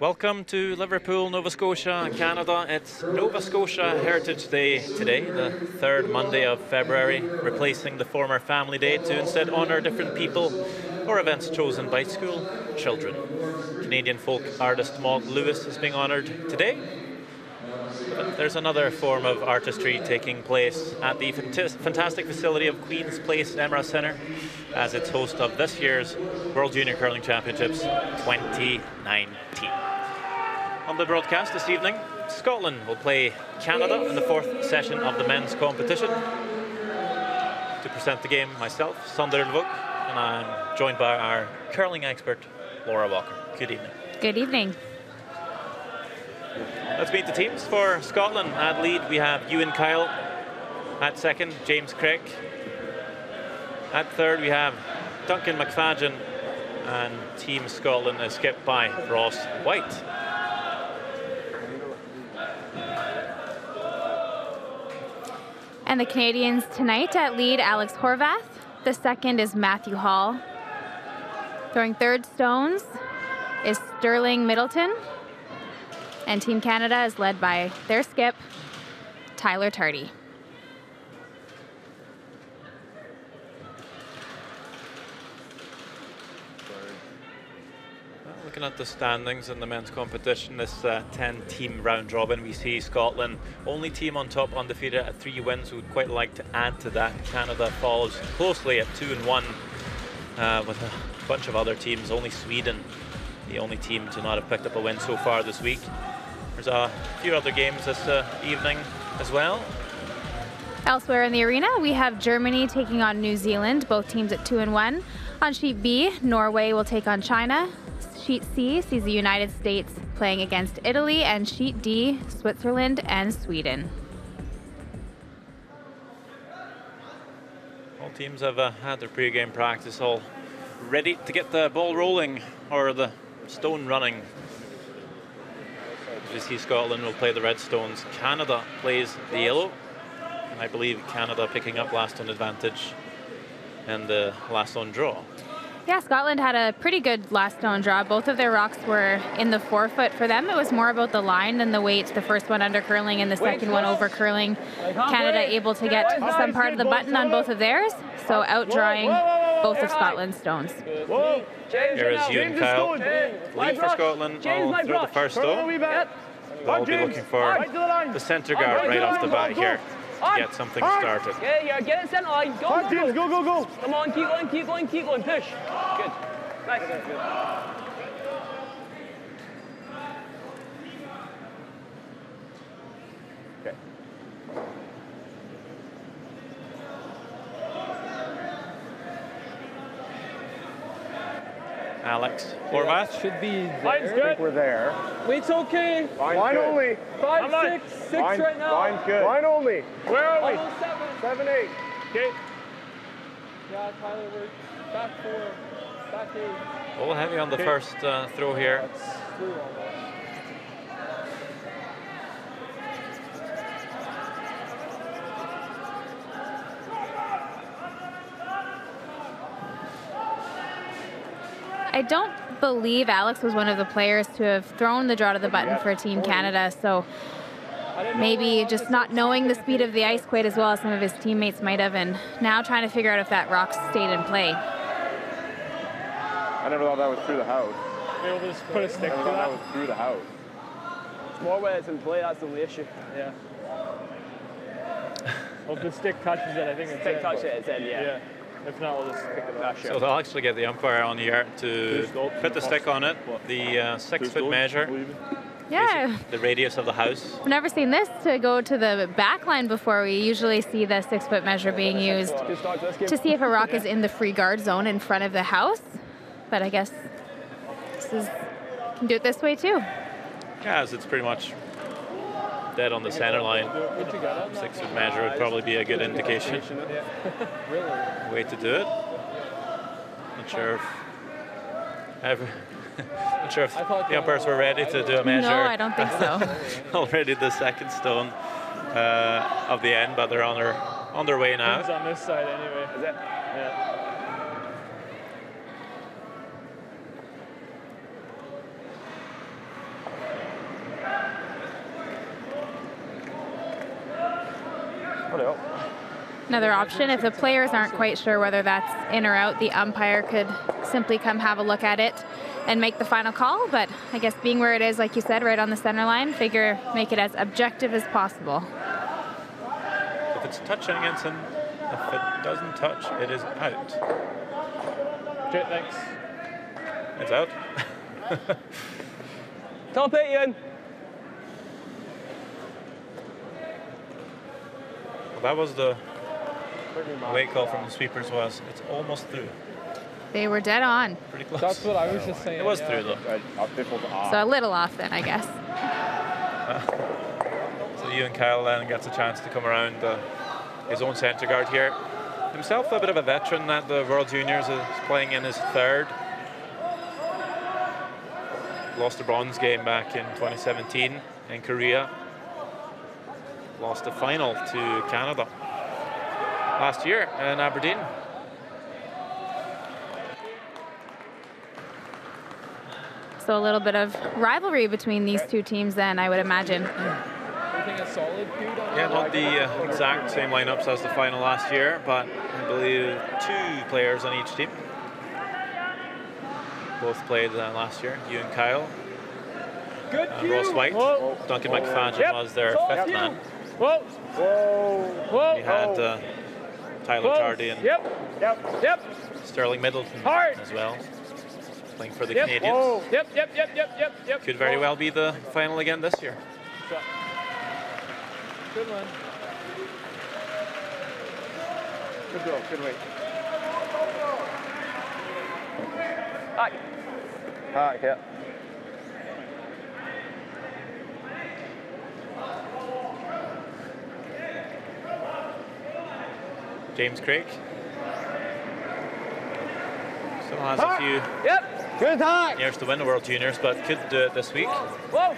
Welcome to Liverpool, Nova Scotia, Canada. It's Nova Scotia Heritage Day today, the third Monday of February, replacing the former Family Day to instead honour different people or events chosen by school children. Canadian folk artist Maud Lewis is being honoured today. But there's another form of artistry taking place at the fantastic facility of Queen's Place Emira Centre as its host of this year's World Junior Curling Championships 2019. On the broadcast this evening, Scotland will play Canada in the fourth session of the men's competition. To present the game, myself, Sander Lvok, and I'm joined by our curling expert, Laura Walker. Good evening. Good evening. Let's meet the teams. For Scotland, at lead we have Ewan Kyle. At second, James Craig. At third we have Duncan McFadden, and Team Scotland is skipped by Ross White. And the Canadians tonight at lead, Alex Horvath. The second is Matthew Hall. Throwing third stones is Sterling Middleton. And Team Canada is led by their skip, Tyler Tardy. Looking at the standings in the men's competition, this 10-team round robin, we see Scotland, only team on top, undefeated at 3 wins. We would quite like to add to that. Canada follows closely at 2-1 with a bunch of other teams. Only Sweden, the only team to not have picked up a win so far this week. There's a few other games this evening as well. Elsewhere in the arena, we have Germany taking on New Zealand, both teams at 2-1. On sheet B, Norway will take on China. Sheet C sees the United States playing against Italy, and sheet D, Switzerland and Sweden. All teams have had their pre-game practice, all ready to get the ball rolling or the stone running. As you see, Scotland will play the red stones. Canada plays the yellow. And I believe Canada picking up last stone advantage in the last stone draw. Yeah, Scotland had a pretty good last stone draw. Both of their rocks were in the 4-foot. For them, it was more about the line than the weight. The first one under curling and the second one over curling. Canada able to get some part of the button on both of theirs, so outdrawing both of Scotland's stones. Here is Ewan Kyle, lead for Scotland. I'll throw the first stone. They'll be looking for the centre guard right off the bat here to get something started. Yeah, get it centre line. Go, go. Come on, keep going, push. Good. Nice. Okay. Alex Horvath. Should be there. Line's good. I think we're there. Wait's okay. Line only. 5, 6 right now. Line's good. Line only. Where are we? 7, 8. Okay. Yeah, Tyler, we're back 4, back 8. A little heavy on the first throw here. That's 3 almost. I don't believe Alex was one of the players to have thrown the draw to the button for Team Canada, so maybe just not knowing the speed of the ice quite as well as some of his teammates might have, and now trying to figure out if that rock stayed in play. I never thought that was through the house. Maybe we'll just put a stick through that was through the house. It's more where it's in play, that's the only issue. Yeah. Well, if the stick touches it, I think it's stick touches it, it's in, yeah. If not, we'll just pick the pressure. So they'll actually get the umpire on here to put the stick on it, the 6-foot measure. Yeah. The radius of the house. I've never seen this to go to the back line before. We usually see the 6-foot measure being used to see if a rock is in the free guard zone in front of the house. But I guess can do it this way too. Yeah, as it's pretty much dead on the center line. 6-foot measure would probably be a good indication. Way to do it. Not sure if the umpires were ready to do a measure. No, I don't think so. Already the second stone of the end, but they're on their way now. It's on this side anyway. Is it? Yeah. Another option, if the players aren't quite sure whether that's in or out, the umpire could simply come have a look at it and make the final call. But I guess being where it is, like you said, right on the center line, figure make it as objective as possible. If it's touching, it's in. If it doesn't touch, it is out. Okay, thanks. It's out. Top it, Ian. Well, that was the away call from the sweepers. It's almost through. They were dead on. Pretty close. That's what I was just saying. It was through though. So a little off then, I guess. So Ewan Kyle then gets a chance to come around his own centre guard here. Himself a bit of a veteran at the World Juniors, is playing in his third. Lost the bronze game back in 2017 in Korea. Lost the final to Canada last year in Aberdeen. So a little bit of rivalry between these two teams then, I would imagine. Yeah, not the exact same lineups as the final last year, but I believe 2 players on each team. Both played last year, Ewan Kyle and Ross White. Whoa. Duncan McFadden was their 5th man. Whoa. Whoa. We had Tyler Tardy and Yep. Sterling Middleton Hard. as well, playing for the Yep. Canadians. Whoa. Yep. Could very well be the final again this year. Good one. Good go, good wait. Hi, yeah. James Craig still has a few Yep. Good high. years to win the World Juniors, but could do it this week. Whoa.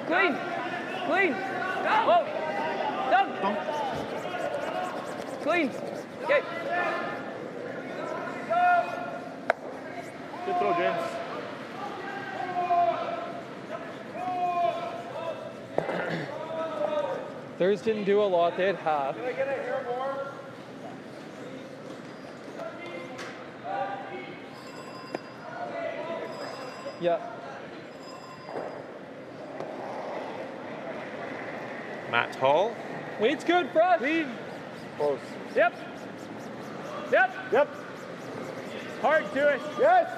Clean. Whoa. Down. Clean. Okay. Good throw, James. Thurs didn't do a lot. They had half. Can I get it here more? Yeah. Matt Hall. Weight's good, Frost. Clean. Close. Yep. Yep. Hard to it. Yes.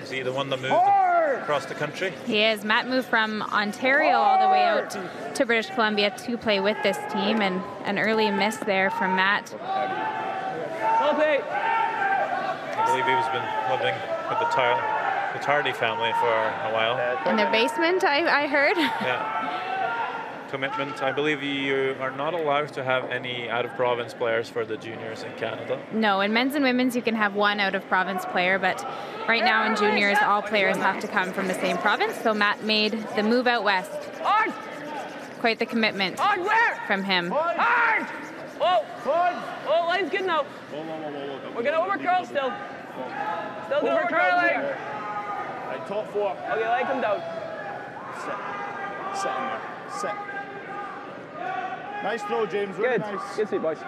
Is he the one that moved Hard. across the country? He is. Matt moved from Ontario all the way out to British Columbia to play with this team, and an early miss there from Matt. Top 8. I believe he's been living with the Tardy family for a while. In their basement, I heard. Yeah. Commitment. I believe you are not allowed to have any out-of-province players for the juniors in Canada. No, in men's and women's you can have one out-of-province player, but right now in juniors all players have to come from the same province, so Matt made the move out west. On. Quite the commitment On where? from him. Hard. Whoa. Oh, line's good now. Whoa. We're gonna overcurl still. Still Overcurl overcurling. Right, top 4. Okay, leg him down. Set in there. Set. Nice throw, James. Really Good. nice. Good sweep, boys.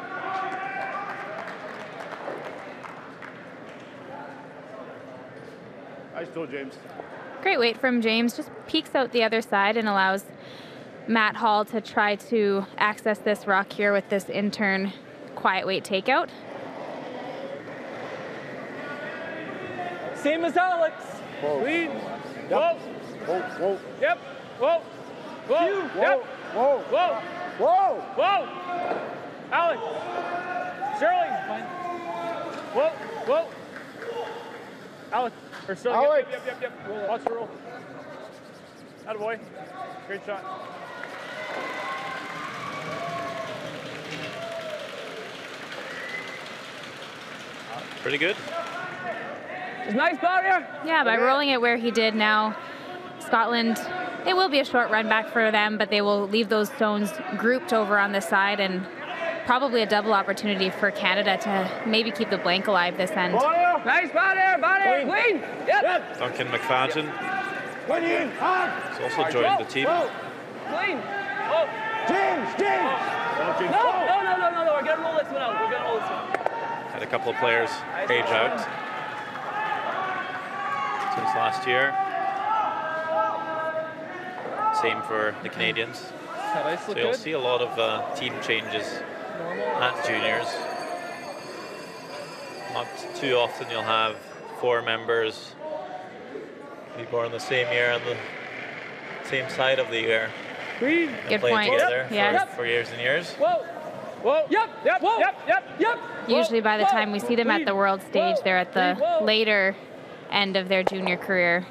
Nice throw, James. Great weight from James, just peeks out the other side and allows Matt Hall to try to access this rock here with this in-turn quiet weight takeout. Same as Alex. Clean. Whoa. Whoa. Yep. Whoa. Yep. Whoa. Alex. Sterling. Whoa. Alex. Or Sterling. Alex. Yep. Watch the roll. Attaboy. Great shot. Pretty good. It's nice barrier. Yeah, by rolling it where he did now, Scotland, it will be a short run back for them, but they will leave those stones grouped over on the side, and probably a double opportunity for Canada to maybe keep the blank alive this end. Nice barrier. Clean. Yep. Duncan McFadden Clean. Hard. has also joined the team. Clean. Whoa. James! No, we're gonna roll this one out. We're gonna roll this one. Had a couple of players age out since last year. Same for the Canadians. So you'll see a lot of team changes at juniors. Not too often you'll have 4 members be born the same year on the same side of the year and Good play point. together Yes. for years and years. Whoa. Yep. Usually by the time we see them at the world stage, they're at the later end of their junior career.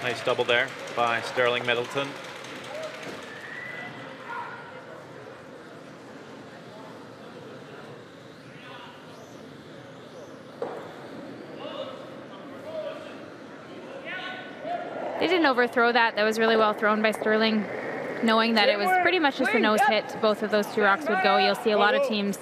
Nice double there by Sterling Middleton. They didn't overthrow that. That was really well thrown by Sterling, knowing that it was pretty much just a nose hit. Both of those 2 rocks would go. You'll see a lot of teams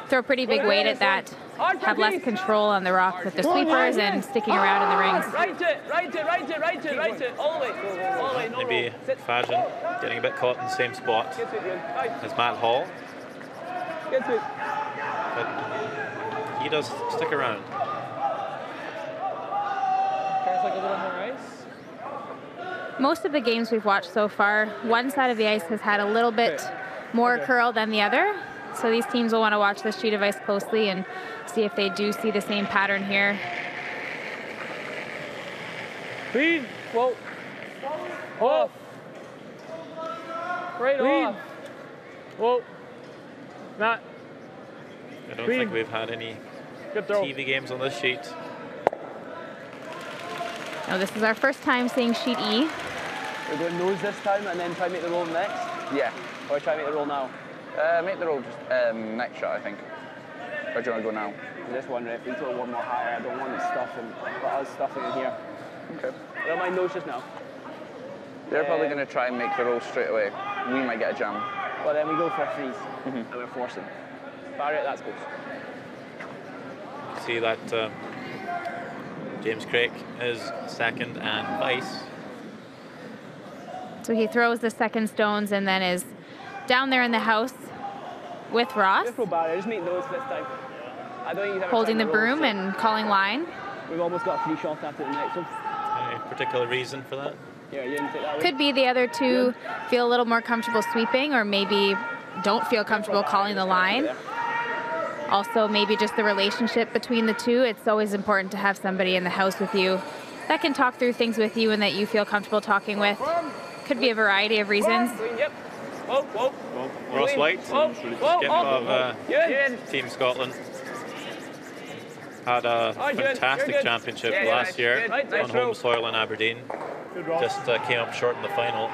throw pretty big weight at that, have less control on the rock with the sweepers and sticking around in the rings. Right it. All the way. No, Maybe Fajan getting a bit caught in the same spot as Matt Hall. But he does stick around. Like a little more ice. Most of the games we've watched so far, one side of the ice has had a little bit more curl than the other. So these teams will want to watch this sheet of ice closely and see if they do see the same pattern here. Clean. Whoa. Off. Right off. Whoa. Not. I don't think we've had any TV games on this sheet. Now this is our first time seeing sheet E. We're going nose this time and then try to make the roll next? Yeah. Or try to make the roll now? Make the roll just next shot, I think. Or do you want to go now? This one, if we throw one more higher, I don't want it stuffing, but us stuffing in here. Okay. I don't mind nose just now. They're probably going to try and make the roll straight away. We might get a jam. Well, then we go for a freeze, and we're forcing. Barrett, that's close. See that James Craig is second and vice. So he throws the second stones and then is down there in the house with Ross, Just throw Barrett, just make nose this time. I don't think he's ever holding the tried to roll, broom so and calling line. we've almost got a free shot after the next one. Any particular reason for that? Yeah, you didn't take that way. Could be the other 2 feel a little more comfortable sweeping, or maybe don't feel comfortable calling the line. Also, maybe just the relationship between the 2. It's always important to have somebody in the house with you that can talk through things with you and that you feel comfortable talking with. Could be a variety of reasons. Yep. Whoa. Ross White, skip of Good. Team Scotland. Had a fantastic You're good. championship Yeah, last year Right, on home soil in Aberdeen. Just came up short in the final.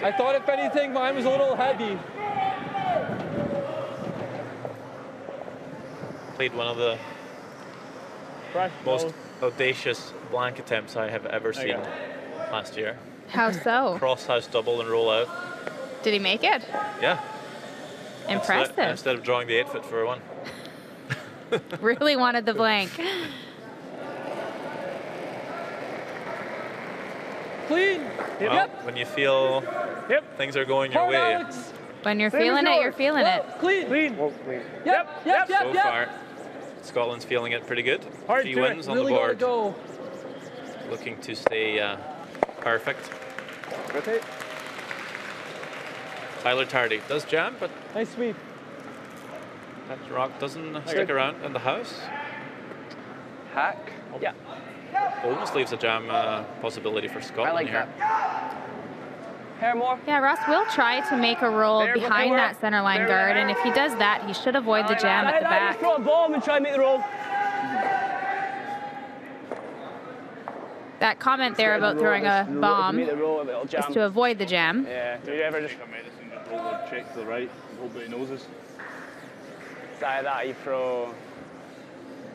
I thought, if anything, mine was a little heavy. Played one of the most audacious blank attempts I have ever seen last year. How so? Cross house double and roll out. Did he make it? Yeah. Impressive. Instead of drawing the 8-foot for one. Really wanted the blank. Clean. Well, when you feel things are going your way, When you're feeling it, you're feeling it. Clean. Yep. so far, Scotland's feeling it pretty good. 3 wins on the Really gotta board. go. Looking to stay perfect. Rotate. Tyler Tardy does jam, but Nice sweep. that rock doesn't stick around in the house. Hack. Yeah. Almost leaves a jam possibility for Scotland I like here. that. Hair more. Yeah, Ross will try to make a roll There, behind there. that center line guard, and if he does that, he should avoid the jam at the Just back. throw a bomb and try and make the roll. That comment there about throwing a bomb Make the roll, it'll is jam. to avoid the jam. Yeah. Do you ever just Medicine, just roll the check to the right and hope that he noses. say that you throw?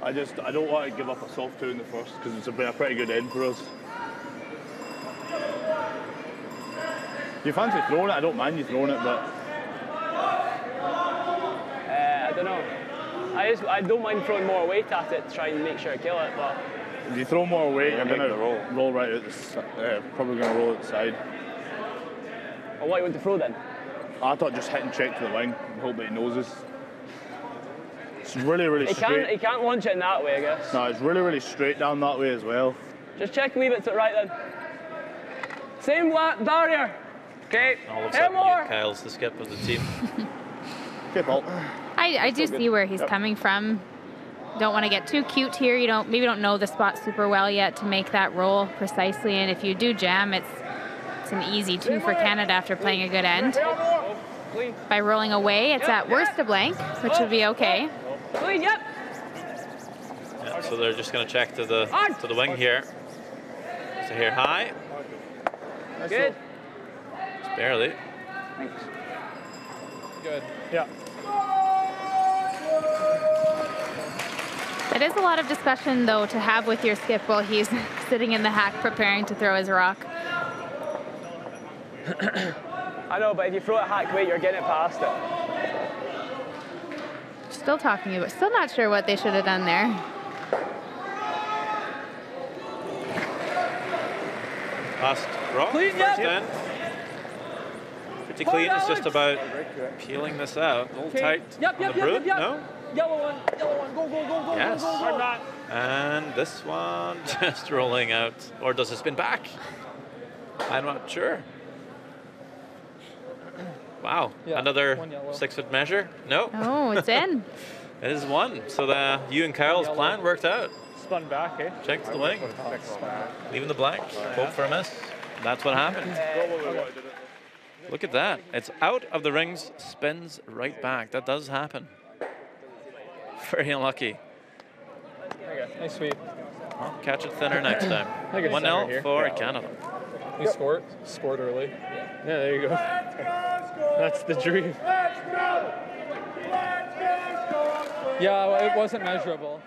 I don't want to give up a soft 2 in the first because it's been a pretty good end for us. If you fancy throwing it, I don't mind you throwing it, but I don't know. I don't mind throwing more weight at it to try and make sure I kill it, but If you throw more weight, you're going to roll right out probably going to roll out the side. Or what you want to throw then? I thought just hit and check to the wing and hope that he noses. It's really, really straight. He can't launch it in that way, I guess. No, it's really, really straight down that way as well. Just check and leave it to the right then. Same barrier. Okay. All of a sudden, Kyle's the skip of the team. Okay, Paul. I do see where he's coming from. Don't want to get too cute here. Maybe don't know the spot super well yet to make that roll precisely. And if you do jam, it's an easy 2 for Canada after playing a good end. By rolling away, it's at worst a blank, which would be okay. Clean, yep. Yeah, so they're just going to check to the wing here. So here high. Good. Just barely. Thanks. Good. Yeah. It is a lot of discussion, though, to have with your skip while he's sitting in the hack preparing to throw his rock. I know, but if you throw it hack weight, you're getting it past it. Still not sure what they should have done there. Last rock, Clean, first yep. end. Pretty clean, it's just about peeling this out. A little tight on the brute, no? Yellow one, go, Yes. go. And this one just rolling out. Or does it spin back? I'm not sure. Wow, Yeah, another 1 6-foot measure? No. Oh, it's in. It is 1. So you and Kyle's plan worked out. Spun back, eh? Check to the wing. Leaving the blank. Hope for a miss. That's what happened. Look at that. It's out of the rings, spins right back. That does happen. Very unlucky. Okay, nice sweep. Well, catch it thinner next time. 1-0 for Canada. You scored early. Yeah, there you go. That's the dream. Yeah, well, it wasn't measurable.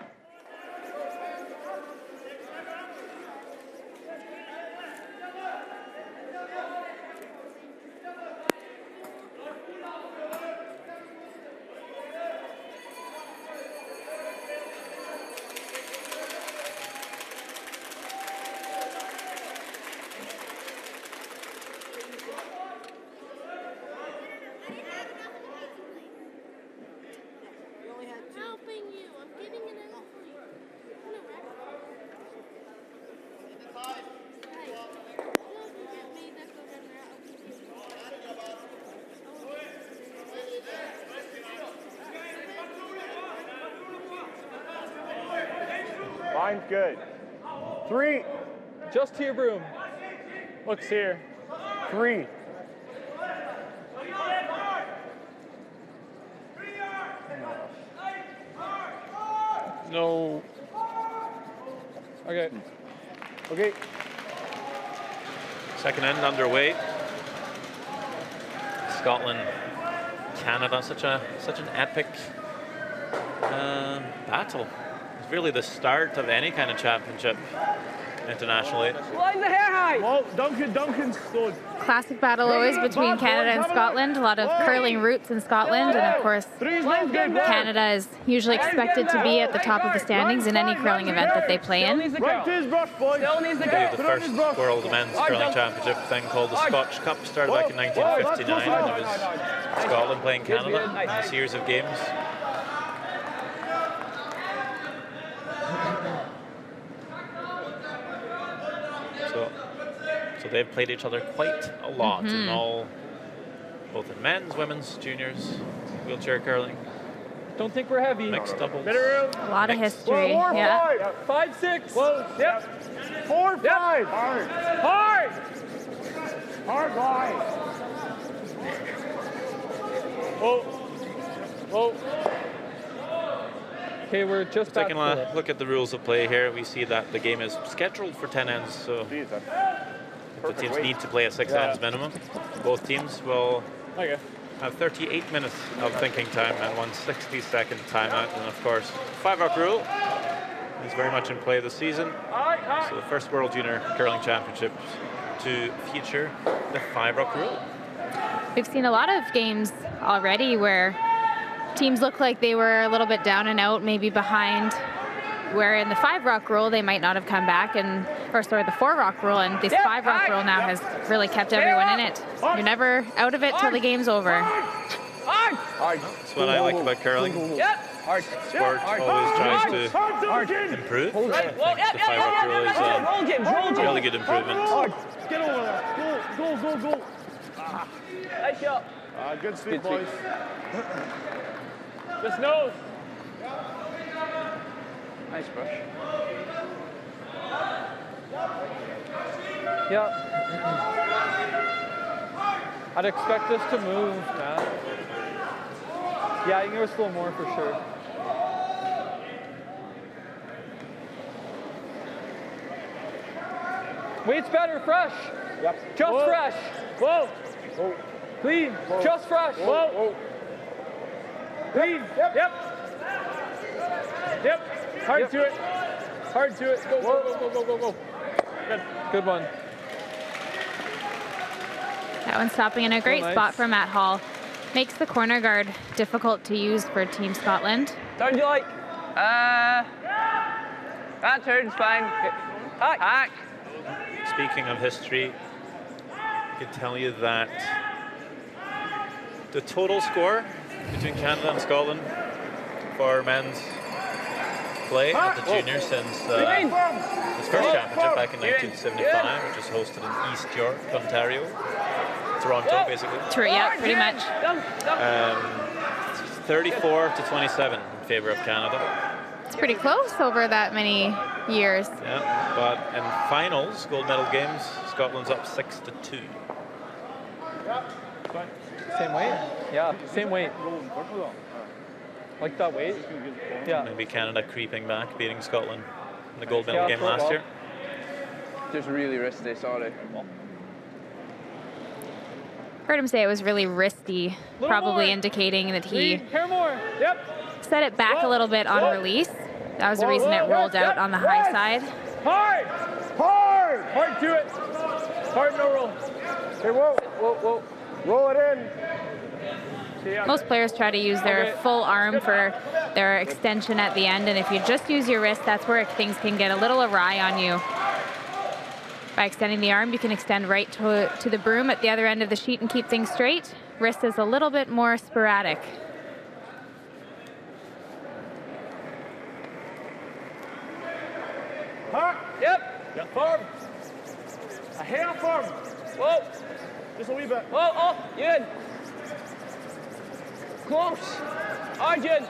Line's good. 3. Just to your broom. Looks here. 3. No. Okay. Okay. Second end underway. Scotland, Canada, such an epic battle. It's really the start of any kind of championship internationally. Line the hair high. Well, Duncan's slowed. Classic battle always between Canada and Scotland. A lot of curling roots in Scotland, and of course, Canada is usually expected to be at the top of the standings in any curling event that they play in. Right to his brush, boy. Still needs the The go. first World Men's Curling Championship thing called the Scotch Cup started back in 1959, and it was Scotland playing Canada in a series of games. So they've played each other quite a lot in both in men's, women's, juniors, wheelchair curling, Don't think we're heavy. mixed doubles. A lot of history. Yeah. 5, 6. Close. Yep. 4, 5. Hard. Hard. Hard line. Okay, we're just back Taking a look at the rules of play here, we see that the game is scheduled for 10 ends, so the teams need to play at 6 ends minimum. Both teams will Okay. have 38 minutes of thinking time and 1 60-second timeout. And of course, 5-rock rule is very much in play this season. So the first World Junior Curling Championships to feature the 5-rock rule. We've seen a lot of games already where teams look like they were a little bit down and out, maybe behind where in the 5-rock rule they might not have come back, and or sorry, the 4-rock rule, and this 5-rock rule now has really kept everyone in it. You're never out of it till the game's over. That's what I like about curling. Sport always tries to improve. The 5-rock rule is a really good improvement. Get over there. Go. Nice shot. Good speed, boys. Just nose. Nice brush. Yep. I'd expect this to move, Matt. Yeah, you can go a little more for sure. Weight's better, fresh. Yep. Just fresh. Whoa. Clean. Whoa. Just fresh. Whoa. Clean. Yep. Hard to it. Hard to it. Go. Good one. That one's stopping in a great nice. spot for Matt Hall. Makes the corner guard difficult to use for Team Scotland. Turn you like? That turn's fine. Hack. Speaking of history, I can tell you that the total score between Canada and Scotland for men's play at the juniors since its first championship back in 1975, which was hosted in East York, Ontario, Toronto, basically. Yeah, pretty much. 34 to 27 in favour of Canada. It's pretty close over that many years. Yeah, but in finals, gold medal games, Scotland's up 6 to 2. Same weight? Yeah, same weight. Like that weight? Yeah. Maybe Canada creeping back, beating Scotland in the gold medal game last year. Just really risky, sorry. Heard him say it was really wristy, probably indicating that he Hair more. Yep. set it back a little bit on release. That was the reason it rolled out on the high side. Hard to it. Hard, no roll. Hey, whoa. Roll it in. Most players try to use their full arm for their extension at the end, and if you just use your wrist, that's where things can get a little awry on you. By extending the arm, you can extend right to the broom at the other end of the sheet and keep things straight. Wrist is a little bit more sporadic. Yep. Firm. A hair firm. Whoa. Just a wee bit. Oh, you in. Close. Arjun.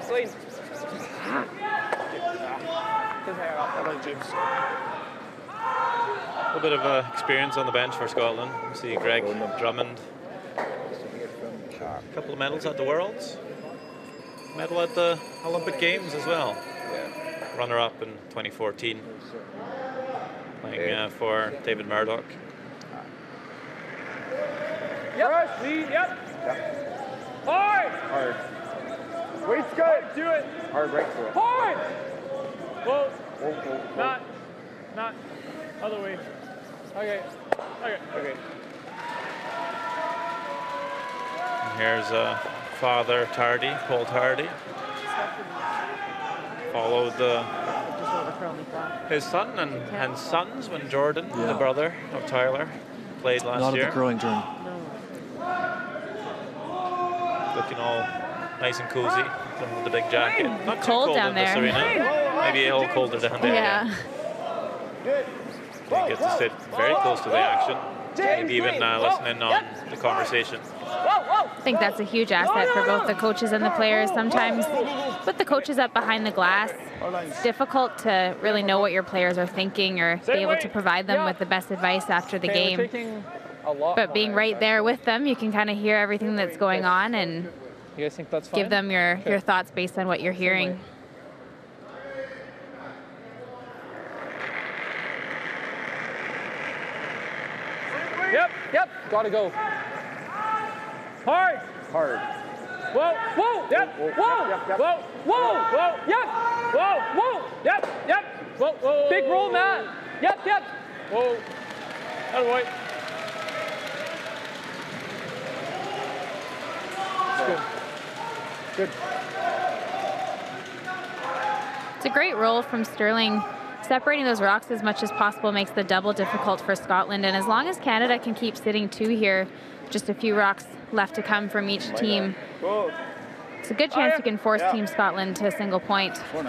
Clean. James. A little bit of experience on the bench for Scotland. You see Greg Drummond. A couple of medals at the Worlds. Medal at the Olympic Games as well. Runner-up in 2014. Playing for David Murdoch. Yep. Lead. Yep. Hard. Weight's good. Do it. Hard right through it. Hard. Whoa. Not. Other way. Okay. And here's father Tardy, Paul Tardy. Followed his son and sons when Jordan, the brother of Tyler, played last year. Not at the curling tournament. Looking all nice and cozy with the big jacket. Not too Cold cold down in this there. arena. Maybe a little colder down there. Yeah. You get to sit very close to the action. Maybe even listening on the conversation. I think that's a huge asset for both the coaches and the players. Sometimes with the coaches up behind the glass, it's difficult to really know what your players are thinking or be able to provide them with the best advice after the game. But being right there with them, you can kind of hear everything that's going on and You guys think that's fine? give them your thoughts based on what you're hearing. Yep. Gotta go. Hard. Whoa. Yep. Whoa. Yep. Whoa. Big roll, Matt. Yep. Whoa. That way. Good. It's a great roll from Sterling. Separating those rocks as much as possible makes the double difficult for Scotland. And as long as Canada can keep sitting 2 here, just a few rocks left to come from each team, it's a good chance you can force Team Scotland to a single point. Hang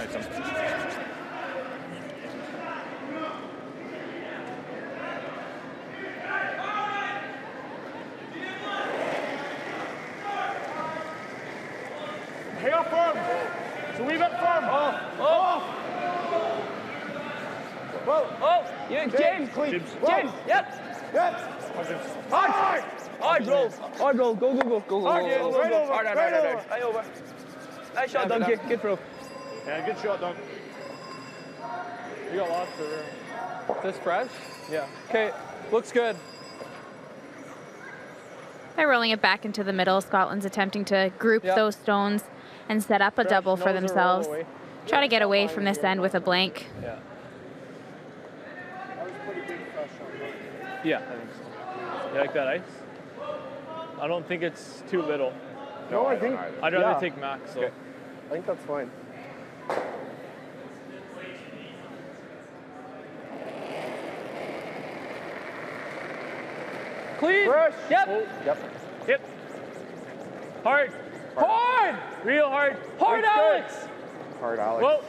up firm. It's a wee bit firm. James, yep. Hard roll, go. Hard over. Nice shot, Duncan. Good throw. Yeah, good shot, Doug. You got lots of room. This fresh? Yeah. Okay, looks good. By rolling it back into the middle, Scotland's attempting to group those stones and set up a double for themselves. Try to get away from this end with a blank. Yeah. Yeah, I think so. You like that ice? I don't think it's too little. No, I think I'd rather take max. So. Okay. I think that's fine. Clean. Fresh. Yep. Yep. Hard. Real hard. Hard, Alex. Hard, Alex. Whoa.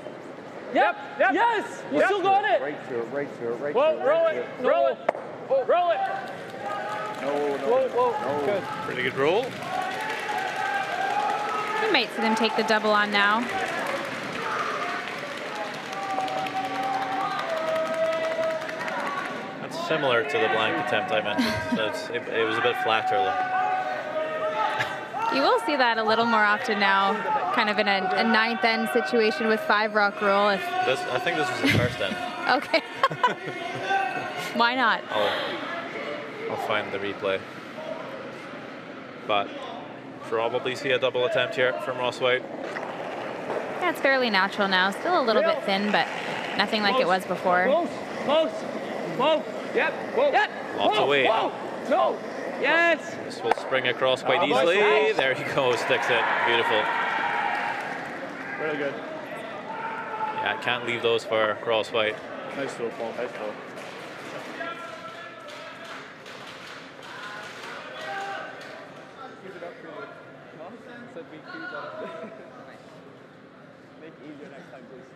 Yep. Yes. You still got it. Right to it. Whoa, roll it. Roll it. Roll it. No. Whoa. Good. Pretty good roll. We might see them take the double on now. That's similar to the blank attempt I mentioned. It was a bit flatter though. You will see that a little more often now, kind of in a ninth end situation with 5 rock roll. I think this was the first end. Okay. Why not? I'll find the replay. But probably see a double attempt here from Ross White. Yeah, it's fairly natural now. Still a little bit thin, but nothing like it was before. Close. Yep. Lots of weight. No. Yes. This will spring across quite easily. Nice. There you go, sticks it. Beautiful. Really good. Yeah, can't leave those for Ross White. Nice throw, Paul. Nice throw. Make it easier next time, please.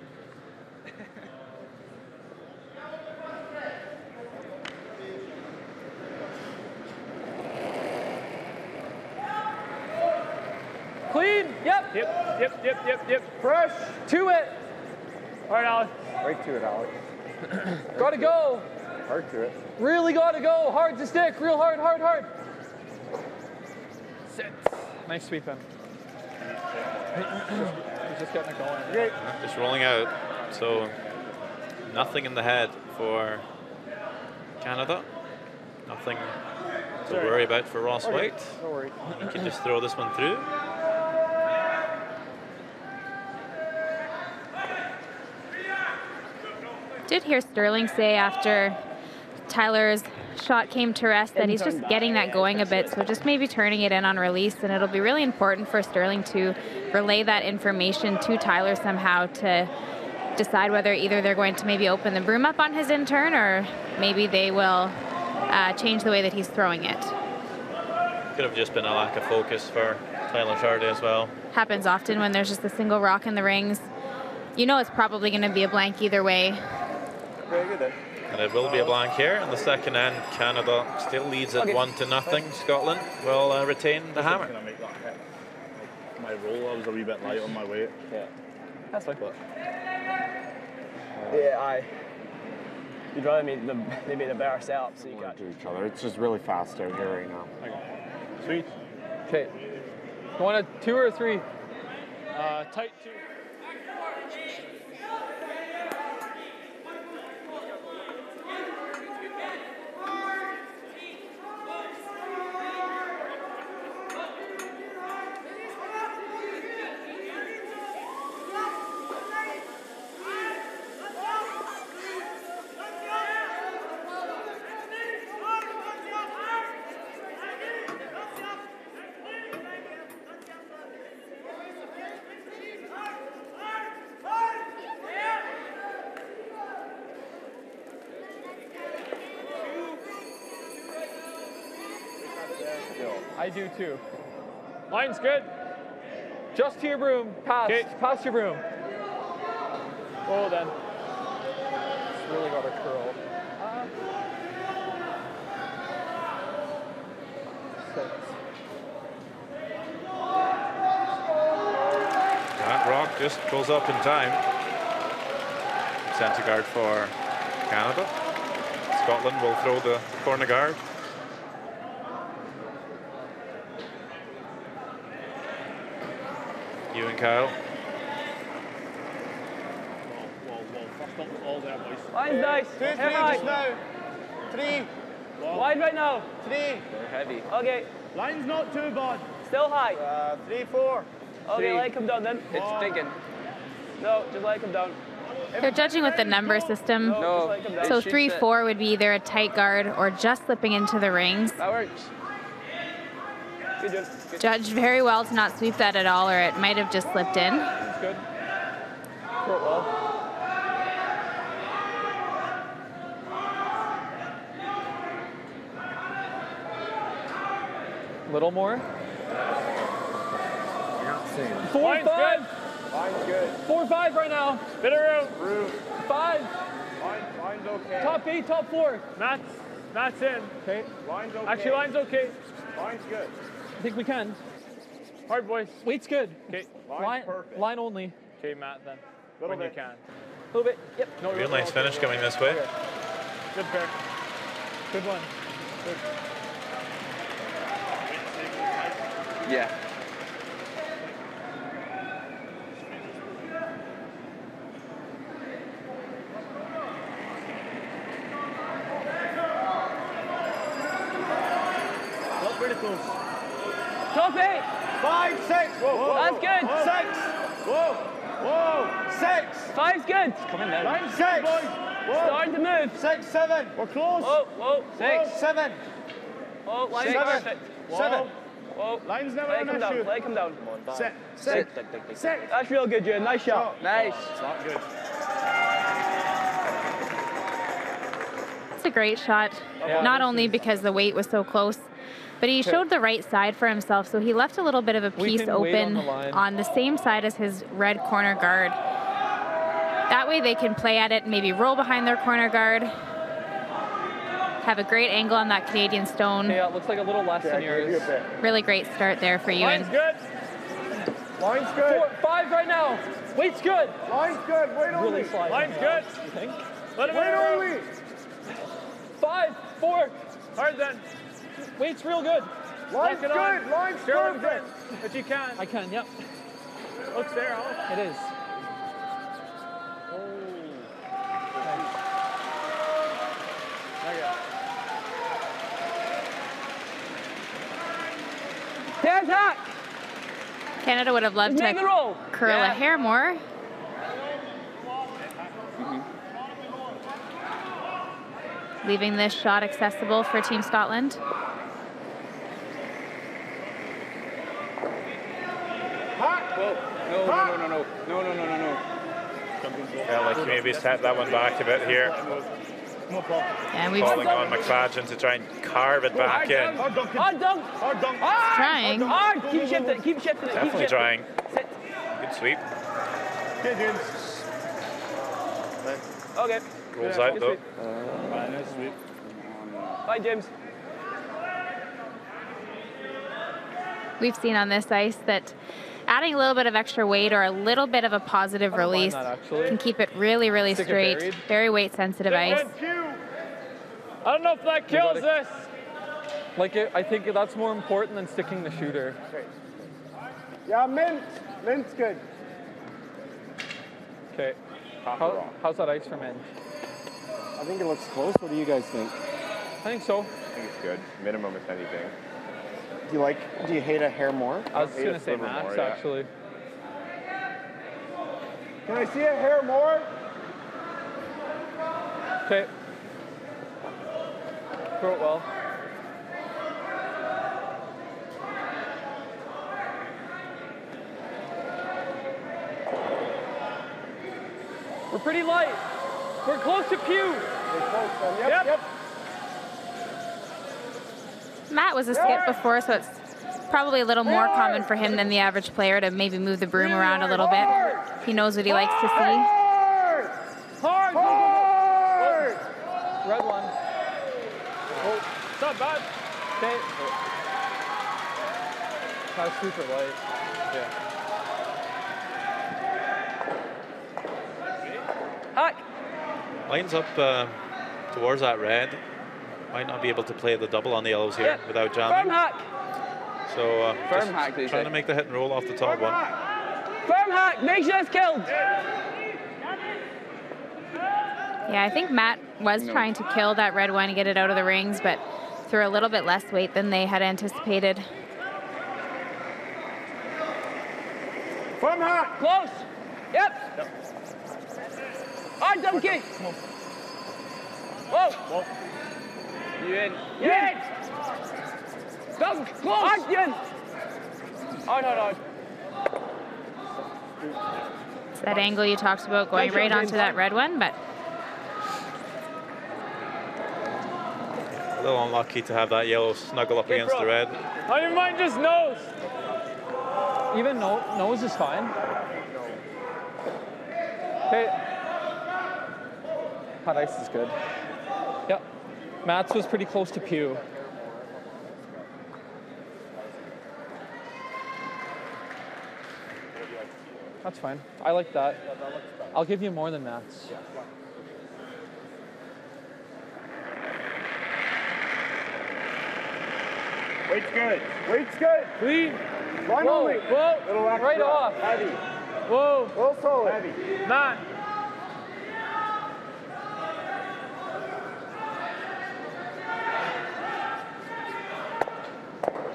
Clean. Yep. Yep. Fresh. To it. All right, Alex. Right to it, Alex. Gotta go. Hard to it. Really gotta go. Hard to stick. Real hard. Sit. Nice sweep in. He's just getting it going. Okay. Just rolling out. So nothing in the head for Canada. Nothing to worry about for Ross White. No worries. He can just throw this one through. Did hear Sterling say after Tyler's shot came to rest that he's just getting that going a bit, so just maybe turning it in on release, and it'll be really important for Sterling to relay that information to Tyler somehow to decide whether either they're going to maybe open the broom up on his in turn or maybe they will change the way that he's throwing it. Could have just been a lack of focus for Tyler Shardy as well. Happens often when there's just a single rock in the rings. You know it's probably going to be a blank either way. Very good then. And it will be a blank here in the second end. Canada still leads at 1-0. Scotland will retain the hammer. Can I make that hit? Like, my roll, I was a wee bit light on my weight. Yeah. That's fine. But You'd rather they made a better setup so you We'll got. do each other. It's just really fast out here right now. sweet. Okay. You want a 2 or a 3? Tight 2. I do too. Line's good. Just to your broom. Pass. Okay. Pass your broom. Oh, then. It's really got to curl. 6. That rock just goes up in time. Centre guard for Canada. Scotland will throw the corner guard. You and Kyle. First up, all there, boys. Line's nice. 2, 3 just now. 3. Wide right now. 3. They're heavy. Okay. Line's not too bad. Still high. 3, 4. Okay, 3. let it come down then. It's digging. No, just let it come down. They're judging with the number system. No, just let it come down. So It 3, shoots 4 would be either a tight guard or just slipping into the rings. That works. Good, Jim. Judged very well to not sweep that at all, or it might have just slipped in. That's good. Throw it well. Little more. 4, Line's 5. Line's good. 4, 5 right now. Bit of room. Room. 5. Line's okay. Top 8, top 4. Matt's in. Okay. Line's okay. Actually, line's okay. Line's good. I think we can. Hard, boys. Weight's good. Okay. Line, perfect. line only. Okay, Matt, then. Little When you bit. can. A little bit. Yep. No, Real nice finish coming this way. Good pair. Good one. Yeah. Not pretty close. Top 8. 5, 6. Whoa. That's good. 6. Whoa. Whoa. 6. 5's good. Coming down. Line's 6. Whoa. Starting to move. 6, 7. We're close. Whoa. 6. 7. Oh, line's 6. perfect. 7. Whoa. Line's never Let it an come down. issue. Let it come down. Sit. Sit. Sit. That's real good, Jim. Nice shot. Nice. It's not good. It's a great shot, Yeah, not this only because the weight was so close, but he showed the right side for himself, so he left a little bit of a We piece can wait on open the line. on the same side as his red corner guard. That way they can play at it, maybe roll behind their corner guard, have a great angle on that Canadian stone. Yeah, it looks like a little less than yours. Really great start there for Ewan. Line's good. Line's good. 4, 5 right now. Weight's good. Line's good. Wait only. Really sliding. Line's good. You think? Let him Wait in. only. 5, 4. Hard then. Weight's real good. Line's Lock it on. good. Line's Carolyn perfect. in, if you can. I can, yep. Looks there, huh? It is. Tail attack. Canada would have loved Make the to roll. curl a hair more. Leaving this shot accessible for Team Scotland. No. Felt like he maybe set that one back a bit here. And we've Calling on McFadden to try and carve it back in. Hard dunk. Hard dunk. Hard dunk. trying. Hard. Keep shifting. Keep shifting. Definitely trying. Sit. Good sweep. Good, James. Okay. Rolls out though. Nice sweep. Bye, James. We've seen on this ice that adding a little bit of extra weight or a little bit of a positive don't mind release that, actually. can keep it really, really Stick it straight. buried. Very weight sensitive ice. I don't know if that kills this. Like, I think that's more important than sticking the shooter. Yeah, mint. Mint's good. Okay. How's that ice for men? I think it looks close. What do you guys think? I think so. I think it's good. Minimum, if anything. Do you hate a hair more? I was going to say max, actually. Can I see a hair more? Okay. Throw it well. We're pretty light. We're close to Pew. Yep. Matt was a skip before, so it's probably a little more common for him than the average player to maybe move the broom around a little bit. He knows what he likes to see. Hard! Hard! Red one. Oh, it's not bad. Okay. That was super light. Yeah. Hack. Lines up towards that red. Might not be able to play the double on the yellows here without jamming. Firm hack. So Firm hack, just trying to make the hit and roll off the top one. Firm hack. Make sure it's killed. Yeah, I think Matt was trying to kill that red one and get it out of the rings, but threw a little bit less weight than they had anticipated. Firm hack. Close. Yep. All right, donkey. Whoa. You in. You in. Go. Close. All right, you in. Hard. It's that angle you talked about, going right onto that red one, but A little unlucky to have that yellow snuggle up against the red. Oh, never mind, just nose. Even nose is fine. Okay. Hot ice is good. Yep. Matt's was pretty close to Pew. That's fine. I like that. I'll give you more than Matt's. Weight's good. Weight's good. Clean. Line Whoa, only. whoa, Little extra. right off. Heavy. Whoa, Little solid. heavy. Matt.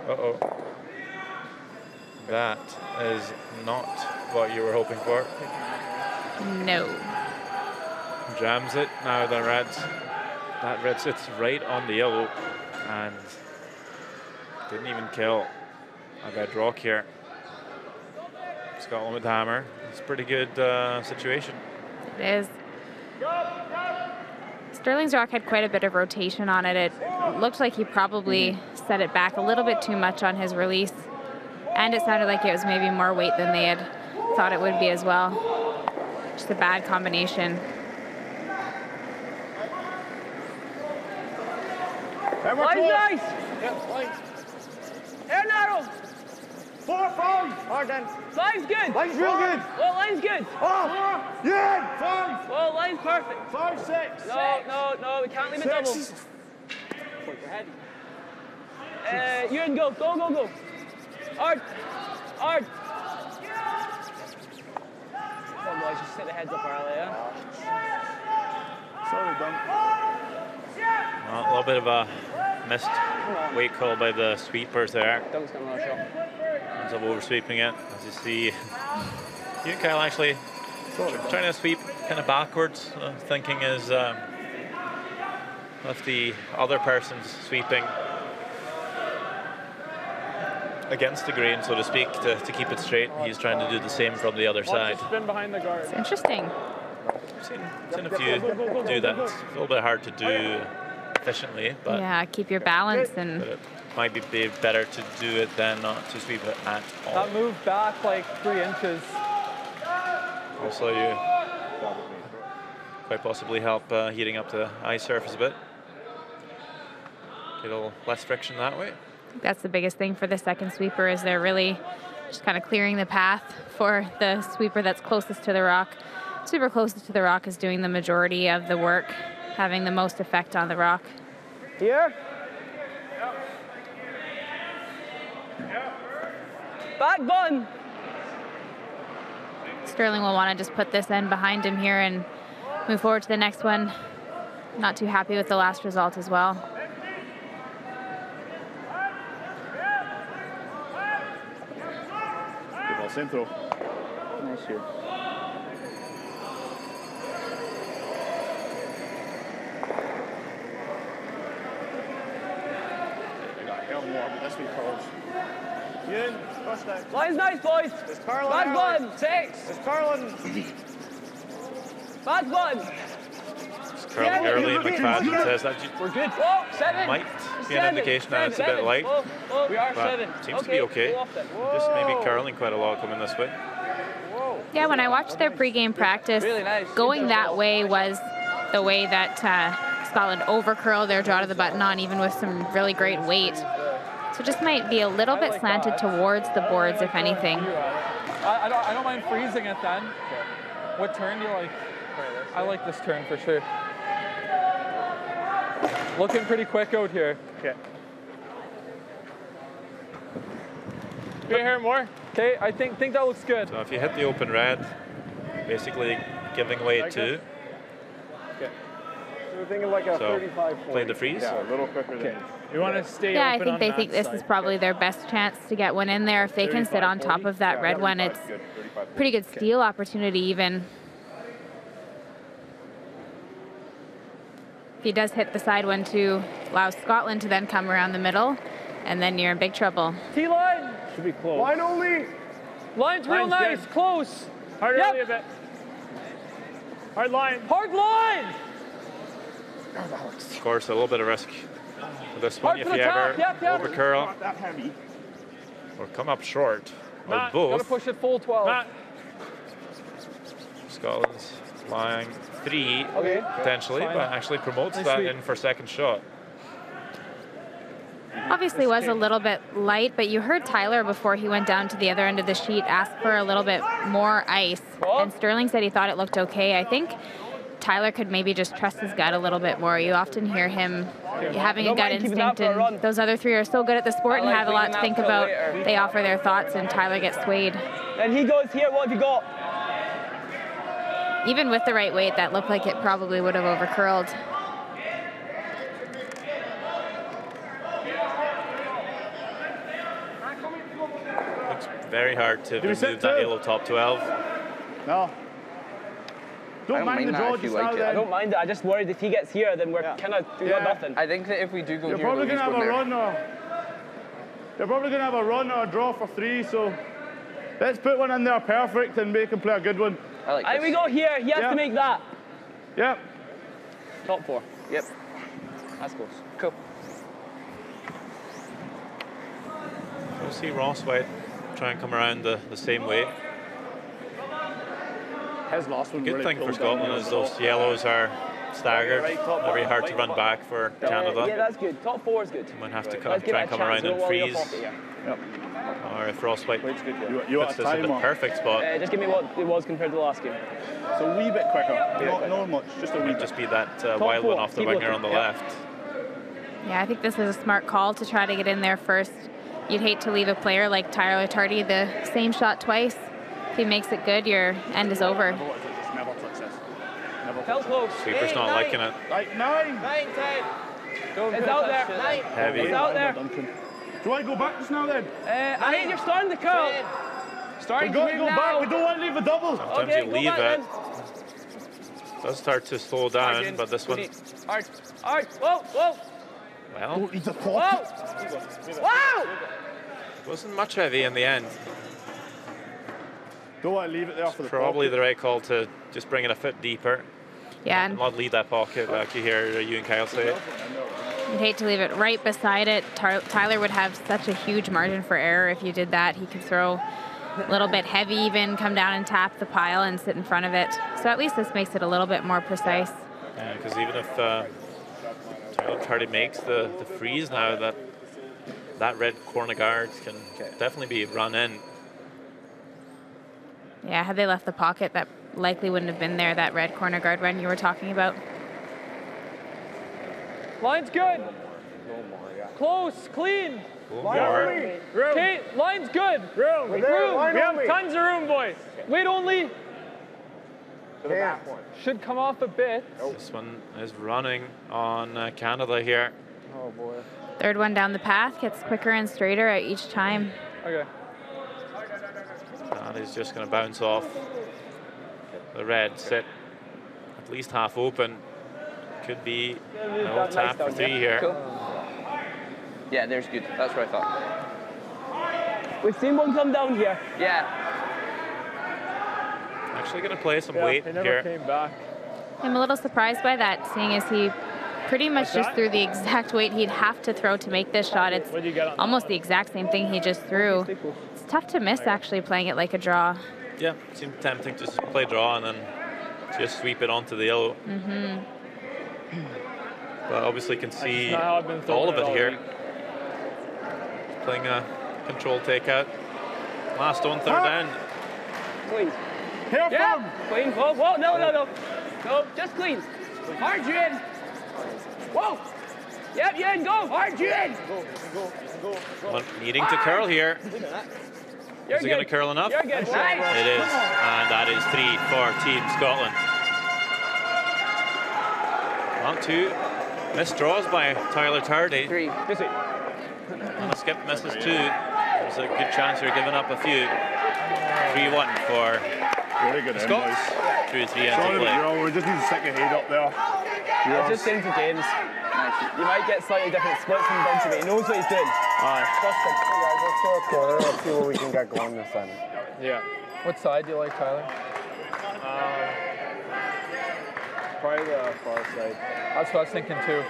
Uh-oh. That is not what you were hoping for. no. Jams it. Now the red. That red sits right on the yellow and didn't even kill a red rock here. Scotland with the hammer. It's a pretty good situation. It is. Sterling's rock had quite a bit of rotation on it. It looked like he probably set it back a little bit too much on his release. And it sounded like it was maybe more weight than they had thought it would be as well. Just a bad combination. Line's nice. Yep, line. Air narrow. 4 phone. Hard then. Line's good. Line's real good. Well, line's good. Oh, yeah. 5. Well, line's perfect. 5, 6. No, we can't leave it double. 6. You and go. Hard. Come on, boys, just set the heads up early, yeah? Sorry, done. Well, a little bit of a missed weight call by the sweepers there. Dunk's got another shot. Ends up over sweeping it. As you see, you and Kyle actually trying to sweep kind of backwards, thinking is if the other person's sweeping against the grain, so to speak, to keep it straight. He's trying to do the same from the other side. Spin behind the guard. It's interesting. I've seen a few do that. It's a little bit hard to do efficiently, but, Yeah, keep your balance and but it might be better to do it than not to sweep it at all. That move back like 3 inches. Also, you quite possibly help heating up the ice surface a bit. Get a little less friction that way. that's the biggest thing for the second sweeper is they're really just kind of clearing the path for the sweeper that's closest to the rock. Sweeper closest to the rock is doing the majority of the work, having the most effect on the rock. Here. Back button. Sterling will want to just put this end behind him here and move forward to the next one. Not too happy with the last result as well. Good ball, same throw. Nice here. They got hell more, but this week calls. Ian, first down. Line's nice, boys. It's Carlin. Back Allen. button. 6. It's Carlin. Back button. Curling early, McFadden says that We're good. Whoa, 7. might be an indication that it's a bit light. Whoa. We are But 7. seems to be okay. Just maybe curling quite a lot coming this way. Yeah, when I watched their pregame practice, Really nice. going that way was the way that Scotland overcurled their draw to the button on, even with some really great weight. So just might be a little bit slanted towards the boards, if anything. I don't mind freezing it then. What turn do you like? I like this turn for sure. Looking pretty quick out here. Okay. You hear more? Okay, I think that looks good. So if you hit the open red, basically giving away 2. Okay. So we're thinking like a So 35. play the freeze. Yeah, a little quicker than. You want to stay Yeah, I open think on they that think this side. is probably their best chance to get one in there. If they can sit on top of that red one, it's Good, 35. pretty good steal opportunity even. If he does hit the side one too, allows Scotland to then come around the middle, and then you're in big trouble. T-line. Should be close. Line only. Line's real Line's nice. Close. Hard Yep. early a bit. Hard line. Hard line. Of course, a little bit of risk for this one Hard if for you the top. ever Yep. overcurl Not that heavy. or come up short, or Gotta both. push it full 12. Scotland's flying 3 Okay. potentially, Fine. but actually promotes Nice that sweep. in for second shot. Obviously was a little bit light, but you heard Tyler before he went down to the other end of the sheet ask for a little bit more ice. And Sterling said he thought it looked okay. I think Tyler could maybe just trust his gut a little bit more. You often hear him having a Don't gut mind keeping that instinct, for a run. and those other 3 are so good at the sport and I like have a lot leaving to that think till about. later. They offer their thoughts, and Tyler gets swayed. And he goes here. What have you got? Even with the right weight, that looked like it probably would have overcurled. Looks very hard to we remove sit that two? yellow top 12. No. Don't don't mind mind the that draw if you just like now it. then. I don't mind it. I just worried if he gets here, then we're Yeah. kind of Yeah. nothing. I think that if we do go You're here, probably Louise gonna have go a there. run or you're probably gonna have a run or a draw for 3, so let's put one in there perfect and make him play a good one. I like Aye, this. we go here. He has Yeah. to make that. Yep. Top 4. Yep. That's close. Cool. We'll see Ross White try and come around the same way. His last one Good really thing for pulled down Scotland there is as those well. yellows are staggered. Right, top Very bottom, hard to right run bottom. back for Yeah, Canada. that's good. Top 4 is good. Might have to Let's try give it and a come chance. around Don't and worry your freeze. pocket here. Yep. Or if Ross White Weight's good, yeah. You want puts a this in the time or? perfect spot, Just give me what it was compared to the last game. So a wee bit quicker. Not much, just a wee might bit. just be that wild 4, one off the keep winger looking. on the Yeah. left. Yeah, I think this is a smart call to try to get in there first. You'd hate to leave a player like Tyler Tardy the same shot twice. If he makes it good, your end is over. Just never touch this. Never touch Hell this. close. Sweeper's 8, not 9. liking it. Right, 9. 9, 10. It's out there. 9. Heavy. It's out there. Duncan. Do I go back just now then? I think you're starting to curl. We Starting got to to move go now. back. We don't want to leave a double. Sometimes Okay, you go leave back it. then. Does start to slow down, Arjun, but this one, Art. Whoa, whoa, well, Don't leave the whoa. pocket. Wow. wasn't much heavy in the end. Don't want to leave it there for the Probably pocket. the right call to just bring it a foot deeper Yeah, and and not leave that pocket like you hear you and Kyle say it. you'd hate to leave it right beside it. Tyler would have such a huge margin for error if you did that. He could throw a little bit heavy even, come down and tap the pile and sit in front of it. So at least this makes it a little bit more precise. Yeah, because even if Tyler Tardy makes the freeze now, that red corner guard can definitely be run in. Yeah, had they left the pocket, that likely wouldn't have been there, that red corner guard run you were talking about. Line's good. Close, clean. More. Okay, line's good. Room. We have tons of room, boys. Weight only. Should come off a bit. This one is running on Canada here. Oh boy. Third one down the path gets quicker and straighter at each time. Okay. And he's just going to bounce off the red, sit at least half open. Could be an old tap for 3 here. Cool. Yeah, there's good. That's what I thought. We've seen one come down here. Yeah. Actually going to play some Yeah, weight he never here. came back. I'm a little surprised by that, seeing as he pretty much just threw the exact weight he'd have to throw to make this shot. It's almost the exact same thing he just threw. It's tough to miss, actually, playing it like a draw. Yeah, it seemed tempting to play draw and then just sweep it onto the yellow. But obviously can see all of it here. Playing a control takeout. Last on, third down. Clean. Careful. Clean. Whoa, whoa, no, just clean. Hard you in. Whoa. Yep, you in, go. Hard you in. One needing to curl here. Is he going to curl enough? You're good. Nice. It is, and that is 3 for Team Scotland. 1-2 missed draws by Tyler Tardy. 3. And a skip misses 2. There's a good chance you're giving up a few. 3-1 for Very good the Scots. 3-3 into Sorry, play. we just need to stick your head up there. It's just into games. You might get slightly different splits from Benjamin. He knows what he's doing. Aye. Let's throw a corner. Let's see what we can get going this time. Yeah. What side do you like, Tyler? Probably the far side. That's what I was thinking too.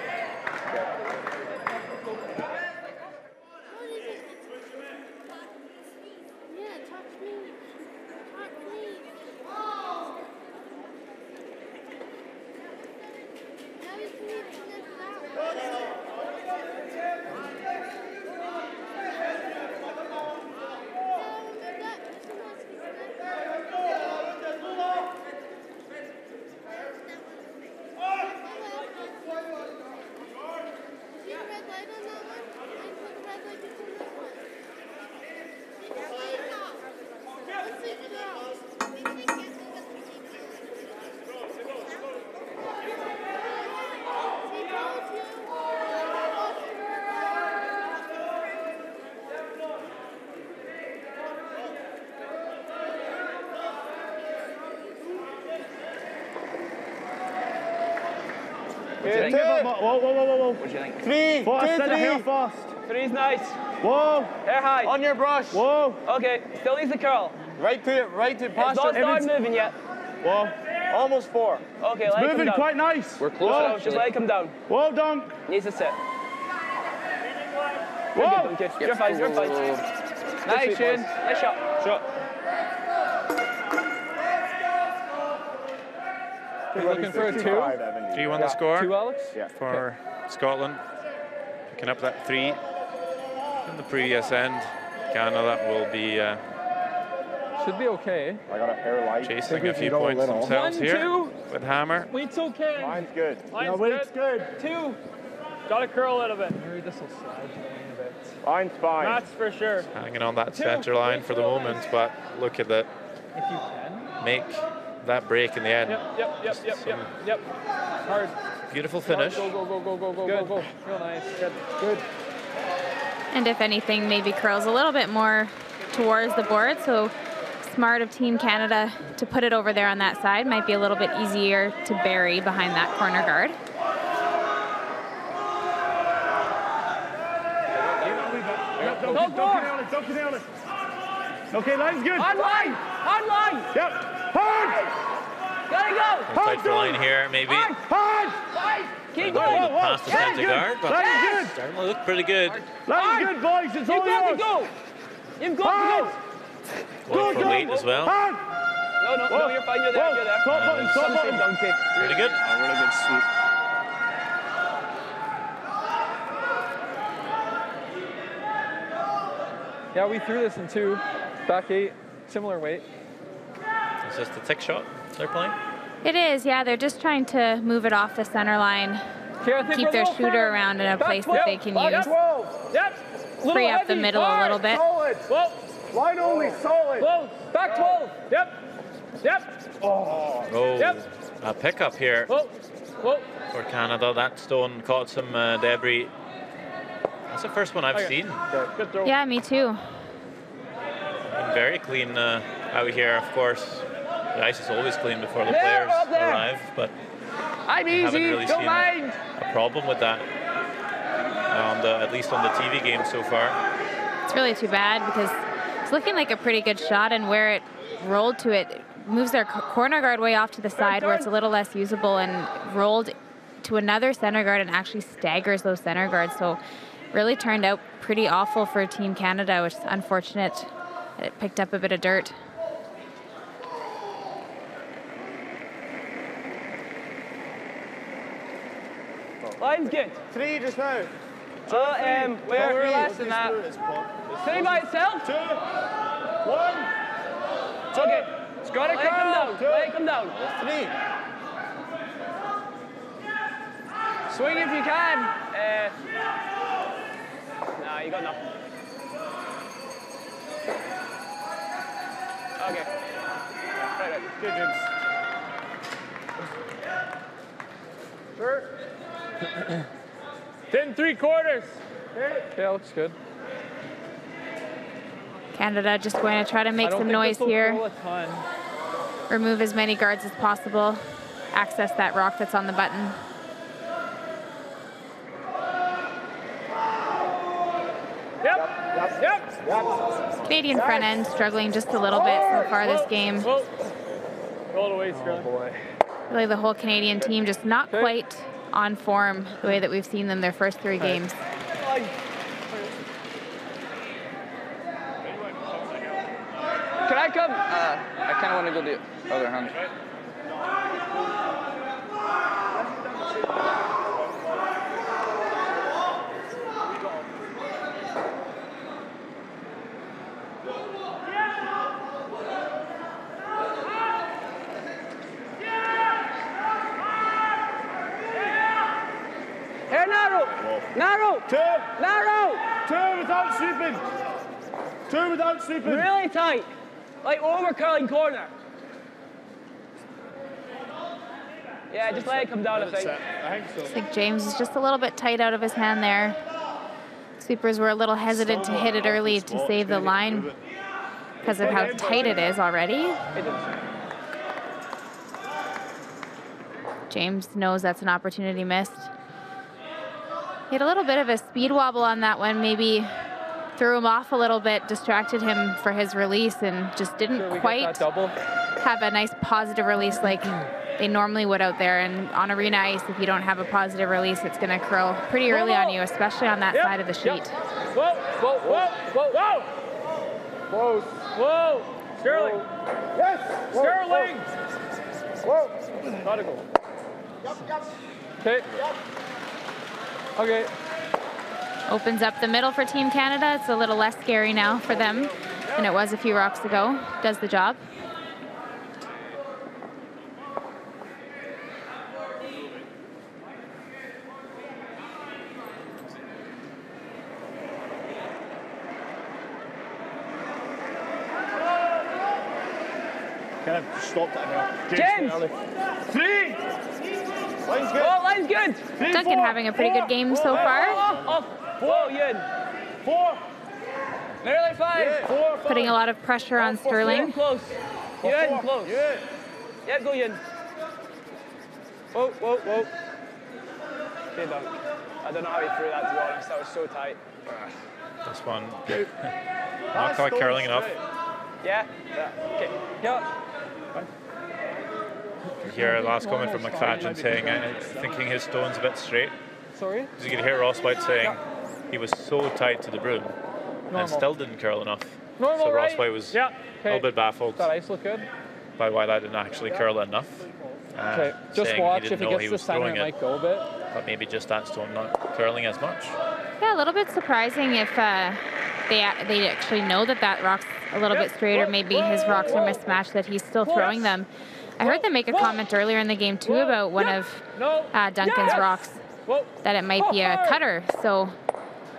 Whoa. What do you think? 3, Fast, steady, hair fast. 3's nice. Whoa. Hair high. On your brush. Whoa. Okay, still needs the curl. Right to It's past not your started moving yet. Whoa. Almost 4. Okay, let it come Moving down. quite nice. We're close, Whoa. actually. Just let it come down. Whoa, dunk. Needs to sit. Whoa. Okay, you're fine, you're fine. Nice, Shane. Nice shot. You're looking for a 2? 3-1 the score 2, Alex? Yeah. for Scotland. Picking up that 3 in the previous end. Canada will be Should be okay. I got a hair light. chasing a few points themselves 1, here 2. with Hammer. Weight's okay. Mine's good. Mine's weight's good. 2. Gotta curl a little bit. Maybe this will slide a bit. Mine's fine. That's for sure. Hanging on that center line for the moment, but look at that. If you can. Make that break in the end. Yep. Hard. Beautiful finish. Go. Real nice. Good. And if anything, maybe curls a little bit more towards the board. So smart of Team Canada to put it over there on that side. Might be a little bit easier to bury behind that corner guard. Okay, line's good. On line. Yep. Hard. Gotta go. Tight for line here, maybe. Hard. Keep Going going. past the center guard, but Line's good. starting to look pretty good. Line's good, boys. It's You've all got to yours. go. You've got to go. Going for weight as well. Hard. No, you're fine. You're there. Whoa. You're there. Top button, top Some button. shape donkey. Pretty good. A really good sweep. Yeah, we threw this in 2. Back 8. Similar weight. It's just a tick shot they're playing. It is, yeah. They're just trying to move it off the center line. Here, I think Keep we're their low shooter forward. around in a Back place 12. that they can Back use. 12. Yep. Little Free up the heavy. middle a Hard. little bit. Solid. Whoa. Line only. Solid. Whoa. Back 12. Yep. Oh, Yep. a pickup here Whoa. for Canada. That stone caught some debris. That's the first one I've seen. Good throw. Yeah, me too. Been very clean out here, of course. The ice is always clean before the There, players up there. arrive, but I'm I haven't easy. really Don't seen mind. a problem with that. At least on the TV game so far. It's really too bad because it's looking like a pretty good shot, and where it rolled to it moves their corner guard way off to the side where it's a little less usable and rolled to another center guard and actually staggers those center guards. So really turned out pretty awful for Team Canada, which is unfortunate that it picked up a bit of dirt. Line's good. 3 just now. We're less than that. 3 by itself? 2, 1. Okay. It's got to come down. Let it come down. 3. Swing if you can. Nah, you got nothing. Okay. Right. Good, James. Sure. 10 3/4. Yeah, looks good. Canada just going to try to make some noise here. Remove as many guards as possible. Access that rock that's on the button. Yep. Canadian front end struggling just a little bit so far this game. Roll it away, Sterling. Really the whole Canadian team just not quite on form the way that we've seen them their first 3 games. Can I come? I kind of want to go the other hand. Here, narrow. Narrow. 2. Narrow. 2 without sweeping. 2 without sweeping. Really tight. Like over curling corner. Yeah, just let it come down, I think. I think so. I think James is just a little bit tight out of his hand there. Sweepers were a little hesitant to hit it early to save the line because of how tight it is already. James knows that's an opportunity missed. He had a little bit of a speed wobble on that one, maybe threw him off a little bit, distracted him for his release, and just didn't quite have a nice positive release like they normally would out there. And on arena ice, if you don't have a positive release, it's going to curl pretty early on you, especially on that side of the sheet. Whoa, whoa, whoa, whoa, whoa! Whoa, whoa! Sterling! Yes! Sterling! Whoa! Not a goal. Okay. Okay. Opens up the middle for Team Canada. It's a little less scary now for them than it was a few rocks ago. Does the job. Kind of stopped it now. James! 3! Line's good. Oh, line's good. 3, Duncan 4. having a pretty good game so far. Off. Whoa, Yun. 4. Nearly 5. Yeah. 4, 5. Putting a lot of pressure on Yun, Sterling. close. Yun, close. Yeah. Yeah, go Yun. Whoa, whoa, whoa. Okay, dunk. I don't know how he threw that, to be honest. That was so tight. This one, not quite curling enough. Yeah? Yeah. Okay. Yeah. Here, last comment from McFadden saying, thinking his stone's a bit straight. Sorry? Because you could hear Ross White saying he was so tight to the broom and still didn't curl enough. Normal, So Ross right? White was Yeah. a little bit baffled That ice look good? by why that didn't actually curl enough. Okay. Just saying watch he if didn't he know gets he the was center, throwing it it, might go a bit. but maybe just that stone not curling as much. Yeah, a little bit surprising if they actually know that that rock's a little bit straighter. Maybe his rocks are mismatched, that he's still throwing them. I heard them make a comment earlier in the game too about one of Duncan's rocks, that it might be a cutter. So,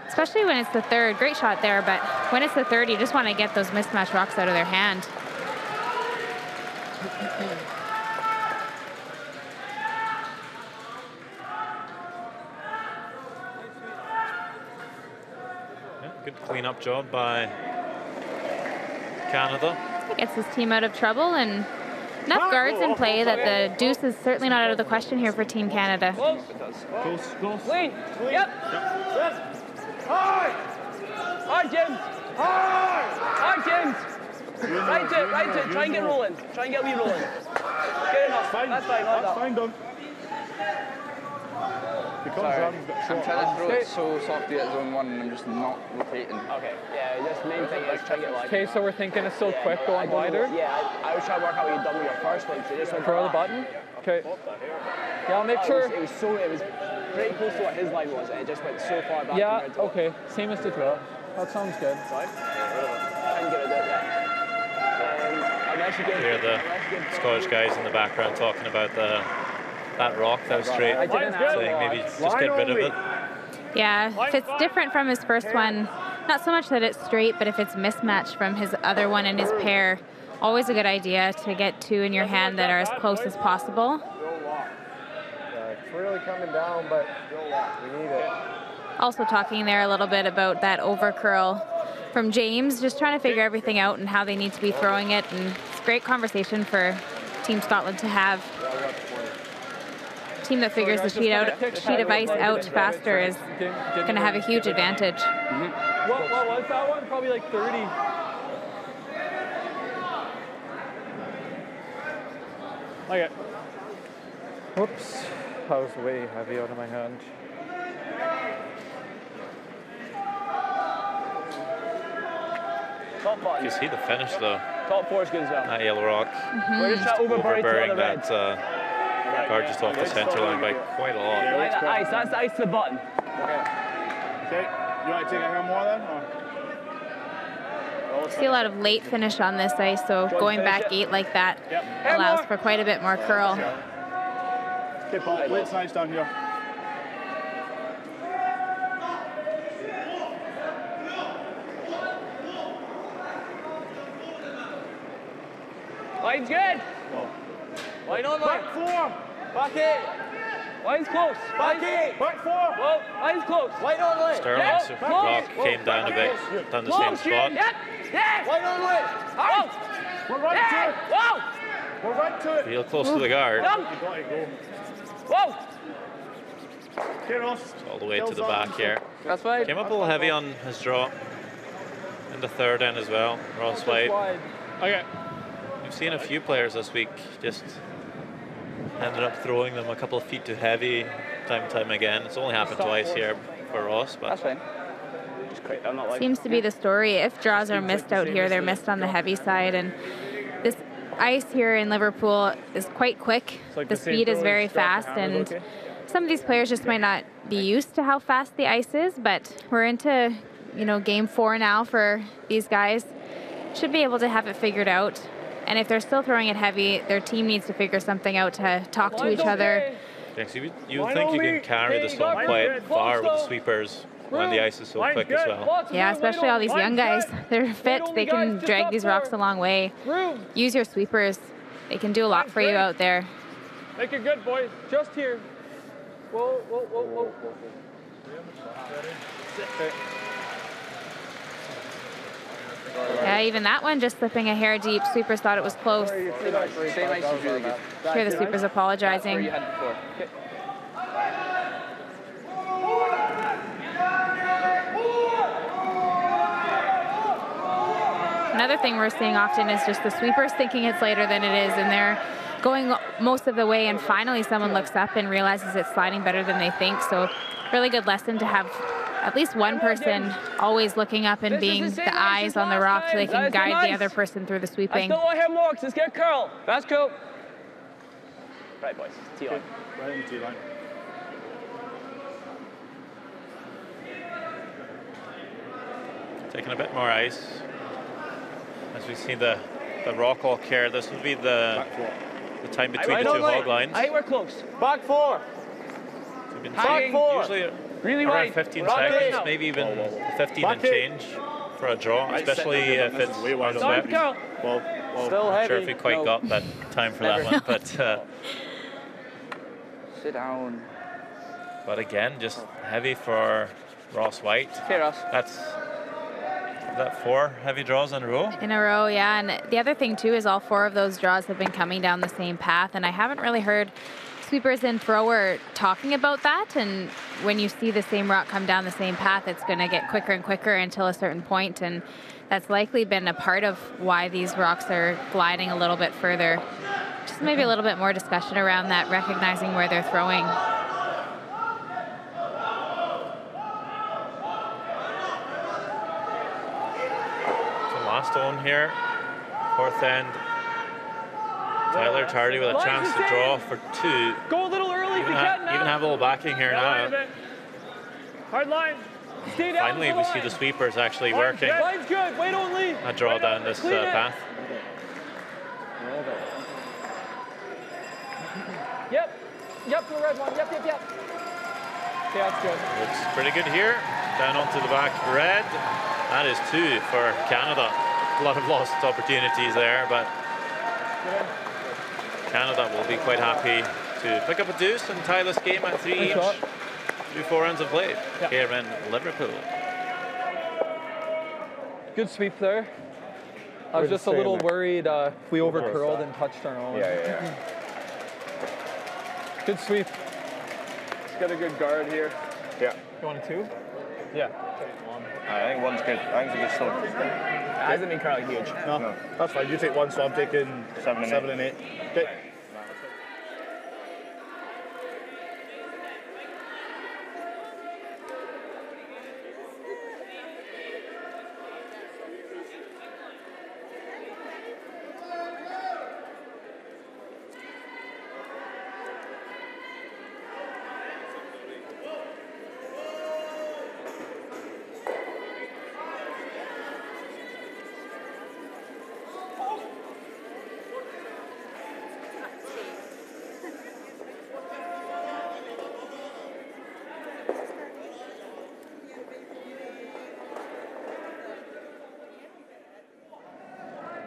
especially when it's the third, great shot there, but when it's the third, you just want to get those mismatched rocks out of their hand. Good clean-up job by Canada. It gets his team out of trouble, and enough guards in play that the deuce is certainly not out of the question here for Team Canada. Close. Clean. Yep. High! Hard, James. High! Hard, James. Right to it, right to it. Try and get rolling. Try and get wee rolling. Good enough. Fine. That's fine. Well That's done. fine, Dunk. Because Sorry, arms got I'm short. trying to throw it so softly at zone 1 and I'm just not rotating. Okay. Yeah, just main thing is try and get wide. Okay, so we're thinking it's still quick going wider. Yeah, I was trying to work out what you'd done with your first one. So just went Throw the back. button. Okay. Yeah, I'll make It sure. was pretty close to what his line was, and it just went so far back. Yeah, compared to okay. Same as the draw. That sounds good. Sorry? Try and get it out there. Unless you get Hear the Scottish guys in the background talking about that rock that was straight, I didn't have saying maybe just get rid of it. Yeah, if it's different from his first one, not so much that it's straight, but if it's mismatched from his other one in his pair, always a good idea to get two in your hand that are as close as possible. Yeah, it's really coming down, but we need it. Also talking there a little bit about that over curl from James, just trying to figure everything out and how they need to be throwing it, and it's a great conversation for Team Scotland to have. Team that figures the sheet of ice out faster is going to have a huge advantage. What was that one? Probably like 30. Okay. Whoops. That was way heavy out of my hand. top button. You see the finish though. Top four is good as well. That yellow rock. We're just Overbearing that. that guard just off the center line by quite a lot. Like the ice, that's the ice to the button. Okay, you want to take a hair more then? Or? See a lot of late finish on this ice, so going back 8 like that allows for quite a bit more curl. Okay, Paul, late's nice down here. Line's good. Line on, line. Back 4. Back 8. Line's close. Back 8. Back 4. Well, line's close. Line on, line. Sterling's Yep. rock Close. came down a bit, done the same Close, spot. Yep. Yes. Line on, line. Out. We're right to it. Whoa. We're right to it. Real close to the guard. Done. You got to go. Whoa. Okay, Ross. All the way to the back here. That's fine. Came up a little heavy on his draw. In the third end as well, Ross White. Okay. We've seen a few players this week just ended up throwing them a couple of feet too heavy time and time again. It's only happened twice here for Ross, That's but fine. I'm not like Seems to be the story. If draws are missed out here, they're missed on the heavy side, and this ice here in Liverpool is quite quick. The speed is very fast, and some of these players just might not be used to how fast the ice is, but we're into, game 4 now for these guys. Should be able to have it figured out. And if they're still throwing it heavy, their team needs to figure something out to talk to each other. yeah, so you would think you can carry this one quite far with the sweepers when the ice is so quick as well. Yeah, especially all these young guys. They're fit. They can drag these rocks a long way. Use your sweepers. They can do a lot for you out there. Make it good, boys. Just here. Whoa, whoa, whoa, whoa. Okay. Yeah, even that one just slipping a hair deep. Sweepers thought it was close. Same ice is really good. Hear the sweepers Where apologizing. you had before. Okay. Another thing we're seeing often is just the sweepers thinking it's later than it is, and they're going most of the way, and finally someone looks up and realizes it's sliding better than they think. So really good lesson to have at least one person always looking up and being the eyes on the rock so they can guide the other person through the I sweeping. still want him walks. Let's get curl. That's cool. Right, boys. T-line. Right in the T-line. Taking a bit more ice. As we see the rock all here, this would be the time between the two hog lines. I think we're close. Back 4. We've been Back seeing 4. usually Really around right. 15 Rock seconds, it. maybe even 15 and change for a draw, especially if it's way wide unswept. Curl. Well, Still I'm not sure heavy. if we quite got that time for that one, Sit down. but again, just heavy for Ross White. Okay, Ross. That's that 4 heavy draws in a row. In a row, yeah. And the other thing, too, is all 4 of those draws have been coming down the same path. And I haven't really heard sweepers and thrower talking about that. And when you see the same rock come down the same path, it's going to get quicker and quicker until a certain point, and that's likely been a part of why these rocks are gliding a little bit further. Just maybe a little bit more discussion around that, recognizing where they're throwing. Last one here, fourth end. Tyler Tardy with a chance to draw for 2. Go a little early if you can now. Even have a little backing here now. Hard line. Stay down. Finally, we see the sweepers actually working. Line's good. Wait only. A draw down this path. Yep, to the red one. Yep. Okay, that's good. Looks pretty good here. Down onto the back red. That is 2 for Canada. A lot of lost opportunities there, but Canada will be quite happy to pick up a deuce and tie this game at 3 each. Through 4 rounds of play here in Liverpool. Good sweep there. I was just a little worried if we overcurled and touched our own. Yeah. Good sweep. Let's get a good guard here. Yeah. You want a 2? Yeah. I think 1's good. I think it's a good start. Hasn't been curling huge. No, that's fine. You take 1, so I'm taking 7 and 8. Okay.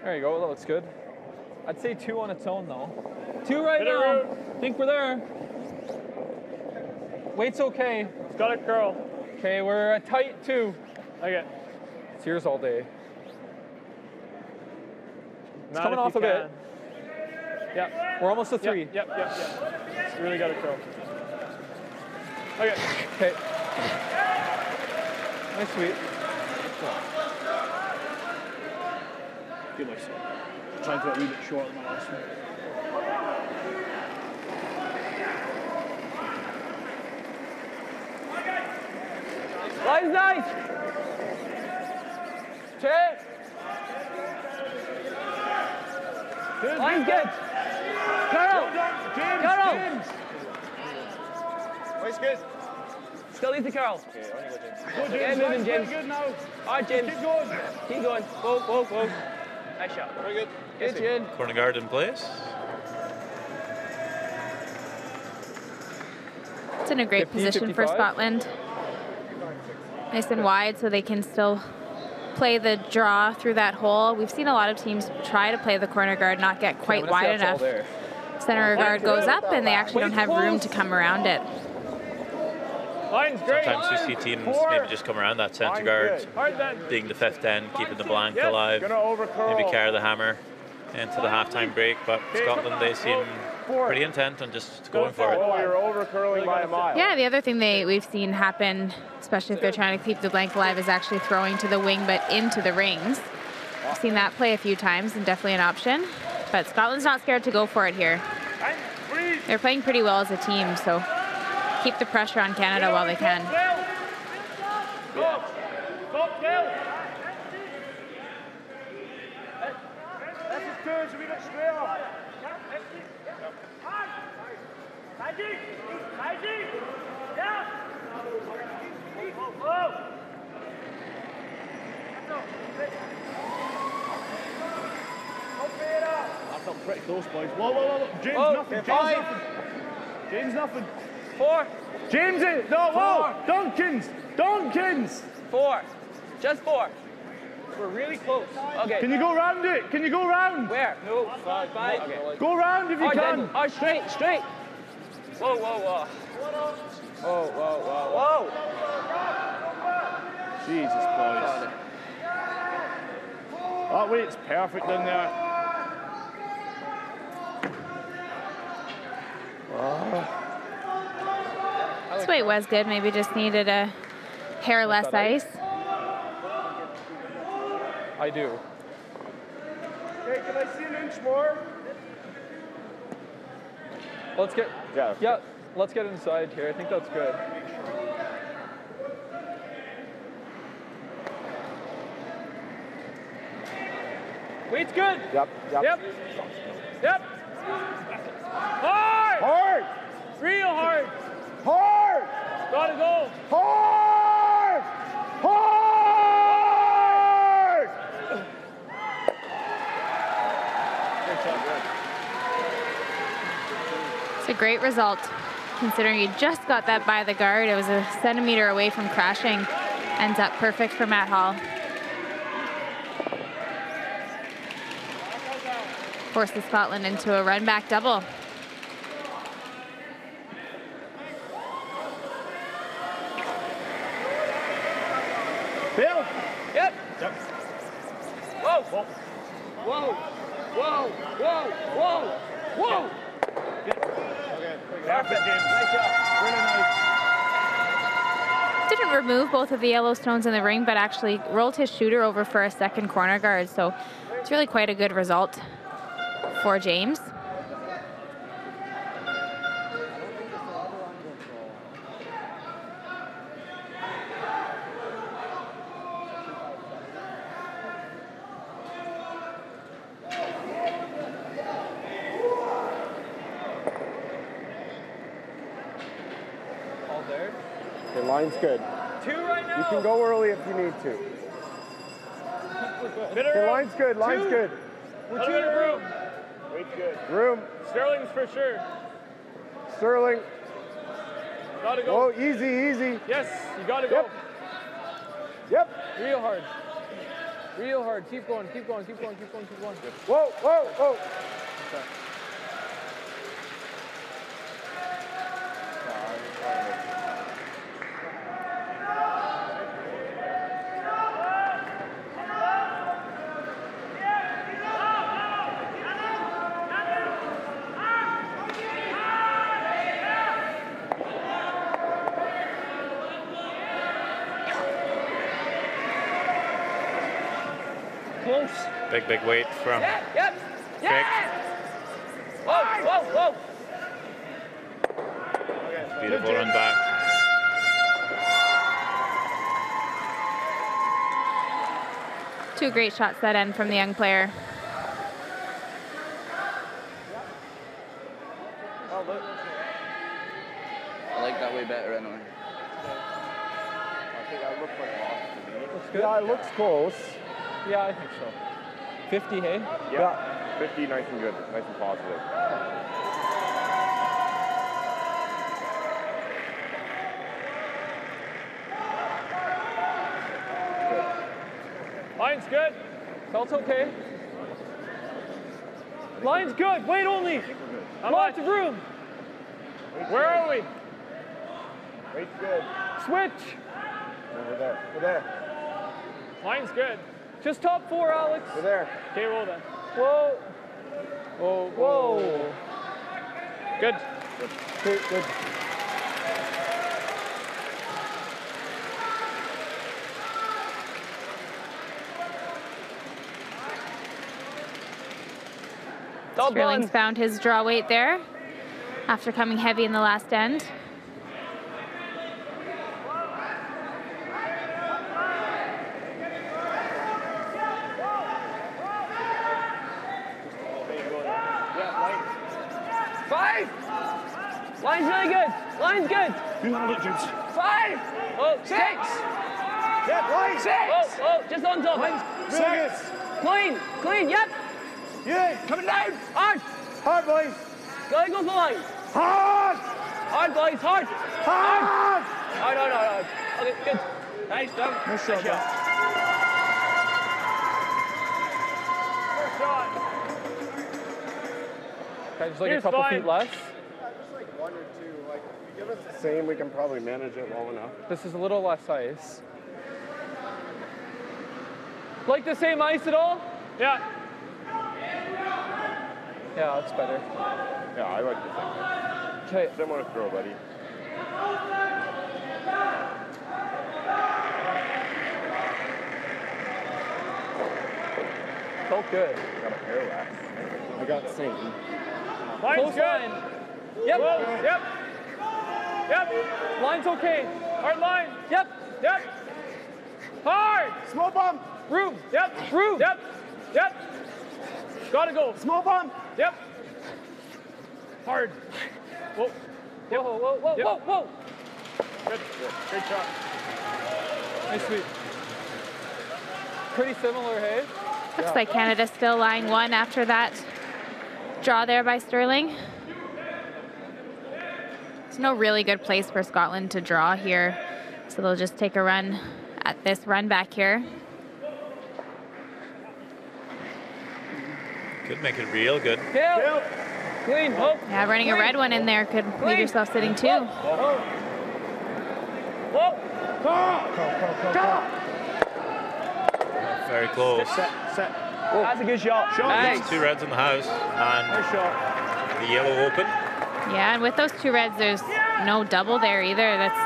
There you go. That looks good. I'd say 2 on its own, though. 2 right now. Think we're there. Weight's okay. It's got a curl. Okay, we're a tight 2. Okay. It's yours all day. It's Not coming if off you a bit. can. Yeah, we're almost to 3. Yep. It's really got a curl. Okay. Nice sweep. Good nice. Trying to go a wee bit short than my last one. Line's nice. Check. Line's good. Carol. James. Line's good. Still needs the Carol. Go, James. Again, moving, James. Good now. All right, James. Keep going. Keep going. Whoa. Nice shot. Very good. Good, Jin. Corner guard in place. It's in a great 50, position for 55. Scotland. Nice and wide so they can still play the draw through that hole. We've seen a lot of teams try to play the corner guard, not get quite wide enough. Center guard goes up and they actually don't have room to come around it. Line's great. Sometimes you see teams maybe just come around that centre guard, being the 5th end, keeping the blank alive, maybe carry the hammer into the halftime break. But Scotland, they seem pretty intent on just going for it. Oh, you're over curling by a mile. Yeah, the other thing we've seen happen, especially if they're trying to keep the blank alive, is actually throwing to the wing but into the rings. I've seen that play a few times and definitely an option. But Scotland's not scared to go for it here. They're playing pretty well as a team, so keep the pressure on Canada while they can. I felt pretty close, boys. Whoa. James nothing. 4. James it. No, whoa. Dunkins. 4. Just 4. We're really close. Okay. Can you go round it? Can you go round? Where? No. 5. Okay. Go round if you can. Oh, straight. Whoa. Whoa. Jesus, boys. That weight's perfect in there. His weight was good, maybe just needed a hair less ice. I do. Okay, can I see an inch more? Let's get, Yeah. let's get inside here. I think that's good. Weight's good. Yep. Yep. Hard. Hard. Real hard. Hard. Gotta go. Hard. Hard. It's a great result, considering he just got that by the guard. It was a centimeter away from crashing. Ends up perfect for Matt Hall. Forces Scotland into a run-back double. Bill? Yep. Yep. Whoa. Whoa. Whoa. Whoa. Whoa. Whoa. Perfect, James. Nice job. Really nice. Didn't remove both of the yellow stones in the ring, but actually rolled his shooter over for a second corner guard. So it's really quite a good result for James. All there. The line's good. 2 right now. You can go early if you need to. The line's good. Line's good. We're 2 in a room. Weight's good. Room. Sterling's for sure. Sterling. Gotta go. Oh, easy. Yes, you gotta go. Yep. Real hard. Real hard. Keep going. Whoa. Close. Big weight from Yep. Crick. Whoa. Beautiful run back. Two great shots that end from the young player. I like that way better anyway. I think that looks like lost to me. Looks good. Yeah, it looks close. Yeah, I think so. 50, hey? Yeah. 50, nice and good. Nice and positive. Line's good. Felt's okay. Line's good. Wait only. Lots of room. Where are we? Weight's good. Switch. Over there. Line's good. Just top 4, Alex. Over there. Okay, roll then. Whoa. Whoa. Good. Good. Sterling's found his draw weight there after coming heavy in the last end. Line's really good. Line's good. You have it, James. 5. Oh, 6. Yeah, line. 6. Oh, just on top. Seconds. Clean. Yep. Yeah. Coming down. Hard. Hard, boys. Gotta go for the line. Hard. Hard, boys. Hard. Hard. Hard. Okay, good. Nice done. Nice shot. First shot. Okay, just like Here's a couple fine. feet less. Just like 1 or 2. Like, if you give us the same, we can probably manage it well enough. This is a little less ice. Like the same ice at all? Yeah. Yeah, that's better. Yeah, I like the same. Okay. Similar throw, buddy. Felt good. Got a parallax. I got Satan. Close line. Yep. Whoa. Yep. Yep. Line's okay. Hard line. Yep. Yep. Hard. Small bump. Room. Yep. Room. Yep. Yep. Gotta go. Small bump. Yep. Hard. Whoa. Yep. Whoa, whoa, whoa, yep. Whoa, whoa. Good. Good shot. Nice sweep. Pretty similar, hey? Looks like Canada's still lying 1 after that draw there by Sterling. There's no really good place for Scotland to draw here, so they'll just take a run at this run back here. Could make it real good. Hill. Clean. Hope. Yeah, running a red one in there could leave yourself sitting 2. Whoa. Whoa. Very close. Set. Oh, that's a good shot. Nice. 2 reds in the house and Nice shot. the yellow open. Yeah, and with those 2 reds, there's no double there either. That's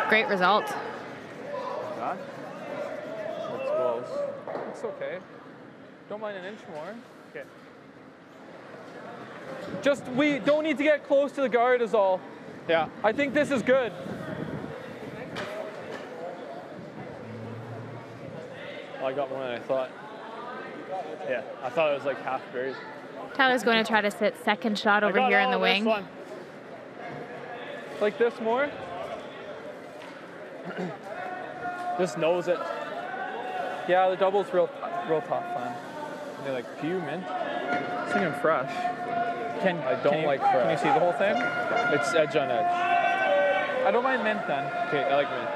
a great result. That's close. It's okay. Don't mind an inch more. Okay. Just, we don't need to get close to the guard is all. Yeah. I think this is good. Oh, I got more than I thought. Yeah, I thought it was like half buried. Tyler's going to try to sit second shot over here in the wing. Like this more. Just knows it. Yeah, the double's real tough, man. They're like pew mint. Singing fresh. I don't like fresh. Can you see the whole thing? It's edge on edge. I don't mind mint then. Okay, I like mint.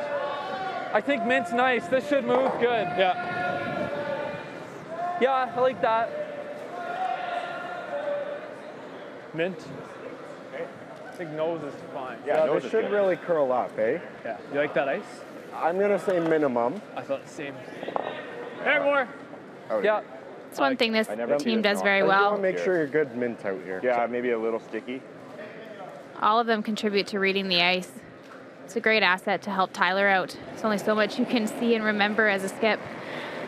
I think mint's nice. This should move good. Yeah. Yeah, I like that. Mint. Okay. I think nose is fine. Yeah, this should really curl up, eh? Yeah. You like that ice? I'm going to say minimum. I thought the same. There, more. Oh, Yeah. It's one thing this never see team this does now. very I well. want to make sure you're good mint out here. Yeah, maybe a little sticky. All of them contribute to reading the ice. It's a great asset to help Tyler out. There's only so much you can see and remember as a skip.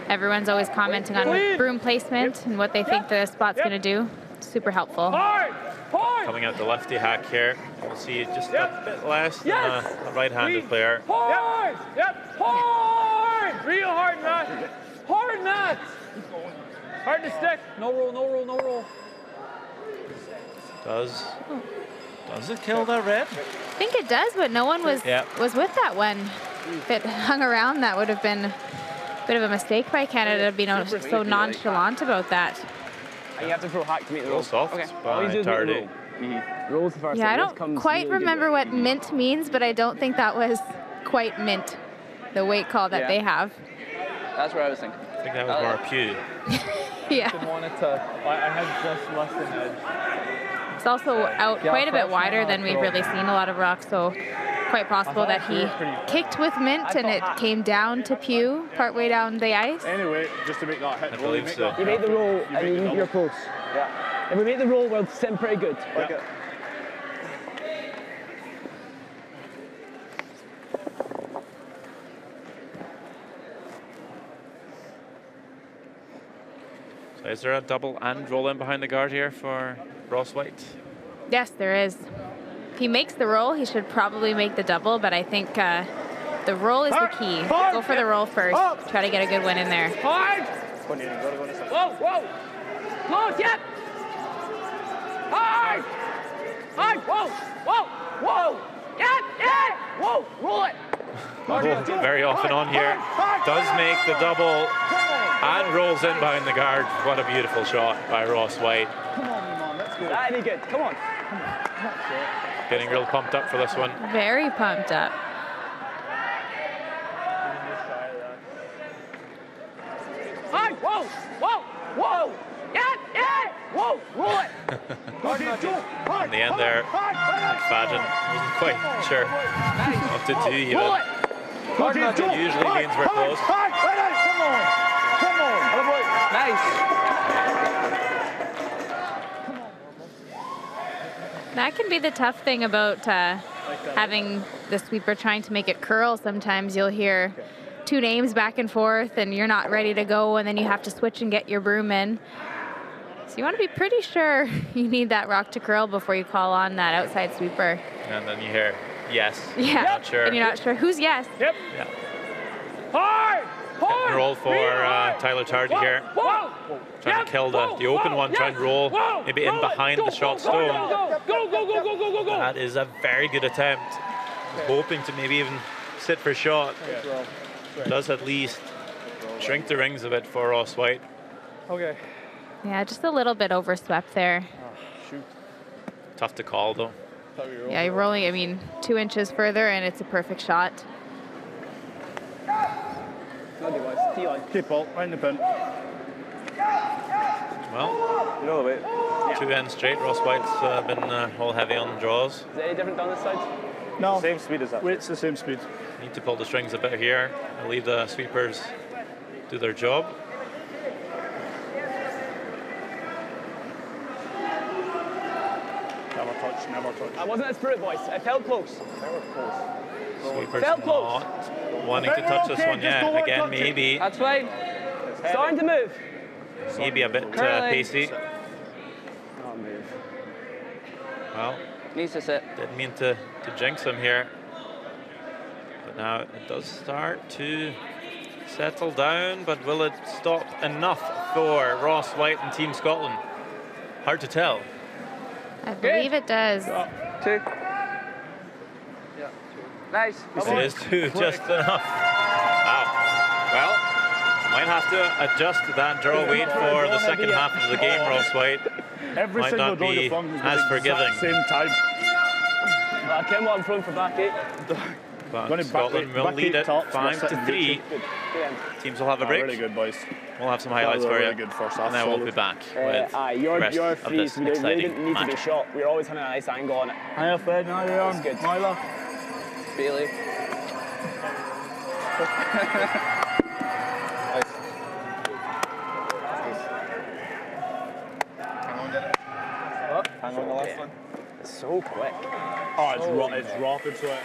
Everyone's always commenting on broom placement and what they think the spot's going to do. Super helpful. Hard! Hard! Coming out the lefty hack here. We'll see just a bit less than a right-handed player. Hard! Yep! Hard! Real hard, Matt. Hard, Matt. Hard to stick. No roll, no roll, no roll. Does it kill that red? I think it does, but no one was with that one. If it hung around, that would have been a bit of a mistake by Canada to be so nonchalant about that. You have to throw hack to make the roll. Soft by Tardy. Rolls the first Yeah, I time. don't quite remember what mint means, but I don't think that was quite mint, the weight call that they have. That's what I was thinking. I think that was more a pew. Yeah. Didn't want it to. I had just less than edge. It's also out quite a bit wider than we've really seen a lot of rocks, so quite possible that he kicked with mint and it came down to pew partway down the ice. Anyway, just to make that hit. I believe so. You make the roll and you leave your post. Yeah. If we make the roll, we're sitting pretty good. Like it. So is there a double and roll in behind the guard here for Ross White? Yes, there is. If he makes the roll, he should probably make the double, but I think the roll is the key. Go for the roll first. Try to get a good win in there. Hard! Whoa, whoa! Close, yep! Hard! Hard! Whoa! Whoa! Whoa! Yep! Yep! Whoa! Roll it! Very often on here. Does make the double and rolls in behind the guard. What a beautiful shot by Ross White. Come on, man, let's go. That'd be good. Come on. Getting real pumped up for this one. Very pumped up. Hard! Whoa! Whoa! Whoa! Yep! Yep! Whoa! Roll it! In the end there, Fadgen wasn't quite sure what to do even. Roll it! It usually means we're close. Come on. Nice. That can be the tough thing about having the sweeper trying to make it curl, sometimes you'll hear two names back and forth and you're not ready to go, and then you have to switch and get your broom in. So you want to be pretty sure you need that rock to curl before you call on that outside sweeper. And then you hear yes. Yeah. Not sure. And you're not sure who's yes. Yep. Yeah. Hard! Hit and roll for Tyler Tardy here. Trying to kill the open one, try and roll maybe in behind the shot stone. Go! That is a very good attempt. Hoping to maybe even sit for shot. Does at least shrink the rings a bit for Ross White. Okay. Yeah, just a little bit overswept there. Oh, shoot. Tough to call though. Yeah, you're rolling, I mean, 2 inches further and it's a perfect shot. Keep ball, right in the pin. Well, You know the way. 2 ends straight. Ross White's been all heavy on draws. Is it any different down this side? No. Same speed as that. Weight's the same speed. Need to pull the strings a bit here. I'll leave the sweepers do their job. Never touch. I wasn't a spirit voice. I felt close. Sweepers Felt close. not wanting to touch this one yet. Again, maybe That's fine. Starting to move. maybe a bit Curling. pacey. Oh, move. Well, Needs to sit. didn't mean to jinx him here. But now it does start to settle down, but will it stop enough for Ross White and Team Scotland? Hard to tell. I believe it does. 2. Yeah. Nice. This is 2 just enough. Wow. Well, might have to adjust that draw weight for the second half of the game, Ross White. Every Might single not draw be you've flung has been as the forgiving. exact same time. I came on front for back 8. But Gonna Scotland back will eight lead it tops, 5 to 3. Good. Good end. Teams will have a break. Really good, boys. We'll have some highlights for really you. good first half, And then we'll solid. be back with the Your rest of freeze, this we really exciting didn't need to be match. shot. We were always having a nice angle on it. Hiya, Fred. How are you on? good. Myla. Bailey. Hang on the last one. It's so quick. Oh, it's rocket sweat.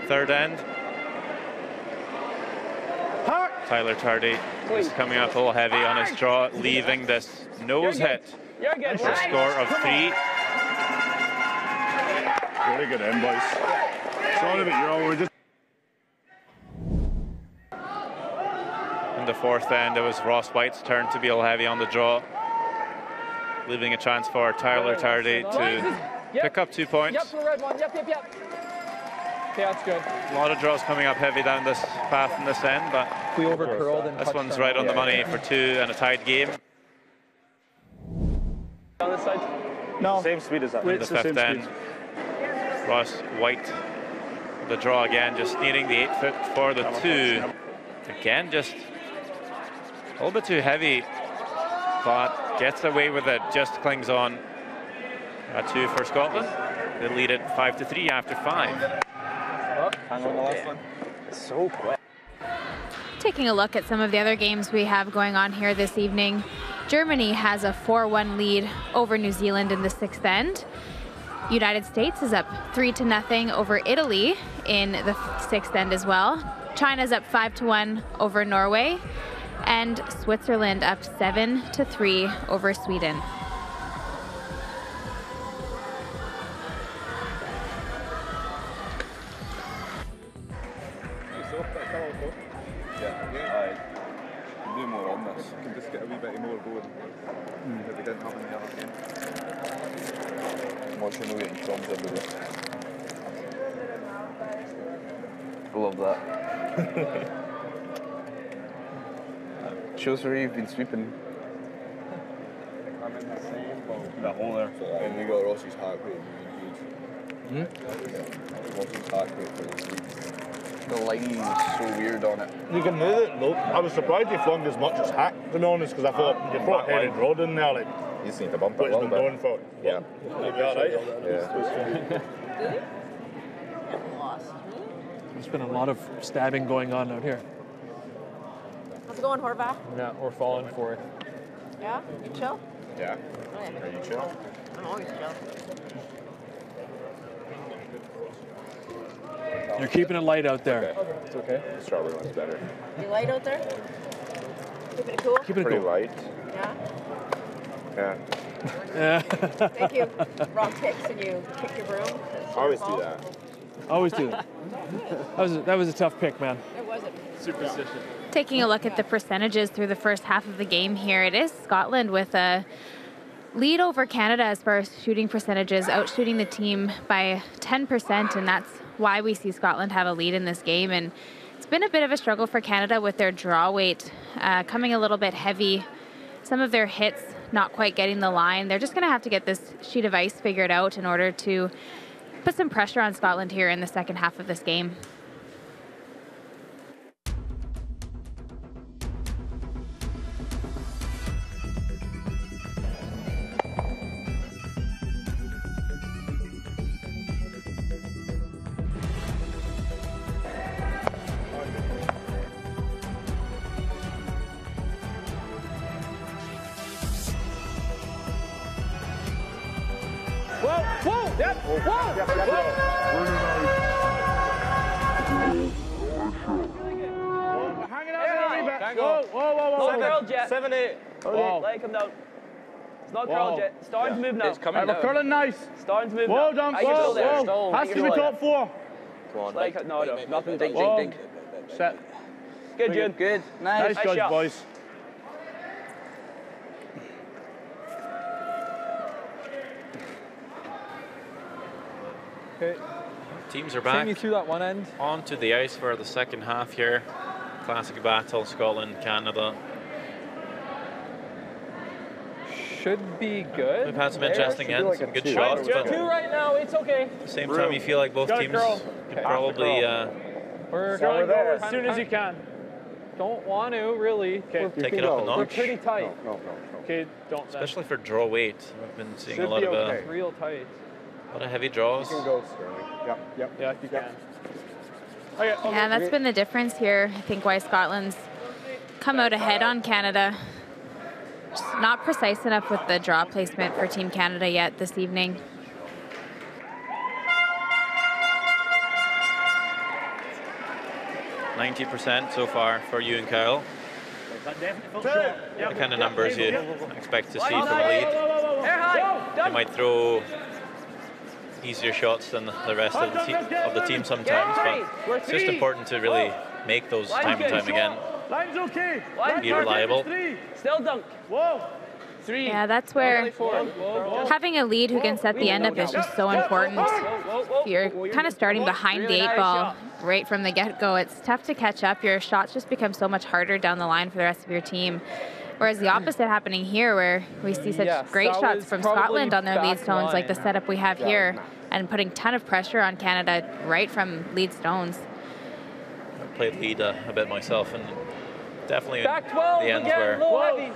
Third end. Tyler Tardy is coming up a little heavy on his draw, leaving this nose hit You're good. for a score of 3. Really good end, boys. Sorry about you all. We're just. In the fourth end, it was Ross White's turn to be a little heavy on the draw, leaving a chance for Tyler Tardy to pick up 2 points. Yep, for the red one. Yep. Okay, that's good. A lot of draws coming up heavy down this path in this end, but We overcurled and this touched one's on right it. on the money for 2 and a tied game. On this side. No. Same speed as that. In the Weight's the same fifth end, speed. Ross White, the draw again, just needing the 8 foot for the 2. Again, just a little bit too heavy, but gets away with it, just clings on. A 2 for Scotland. They lead it 5 to 3 after 5. Hang on the last one. It's so quick. Taking a look at some of the other games we have going on here this evening. Germany has a 4-1 lead over New Zealand in the 6th end. United States is up 3-0 over Italy in the 6th end as well. China's up 5-1 over Norway. And Switzerland up 7-3 over Sweden. do more on this. We can just get a wee bit more going that we didn't have in the other game. Watching no getting crumbs everywhere. I love that. Shows where you've been sweeping. I'm in the same boat. That hole there. And we got Ross's heart rate really good. Ross's heart rate for this week. The line is so weird on it. You can move it. No, I was surprised he flung as much as Hack, to be honest, because I thought you brought Headed Rod in there, like, You just need to bump it what a he's little been bit. going for. Yeah. You'll be all right. Yeah. There's been a lot of stabbing going on out here. How's it going, Horvath? Yeah, we're falling for it. Yeah? You chill? Yeah. Okay. Are you chill? I'm always chill. You're keeping it light out there. Okay. It's okay. The strawberry one's better. You light out there? Keeping it cool? Keeping it Pretty cool. light. Yeah? Yeah. Yeah. Thank you. Rock picks and you kick your broom. That's your Always do fault. that. Always do that. That was a tough pick, man. It wasn't. Superstition. Taking a look at the percentages through the first half of the game here, it is Scotland with a lead over Canada as far as shooting percentages, outshooting the team by 10%, and that's why we see Scotland have a lead in this game. And it's been a bit of a struggle for Canada with their draw weight coming a little bit heavy. Some of their hits not quite getting the line. They're just going to have to get this sheet of ice figured out in order to put some pressure on Scotland here in the second half of this game. Whoa, whoa, yep, whoa, Hanging out there a wee bit. Whoa, whoa, whoa, whoa. Not curled yet. 7-8. Okay, let it come down. It's not curled yet. Starting to move now. It's coming Right, we're down. curling nice. Starting to move Whoa, now. Dunk, I can whoa, still there. whoa. Has to be top four. Come on, Like, no, nothing. Dink, Whoa. dink, dink. Set. Good, June. Good. Nice Nice judge, shot. boys. Okay. Teams are Send back me through that one end. onto the ice for the second half here. Classic battle, Scotland, Canada. Should be good. We've had some interesting should be ends, like some a good two. shots, Two but right now, it's okay. at the same time you feel like both Got it, teams girl. could probably We're Curling there. over as soon as you can. Don't want to, really. Okay. take it up a We're notch, pretty tight. No. Okay, don't. especially for draw weight. We've been seeing Should a lot be of okay. Real tight. a lot of heavy draws. You can go, Sterling. Yep. Yeah, you can. Okay, okay. Yeah, that's been the difference here. I think why Scotland's come out ahead on Canada. Just not precise enough with the draw placement for Team Canada yet this evening. %90 so far for you and Kyle. The kind of numbers you expect to see from a lead. Air high. They might throw easier shots than the rest of the team sometimes, but it's just important to really make those time and time again. Line's okay. Be reliable. Still dunk. Whoa. 3. Yeah, that's where having a lead who can set the end up is just so important. If you're kind of starting behind the 8 ball right from the get-go, it's tough to catch up. Your shots just become so much harder down the line for the rest of your team. Whereas the opposite happening here, where we see such great that shots was from probably Scotland on their lead back stones, like the line. setup we have here, and putting a ton of pressure on Canada right from lead stones. I played lead a bit myself, and definitely Back 12 the ends again, where low heavy.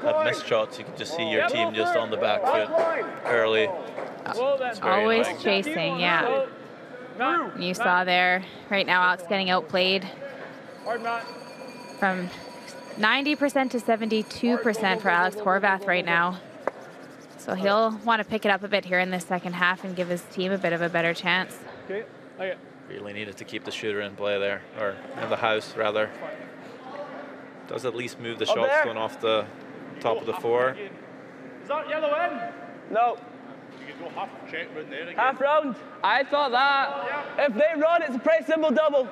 I've missed shots, you can just see your team just on the back foot early. Whoa, that's very Always annoying. chasing, yeah. You saw there, right now Alex getting outplayed Hard knot. from 90% to 72% for Alex Horvath right now. So he'll want to pick it up a bit here in this second half and give his team a bit of a better chance. Okay. Okay. Really needed to keep the shooter in play there, or in the house rather. Does at least move the shots there. going off the top of the 4. Is that yellow in? No. You can go half check round there again. Half round. I thought that. If they run, it's a price symbol double.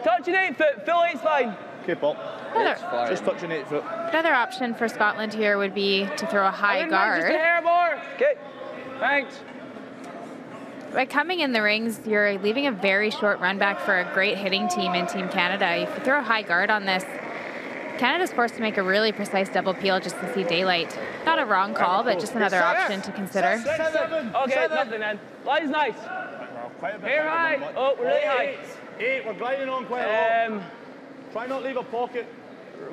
Touching 8 foot, full 8's fine. Keep up. Just touching 8 foot. Another option for Scotland here would be to throw a high Just a guard. hair more. Okay. Thanks. By coming in the rings, you're leaving a very short run back for a great hitting team in Team Canada. If you throw a high guard on this, Canada's forced to make a really precise double peel just to see daylight. Not a wrong call, but just another option to consider. 6, 7. Okay, nothing then. Line's nice. Hair high. Oh, we're really high. 8. We're gliding on quite a lot. Try not leave a pocket.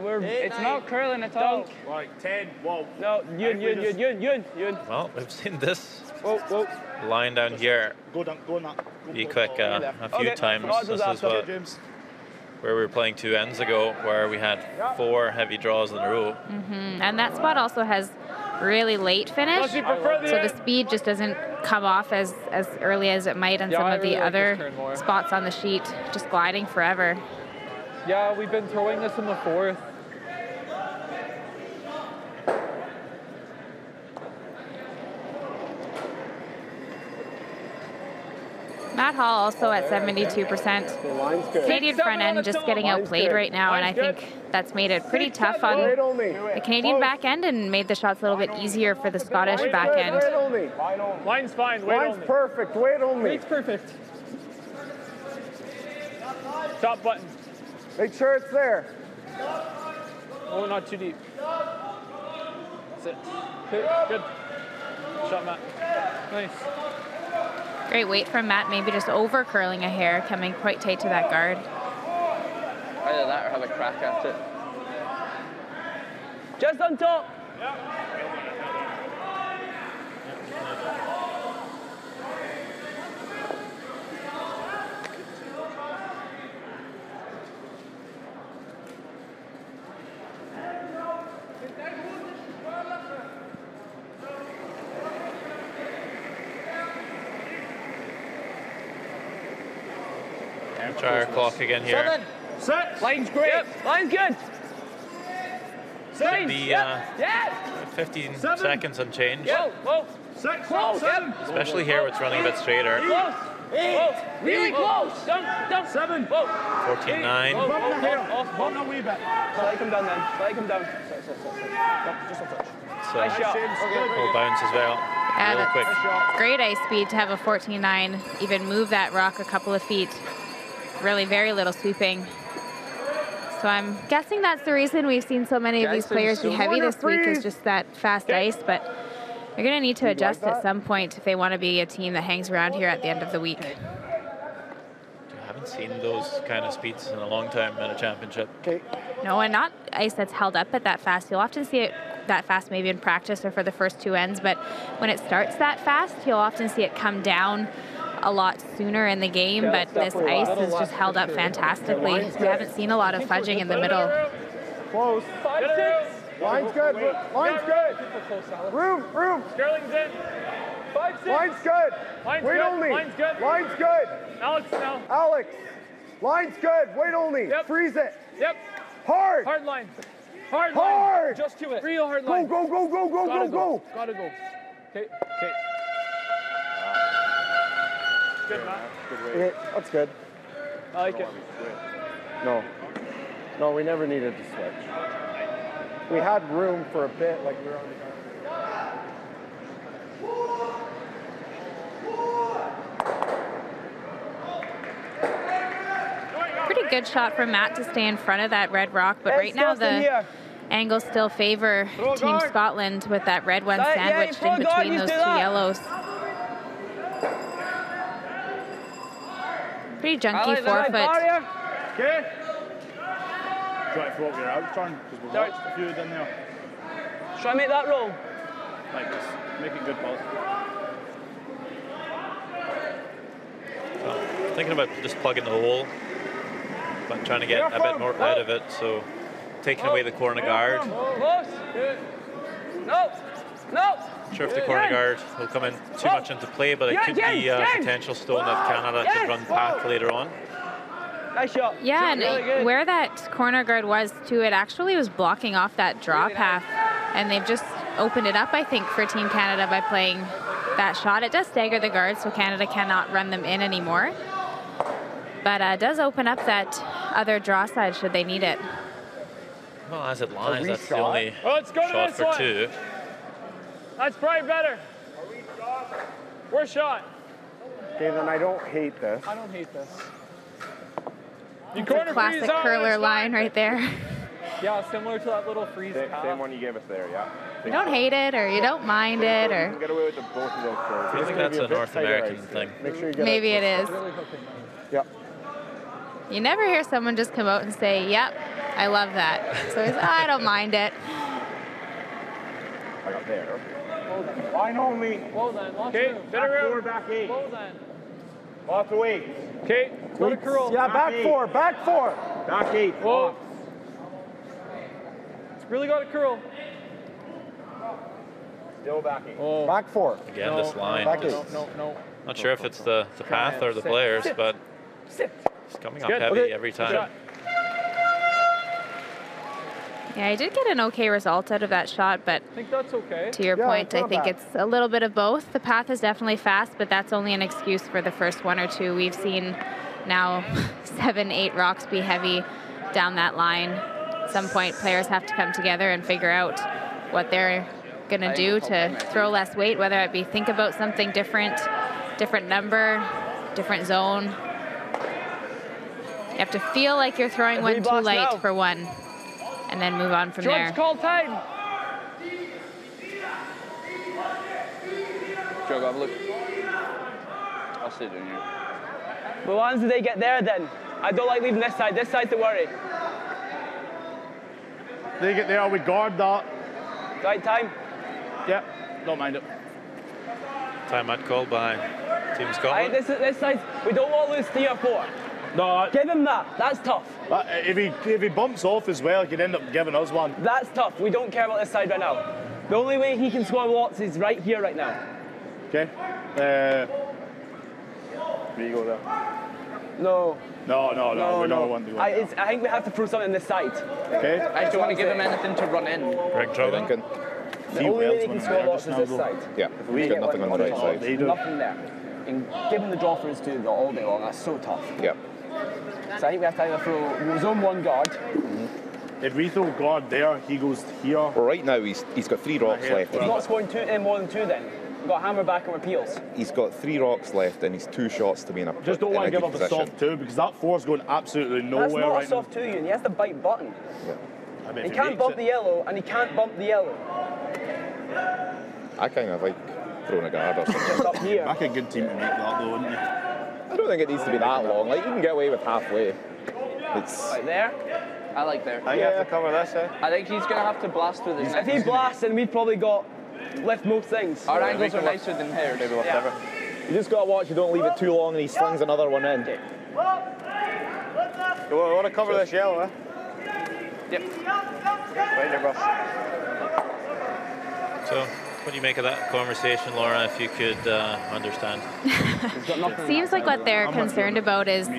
It's not curling at all. Right, 10. Whoa. No, Yun. Well, we've seen this Whoa. line down here Go down, go on that. be quick a few times. This is where we were playing 2 ends ago, where we had 4 heavy draws in a row. And that spot also has really late finish, so the speed just doesn't come off as early as it might on some of the other spots on the sheet, just gliding forever. Yeah, we've been throwing this in the 4th. Matt Hall also at 72%. Canadian front end just getting outplayed right now, and I think that's made it pretty tough on the Canadian back end and made the shots a little bit easier for the Scottish back end. Line's fine, wait only. Line's perfect, wait only. Wait's perfect. Stop button. Make sure it's there. Oh, not too deep. That's it. Good. Shot, Matt. Nice. Great weight from Matt, maybe just over curling a hair, coming quite tight to that guard. Either that or have a crack at it. Just on top. Try our clock again here. 7, 6. Line's great. Yep. Line's good. Should be 15 seconds and change. Whoa. 6, close. Especially here, it's running a bit straighter. Close. 8. Really close. Down. 7. 14.9. Off a wee bit. Let him down then. Let him down. Just a touch. So, Nice shot. full bounce as well. Yeah, Real quick. great ice speed to have a 14.9, even move that rock a couple of feet. Really very little sweeping. So I'm guessing that's the reason we've seen so many of these players be heavy this week, is just that fast ice, but they're going to need to adjust at some point if they want to be a team that hangs around here at the end of the week. I haven't seen those kind of speeds in a long time in a championship. No, and not ice that's held up at that fast. You'll often see it that fast maybe in practice or for the first 2 ends, but when it starts that fast, you'll often see it come down a lot sooner in the game, but this ice is just held up fantastically. We haven't seen a lot of fudging in the middle. Close. 5, 6. Line's good. Line's good. Room. Sterling's in. 5, 6. Line's good. Line's Wait good. only. Line's good. Line's good. Alex now. Alex. Line's good. Wait only. Yep. Freeze it. Yep. Hard. Hard line. Hard Hard. line. Just to it. Real hard line. Go. Gotta go. Okay. Good, Matt. Okay, that's good. I like it. No, we never needed to switch. We had room for a bit, like we were on the Pretty good shot from Matt to stay in front of that red rock, but right now the angles still favor Team Scotland with that red one sandwiched in between those 2 yellows. Pretty junky 4-foot. Okay. Try to throw up your out turn, because we've got a few in there. Try to make that roll. Like this. Make it good, Paul. So, thinking about just plugging the hole, but trying to get a bit more out of it, so taking away the corner guard. Close. No. Not sure if the corner guard will come in too much into play, but it could be a potential stone that Canada could run past later on. Nice shot. Yeah, and where that corner guard was too, it actually was blocking off that draw path, and they've just opened it up, I think, for Team Canada by playing that shot. It does stagger the guards, so Canada cannot run them in anymore, but it does open up that other draw side should they need it. Well, as it lies, that's the shot? only Oh, let's go to shot this for one. 2. That's probably better. We're shot. Okay, then I don't hate this. I don't hate this. You It's a corner classic freeze on, curler that's line fine. right there. Yeah, similar to that little freeze Same path. one you gave us there, yeah. You don't hate it or you don't mind it You or can get away with both of those throws. I think that's a North American thing. Make sure you get maybe it is. Yep. You never hear someone just come out and say, yep, I love that. So it's, I don't mind it. I got there. Line only. Well then, lots Okay, of room. bit of room. Back 8. Well then. Lots of weight. Okay. Go to curl. Yeah, back 4, back 4. Back 8. Whoa. It's really got to curl. Still back 8. Oh. Back 4. Again, this line. Back Just, 8. No. not sure if it's the path or the players, but it's coming up Good. heavy Okay. every Good time. shot. Yeah, I did get an okay result out of that shot, but I think that's okay. to your Yeah, point, it's I not think bad. it's a little bit of both. The path is definitely fast, but that's only an excuse for the first 1 or 2. We've seen now 7, 8 rocks be heavy down that line. At some point, players have to come together and figure out what they're going to do to throw less weight, whether it be think about something different, different number, different zone. You have to feel like you're throwing one too blast light now. for one, and then move on from George, there. call time. Joe, have a look. I'll sit down here. The ones that they get there then. I don't like leaving this side. This side's the worry. They get there, we guard that. Right time. Yep, don't mind it. Timeout called by Team Right, Scotland. this side. We don't want to lose 3 or 4. No, Give him that. That's tough. if he bumps off as well, he could end up giving us one. That's tough. We don't care about this side right now. The only way he can score lots is right here, right now. Okay. Where you go there? No. No, we don't want to go. I think we have to throw something this side. Okay. I just don't want to give him anything to run in. Greg Troutman. The only way they can score lots is this side. Yeah, If we he's get got nothing one on the right top, side. They do. Nothing there. And give him the draw for his 2 all day long. That's so tough. Yeah. So I think we have to either throw zone 1 guard. If we throw guard there, he goes here. Well, right now he's got 3 rocks left. He's not scoring more than 2 then. We've got hammer back on repeals. He's got 3 rocks left and he's 2 shots to be in a Just don't in want to give good up a position. soft 2 because that 4's going absolutely That's nowhere not right a soft 2, Ian. He has to bite button. Yeah. now. I mean, He if can't makes bump it- the yellow and he can't bump the yellow. I kind of like throwing a guard or something. Just up here. Back a good team to make that though, wouldn't you? I don't think it needs to be that long. Like you can get away with halfway. It's Right there. I like there. I have to cover this, eh? I think he's going to have to blast through this. If he blasts, then we've probably got lift most things. Our angles are nicer than here. Yeah. You just got to watch you don't leave it too long and he slings another one in. You want to cover this yellow, eh? Yep. Right there, bro. So, what do you make of that conversation, Laura, if you could understand? Seems like what they're concerned about is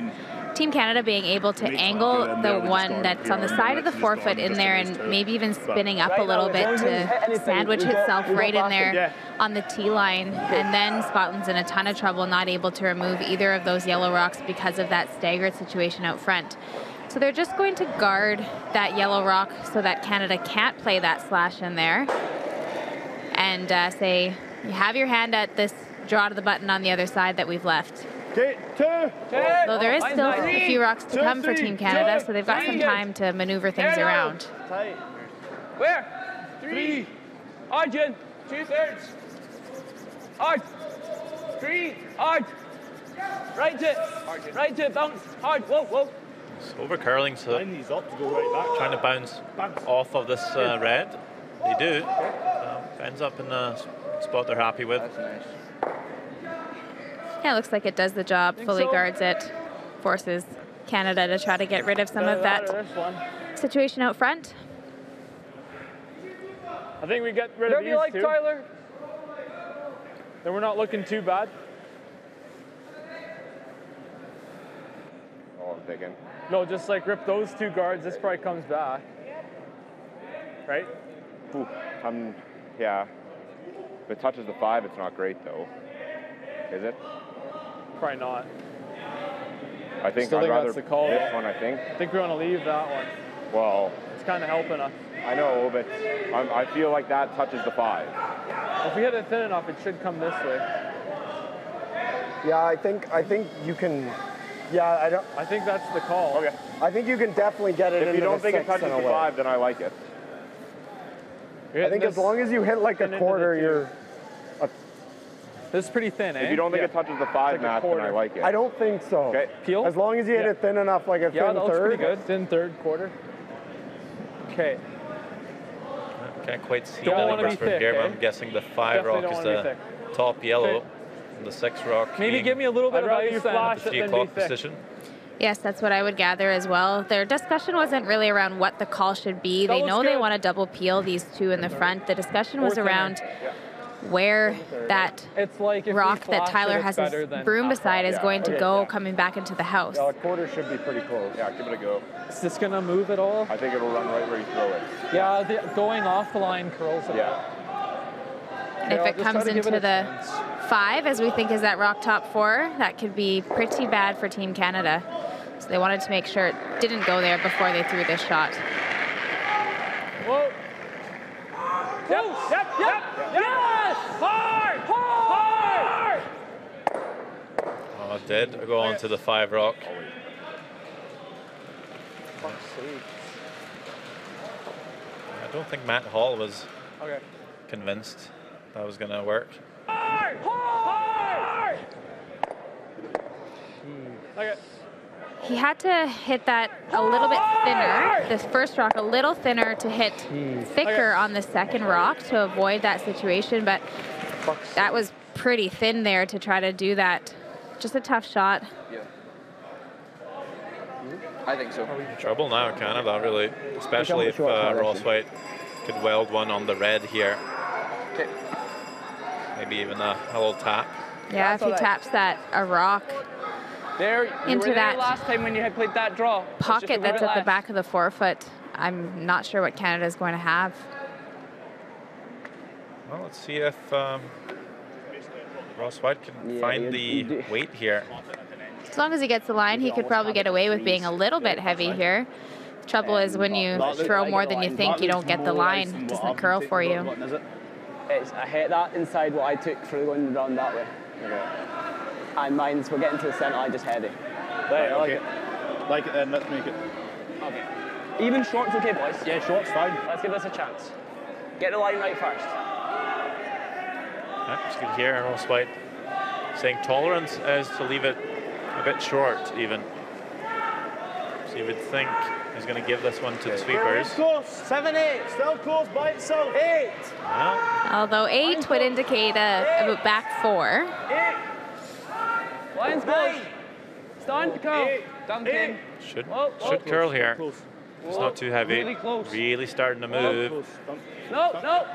Team Canada being able to angle the one that's on the side of the forefoot in there and maybe even spinning up a little bit to sandwich itself right in there on the tee line. And then Scotland's in a ton of trouble not able to remove either of those yellow rocks because of that staggered situation out front. So they're just going to guard that yellow rock so that Canada can't play that slash in there. And say, you have your hand at this draw to the button on the other side that we've left. Okay, 2. Though there is still a few rocks to come for Team Canada, so they've got some time to maneuver things around. Where? 3. Arjun. 2/3. Hard. 3. Hard. Right to it. Right to it. Bounce. Hard. Whoa. It's over curling, so Line these up to go right back. trying to bounce off of this red. They do. Ends up in the spot they're happy with. That's nice. Yeah, it looks like it does the job, fully guards it, forces Canada to try to get rid of some of that situation out front. I think we get rid of Whatever these you like, two. Tyler. Then we're not looking too bad. Oh, I'm digging. No, just like rip those 2 guards. This probably comes back. Right? Ooh, yeah. If it touches the 5, it's not great though. Is it? Probably not. I think Still I'd think rather that's the call. this one, I think. I think we're going to leave that one. Well, It's kind of helping us. I know, but I feel like that touches the 5. If we hit it thin enough, it should come this way. Yeah, I think you can. Yeah, I think that's the call. Okay. I think you can definitely get it. If you don't think it 6 touches in a the way. 5, then I like it. I think as long as you hit like a quarter, you're. This is pretty thin, eh? If you don't think it touches the 5, Matt, then I like it. I don't think so. Okay. Peel? As long as you hit it thin enough, like a thin that looks third. pretty good. Thin third, quarter. Okay. Can't quite see Don't the wanna numbers be from thick, here, but eh? I'm guessing the 5 Definitely rock don't is wanna be the thick. top yellow, Okay. and the 6 rock Maybe being give me a little bit I'd of rather ice you then. flash the it 3 than be o'clock thick. position. Yes, that's what I would gather as well. Their discussion wasn't really around what the call should be. That They looks know they good. want to double peel these 2 in the front. The discussion was Or thinner. around where that It's like if we rock that flash Tyler it, has it's his better than broom half beside rock. is going to Okay, go yeah. coming back into the house. Yeah, a quarter should be pretty close. Yeah, give it a go. Is this going to move at all? I think it'll run right where you throw it. Yeah, going off the line curls it. Yeah. And if I'll it just try comes to give into it a the chance. 5, as we think is that rock top 4, that could be pretty bad for Team Canada. So they wanted to make sure it didn't go there before they threw this shot. Whoa. Yep. Yes! Hard! Oh, it did go on to the 5 rock. I don't think Matt Hall was convinced that was going to work. Okay. He had to hit that a little bit thinner, this first rock a little thinner to hit thicker on the second rock to avoid that situation, but that was pretty thin there to try to do that. Just a tough shot. Yeah. I think so. Trouble now, Canada, really, especially if Ross White could weld one on the red here. Okay. Maybe even a little tap. Yeah, if he taps that a rock There, you into were there that last time when you had played that draw. It's just a pocket wee that's bit at the left. back of the forefoot, I'm not sure what Canada's going to have. Well, let's see if Ross White can find the weight here. As long as he gets the line, he could probably get away with being a little bit heavy here. The trouble is when you throw more than you think, you don't get the line. It doesn't curl for you. I hit that inside what I took for going around that way. And mine's, we're getting to the centre, I just heady. Right, okay. Like it then, let's make it. Okay. Even short's okay, boys. Yeah, short's fine. Let's give this a chance. Get the line right first. Just good here, Ross White saying tolerance is to leave it a bit short, even. So you would think he's going to give this one to the sweepers. Close. 7-8. Still close by itself. 8. Well, Although 8 would indicate a back 4. 8. Line's close. Stand to curl. Duncan. should curl here. It's not too heavy. Really close. Really starting to move. No.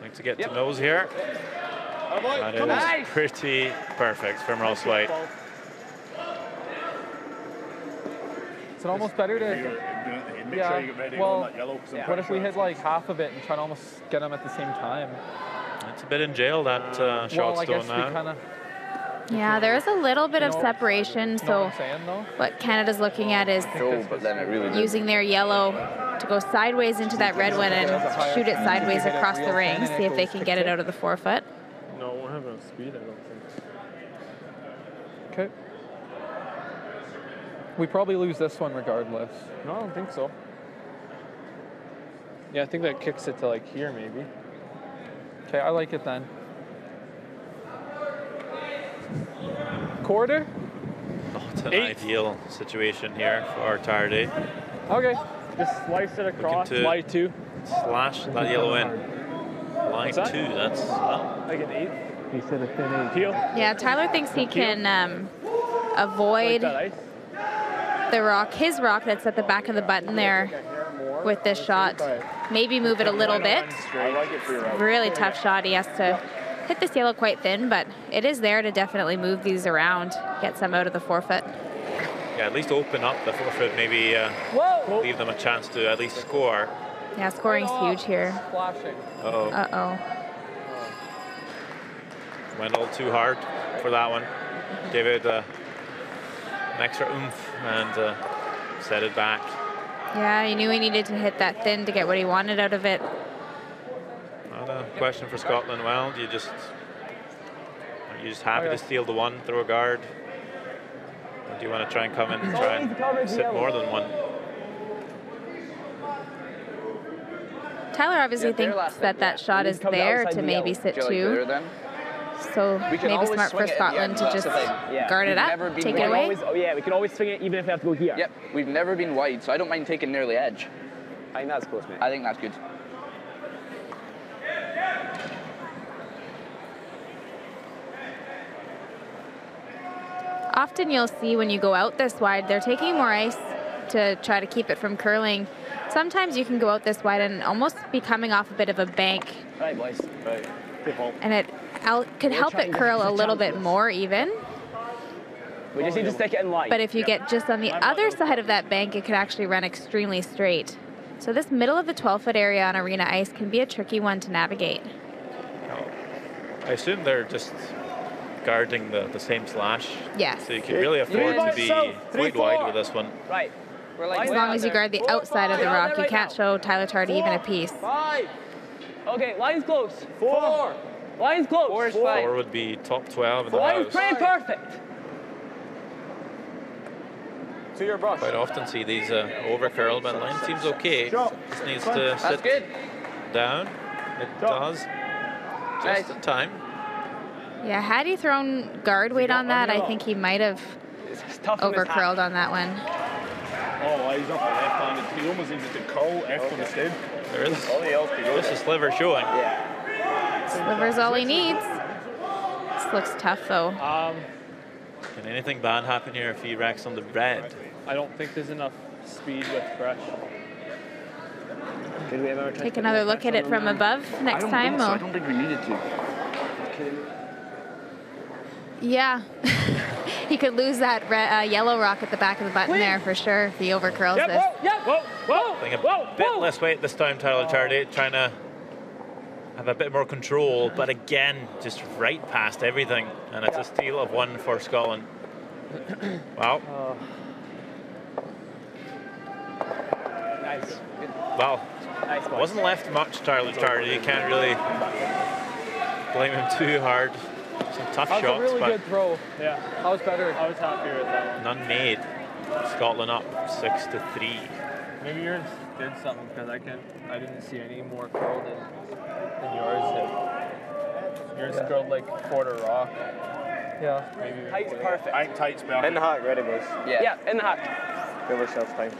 Like to get to nose here. That is pretty perfect from Ross White. Is it almost better to... Make sure you get ready well, on that yellow. what if we hit like half of it and try to almost get them at the same time? It's a bit in jail, that shot well, I stone guess we now. kind of... Yeah, there is a little bit of separation, know so what I'm saying, though? what Canada's looking at is No, but then it really using their yellow to go sideways into that red one and shoot it sideways across the ring, see if they can get it out of the forefoot. No, it won't have enough speed, I don't think. Okay. We probably lose this one regardless. No, I don't think so. Yeah, I think that kicks it to like here, maybe. Okay, I like it then. Quarter? Not an ideal situation here for our tire day. Okay. Just slice it across. Line 2. Slash that yellow in. Line 2, that's, well. Like an 8. He said a thin 8. Peel. Yeah, Tyler thinks he can avoid the rock, his rock that's at the back of the button there with this shot. Maybe move it a little bit. Really tough shot. He has to hit this yellow quite thin, but it is there to definitely move these around, get some out of the forefoot. Yeah, at least open up the forefoot, maybe leave them a chance to at least score. Yeah, scoring's huge here. Flashing. Uh-oh. Uh-oh. Went a little too hard for that one. David an extra oomph and set it back. Yeah, he knew he needed to hit that thin to get what he wanted out of it. Well, the question for Scotland, well, are you just happy to steal the one, throw a guard? Or do you want to try and come in and try and sit more than one? Tyler obviously thinks that shot is there to maybe sit two. So maybe smart for Scotland to just guard it up, take it away. We can always swing it even if we have to go here. Yep, we've never been wide, so I don't mind taking near the edge. I think that's close, mate. I think that's good. Often you'll see when you go out this wide, they're taking more ice to try to keep it from curling. Sometimes you can go out this wide and almost be coming off a bit of a bank. Right, boys. Right. And it could help it curl a little bit more even. We just need to stick it in line. But if you get just on the other side of that bank, it could actually run extremely straight. So this middle of the 12-foot area on arena ice can be a tricky one to navigate. I assume they're just guarding the same slash. Yes. So you can really afford to be quite wide with this one. Right. As long as you guard the outside of the rock, you can't show Tyler Tardy even a piece. 5. Okay, line's close. 4. Line's close. 4 would be top 12 in the house. Line's pretty perfect. To your brush. Quite often see these over curl, but line seems okay. Just needs to sit down. It does. Just in time. Yeah, had he thrown guard weight on that, I think he might have over curled on that one. Oh, he's up the left-handed. He almost needs to curl after the stem. There is just a sliver showing. Sliver's all he needs. This looks tough though. Can anything bad happen here if he racks on the red? I don't think there's enough speed with fresh. Take another look at it from above next time. I don't think we needed to. Yeah. He could lose that yellow rock at the back of the button there for sure if he over curls this. I think a bit less weight this time, Tyler Tardy, trying to have a bit more control, but again, just right past everything, and it's a steal of one for Scotland. Wow. Nice. Well, wasn't left much, Tyler Tardy. You can't really blame him too hard. Some tough shots, that was a really but good throw. Yeah, I was better. I was happier with that one. None made. Scotland up 6-3. Maybe yours did something because I didn't see any more curl than yours did. Yours curled like quarter rock. Yeah, maybe. Tight's perfect. I think tight's better. In the hack, ready, boys. Yeah, in the hack. Give ourselves time.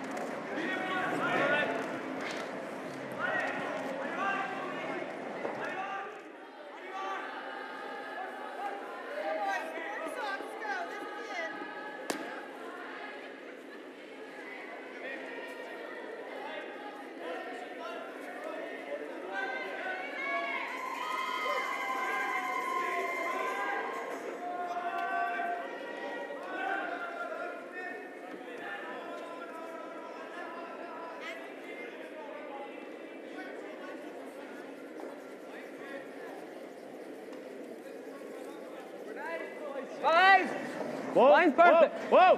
Whoa. Line's perfect. Whoa.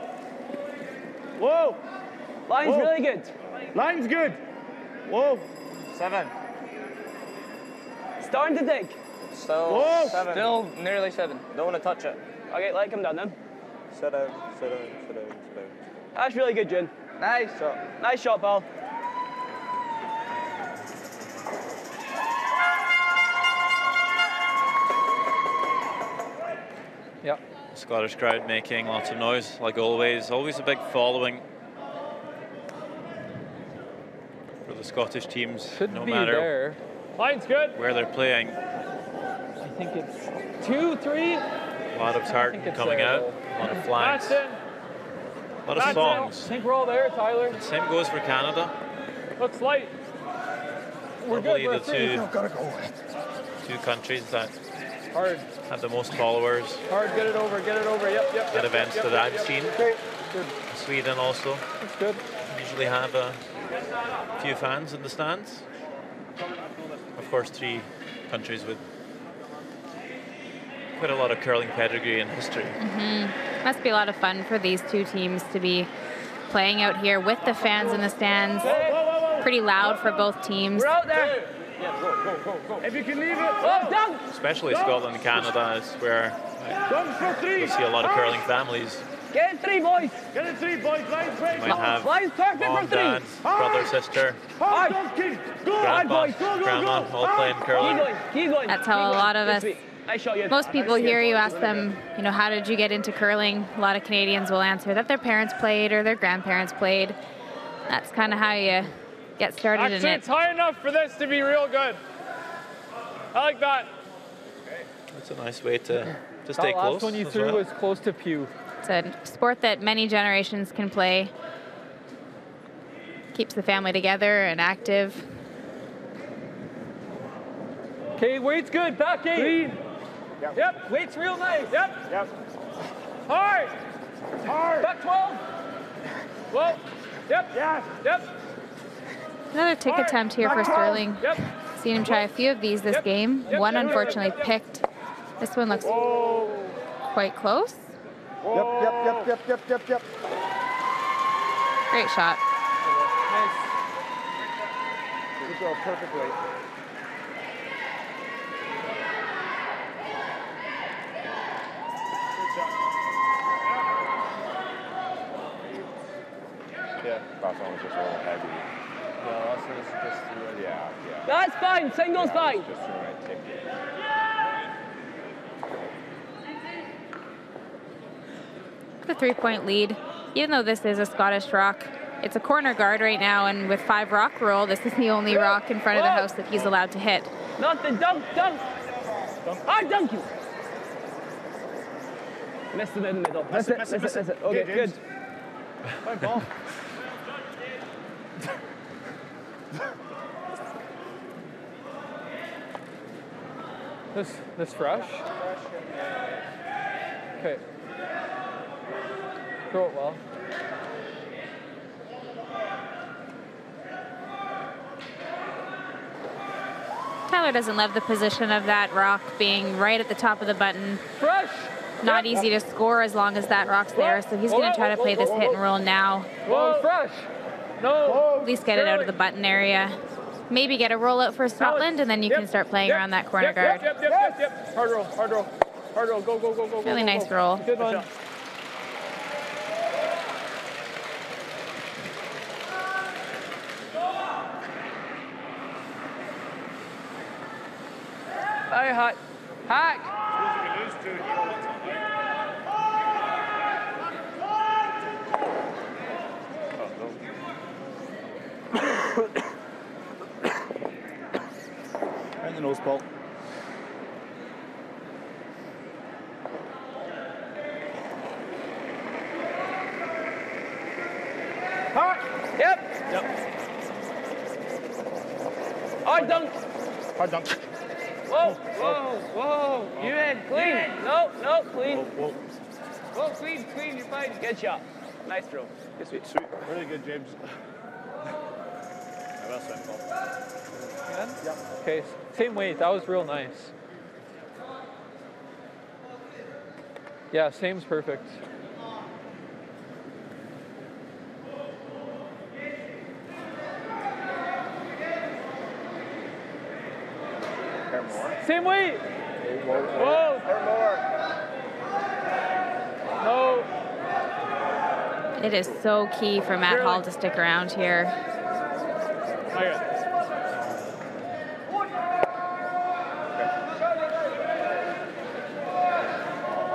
Whoa. Line's really good. Line's good. Whoa. 7. Starting to dig. Still 7. Still nearly 7. Don't want to touch it. Okay, let it come down then. Sit down, sit down, sit down, sit down. That's really good, June. Nice shot. Nice shot, Paul. Yep. Scottish crowd making lots of noise, like always. Always a big following for the Scottish teams, no matter Line's good. where they're playing. I think it's 2, 3. A lot of heart coming out, a lot of flags, a lot of songs. I think we're all there, Tyler. And same goes for Canada. Looks light. We're Probably good. the two countries that Hard. have the most followers Hard, get it over, get it over. Yep. at events that I've seen. Good. Sweden also That's good. usually have a few fans in the stands. Of course, 3 countries with quite a lot of curling pedigree and history. Must be a lot of fun for these two teams to be playing out here with the fans in the stands. Pretty loud for both teams. We're out there. If you can leave it. Oh, down. Especially Scotland and Canada is where you'll see a lot of curling families. Get in 3, boys. Get in 3, boys. Line's right. Might have Line's perfect mom, for 3. dad, brother, sister, grandpa, grandma, all playing curling. Keep going. That's how a lot of us, most people here, you ask them, you know, how did you get into curling? A lot of Canadians will answer that their parents played or their grandparents played. That's kind of how you get started in it. It's high enough for this to be real good. I like that. That's a nice way to stay close. That last one you threw was close to pew. It's a sport that many generations can play. Keeps the family together and active. Okay, weight's good. Back 8. Yep. Weight's real nice. Yep. Hard. Back 12. Well. Yep. Yep. Another tick attempt here for Sterling. Yep. Seen him try a few of these this game. One unfortunately picked. This one looks quite close. Yep. Great shot. Nice. You go perfectly. Yeah, last one was just a little heavy. No, last one was just Yeah. That's fine. Single's fine. Just the right tick. The 3-point lead. Even though this is a Scottish rock, it's a corner guard right now, and with 5 rock roll, this is the only rock in front of the house that he's allowed to hit. Nothing. Dunk. I dunk you. Missed it in the middle. Miss it. Okay, good. Fine ball. This fresh? Okay. Throw it well. Tyler doesn't love the position of that rock being right at the top of the button. Fresh! Not easy to score as long as that rock's there, so he's going to try to play this hit and roll now. Whoa, fresh! No! At least get it out of the button area. Maybe get a roll out for Scotland, and then you can start playing around that corner guard. Yep. Hard roll. Go. Really nice roll. Good one. Hack. And the nose ball. Yep. Hard dunk. Whoa. You in. Clean. No, clean. Whoa, clean. You're fine. Good shot. Nice throw. Good sweet. Really good, James. Well set, Paul. Yep. Okay, same weight. That was real nice. Yeah, same's perfect. Same weight. Whoa. No. It is so key for Matt Hall to stick around here.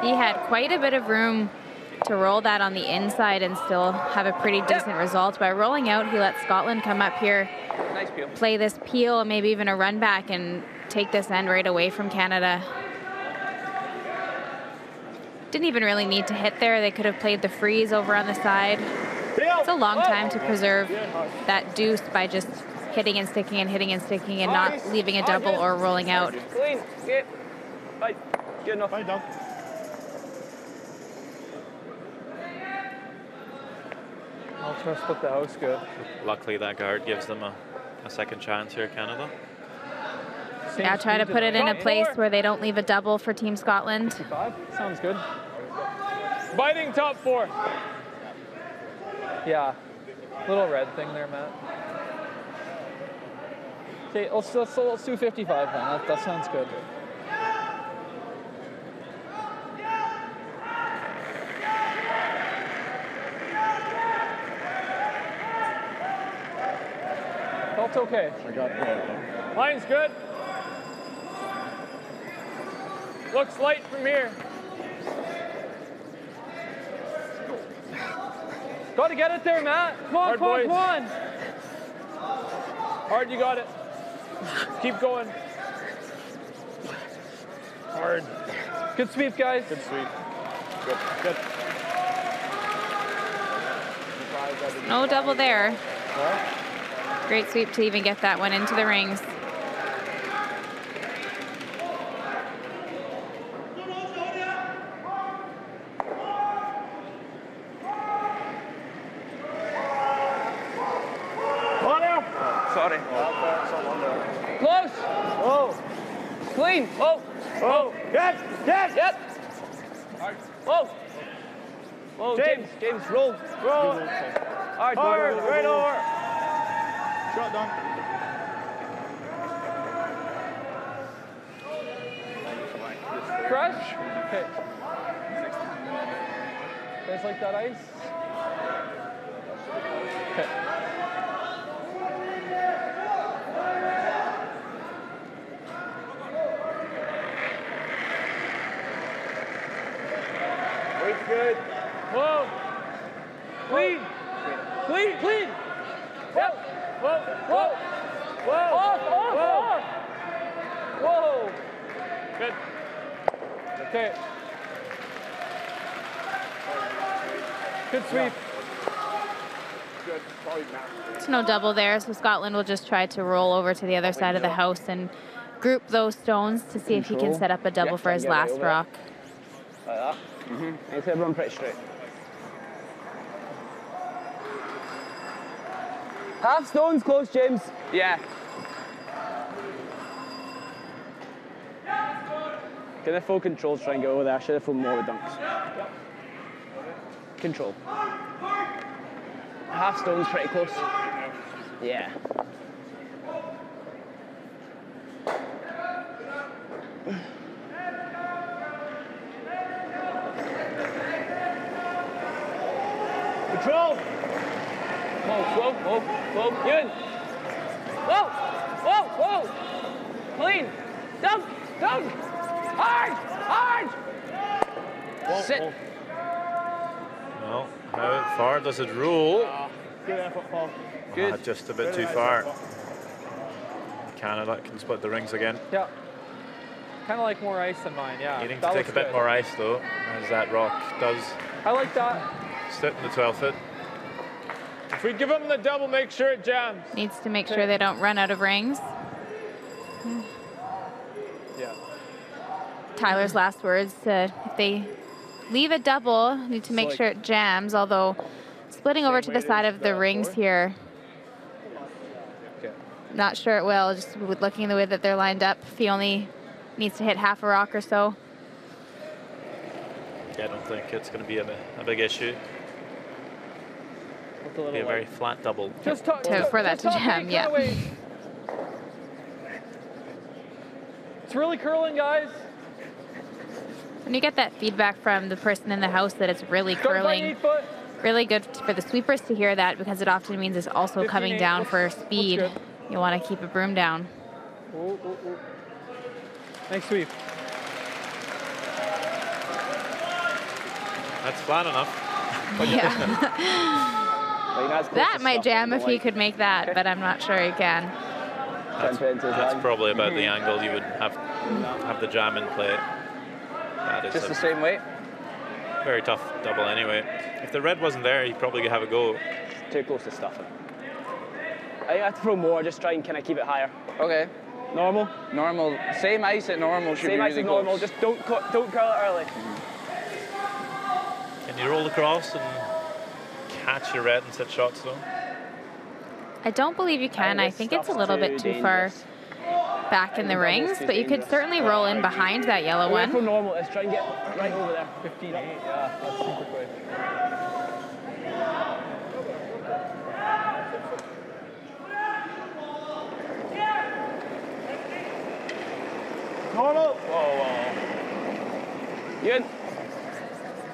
He had quite a bit of room to roll that on the inside and still have a pretty decent result. By rolling out, he let Scotland come up here, play this peel, maybe even a run back, and take this end right away from Canada. Didn't even really need to hit there. They could have played the freeze over on the side. It's a long time to preserve that deuce by just hitting and sticking and not leaving a double or rolling out. Clean. Good. Right. Good enough. Fine dunk. I'll try to split the house good. Luckily, that guard gives them a second chance here, Canada. Yeah, try to put it in a place where they don't leave a double for Team Scotland. 55. Sounds good. Biting top 4. Yeah. Little red thing there, Matt. Okay, let's do 55 then. That sounds good. Felt okay. I got that. Line's good. Looks light from here. Got to get it there, Matt. Come on, come on, come on. Hard, you got it. Keep going. Hard. Good sweep, guys. Good sweep. Good. Good. No double there. Great sweep to even get that one into the rings. Sorry. Close. Oh. Clean. Oh. Oh. Yes. Yes. Yes. Whoa. Whoa, James, roll. Roll. Hard, right over. Shot done. Fresh? Okay. Guys like that ice? Okay. Weight's good. Whoa. Clean. Clean, clean. Yep. Whoa, whoa. Whoa. Off, off, off. Whoa. Good. Okay. Good sweep. Good. Probably There's no double there, so Scotland will just try to roll over to the other side of the house and group those stones to see if he can set up a double for his last rock. Like that. Makes everyone pretty straight. Half stones close, James. Yeah. Get the full controls, try and go over there. I should have thrown more with dunks. Control. Half stone's pretty close. Yeah. Control. Whoa, whoa, whoa, Ewan. Whoa, whoa, whoa. Clean. Dunk, dunk. Hard, hard. Whoa, Sit. whoa. Well, how far does it roll? Good effort, Paul. Good. Just a bit too far. Canada can split the rings again. Yeah. Kind of like more ice than mine, yeah. Needing to take a bit more ice though, as that rock does. I like that. Sit in the 12th foot. If we give them the double, make sure it jams. Needs to make sure they don't run out of rings. Yeah. Tyler's last words, if they leave a double, need to make sure it jams, although splitting over to the side of the rings here, not sure it will, just with looking the way that they're lined up. If he only needs to hit half a rock or so. Yeah, I don't think it's going to be a big issue. It'll be a very flat double. Just for that to jam, yeah. It's really curling, guys. When you get that feedback from the person in the house that it's really curling, really good for the sweepers to hear that, because it often means it's also coming down for speed. You want to keep a broom down. Ooh, ooh, ooh. Nice sweep. That's flat enough. Yeah. That might jam if he could make that, but I'm not sure he can. That's probably about the angle you would have the jam in play. That is Just the same weight? Very tough double anyway. If the red wasn't there, he'd probably have a go. Too close to stuffing. I think I have to throw more, just try and kind of keep it higher. Okay. Normal? Normal. Same ice at normal should be really Same ice at normal, close. just don't curl it early. Can you roll across and catch your red and set shots though? I don't believe you can. I think it's a little bit too far. back in the rings, but you could certainly roll in behind that yellow one. For normal, let's try and get right over there. 15-8, yeah, that's super quick. Normal. Whoa. You in?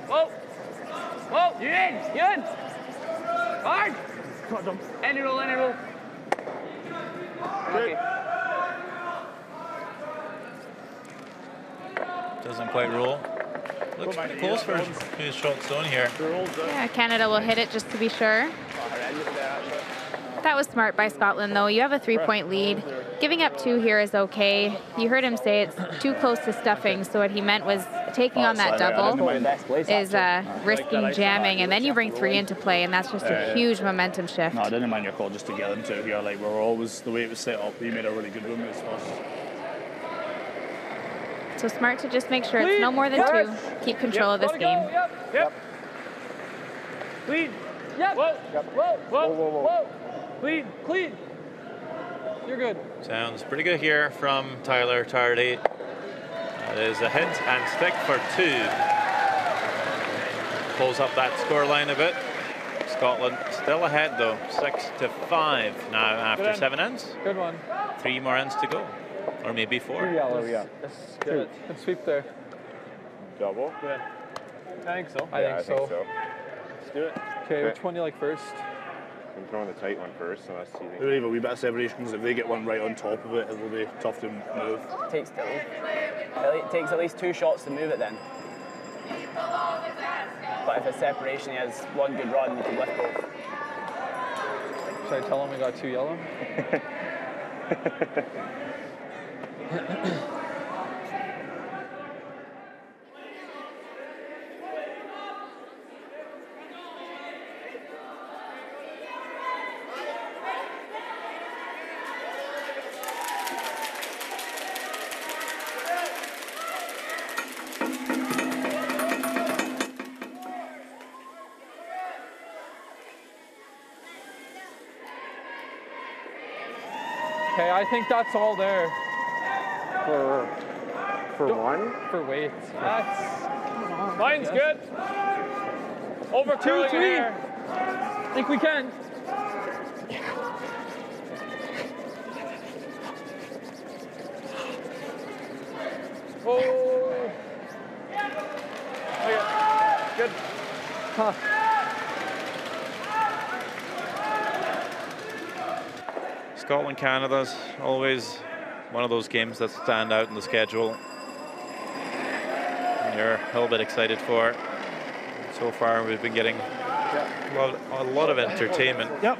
Whoa. You in? Hard. Any roll. Okay. Doesn't quite roll. Looks pretty close for his shot zone here. Yeah, Canada will hit it just to be sure. That was smart by Scotland, though. You have a 3-point lead. Giving up 2 here is okay. You heard him say it's too close to stuffing, so what he meant was taking on that double is risking jamming, and then you bring 3 into play, and that's just a huge momentum shift. No, I didn't mind your call just to get them to here. Like, we were always, the way it was set up, he made a really good room as first. So smart to just make sure it's no more than 2. Keep control of this game. Yep. Clean. Yep. Whoa. Clean. You're good. Sounds pretty good here from Tyler Tardy. That is a hit and stick for 2. Pulls up that scoreline a bit. Scotland still ahead though, 6-5 now after 7 ends. Good one. 3 more ends to go, or maybe 4. 2 yellow, yeah. Good sweep there. Double? Good. I think so. I think so. Let's do it. Okay, which one do you like first? I'm throwing the tight one first, so let's see. We leave a wee bit of separation, because if they get one right on top of it, it will be tough to move. It takes at least 2 shots to move it then. But if it's separation, he has 1 good run, you can lift both. Should I tell him we got 2 yellow? Okay, I think that's all there. For one? For weight. Mine's good. Over 2, 3. I think we can. Oh. Okay. Good. Huh. Scotland Canada's always one of those games that stand out in the schedule. And you're a little bit excited for. So far we've been getting a lot of entertainment. Yep.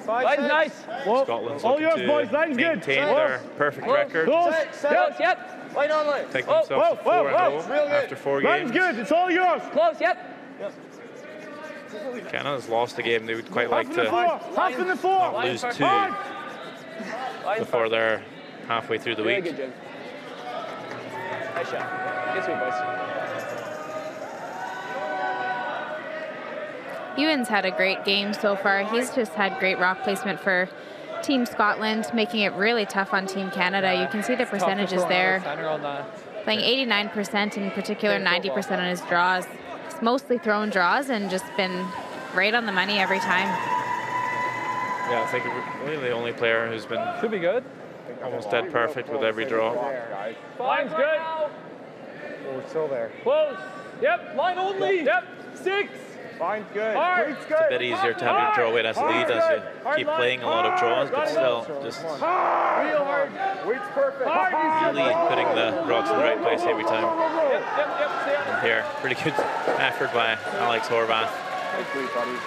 Line's nice. Scotland's All looking yours, to boys. Line's good. maintain their perfect record. Close. Yep. Line on line. Take themselves to 4-0 after 4 games. Line's good. It's all yours. Close, yep. Canada's lost a game. They would quite like to Half in the 4. not lose 2 before they're halfway through the Very week. good, Jim. Nice shot. Good sweep, boys. Ewan's had a great game so far. He's just had great rock placement for Team Scotland, making it really tough on Team Canada. You can see the percentages there. Playing 89%, in particular 90% on his draws. He's mostly thrown draws and just been right on the money every time. Yeah, I think really the only player who's been Should be good. almost dead perfect with every draw. Line's good. We're still there. Close. Yep. Line only. Yep. 6. Line's good. It's a bit easier to have your draw weight as a lead as you keep playing a lot of draws, but still just Real hard. Weight's perfect. really putting the rocks in the right place every time. Yep. And here, pretty good effort by Alex Horvath. Nice lead, buddy.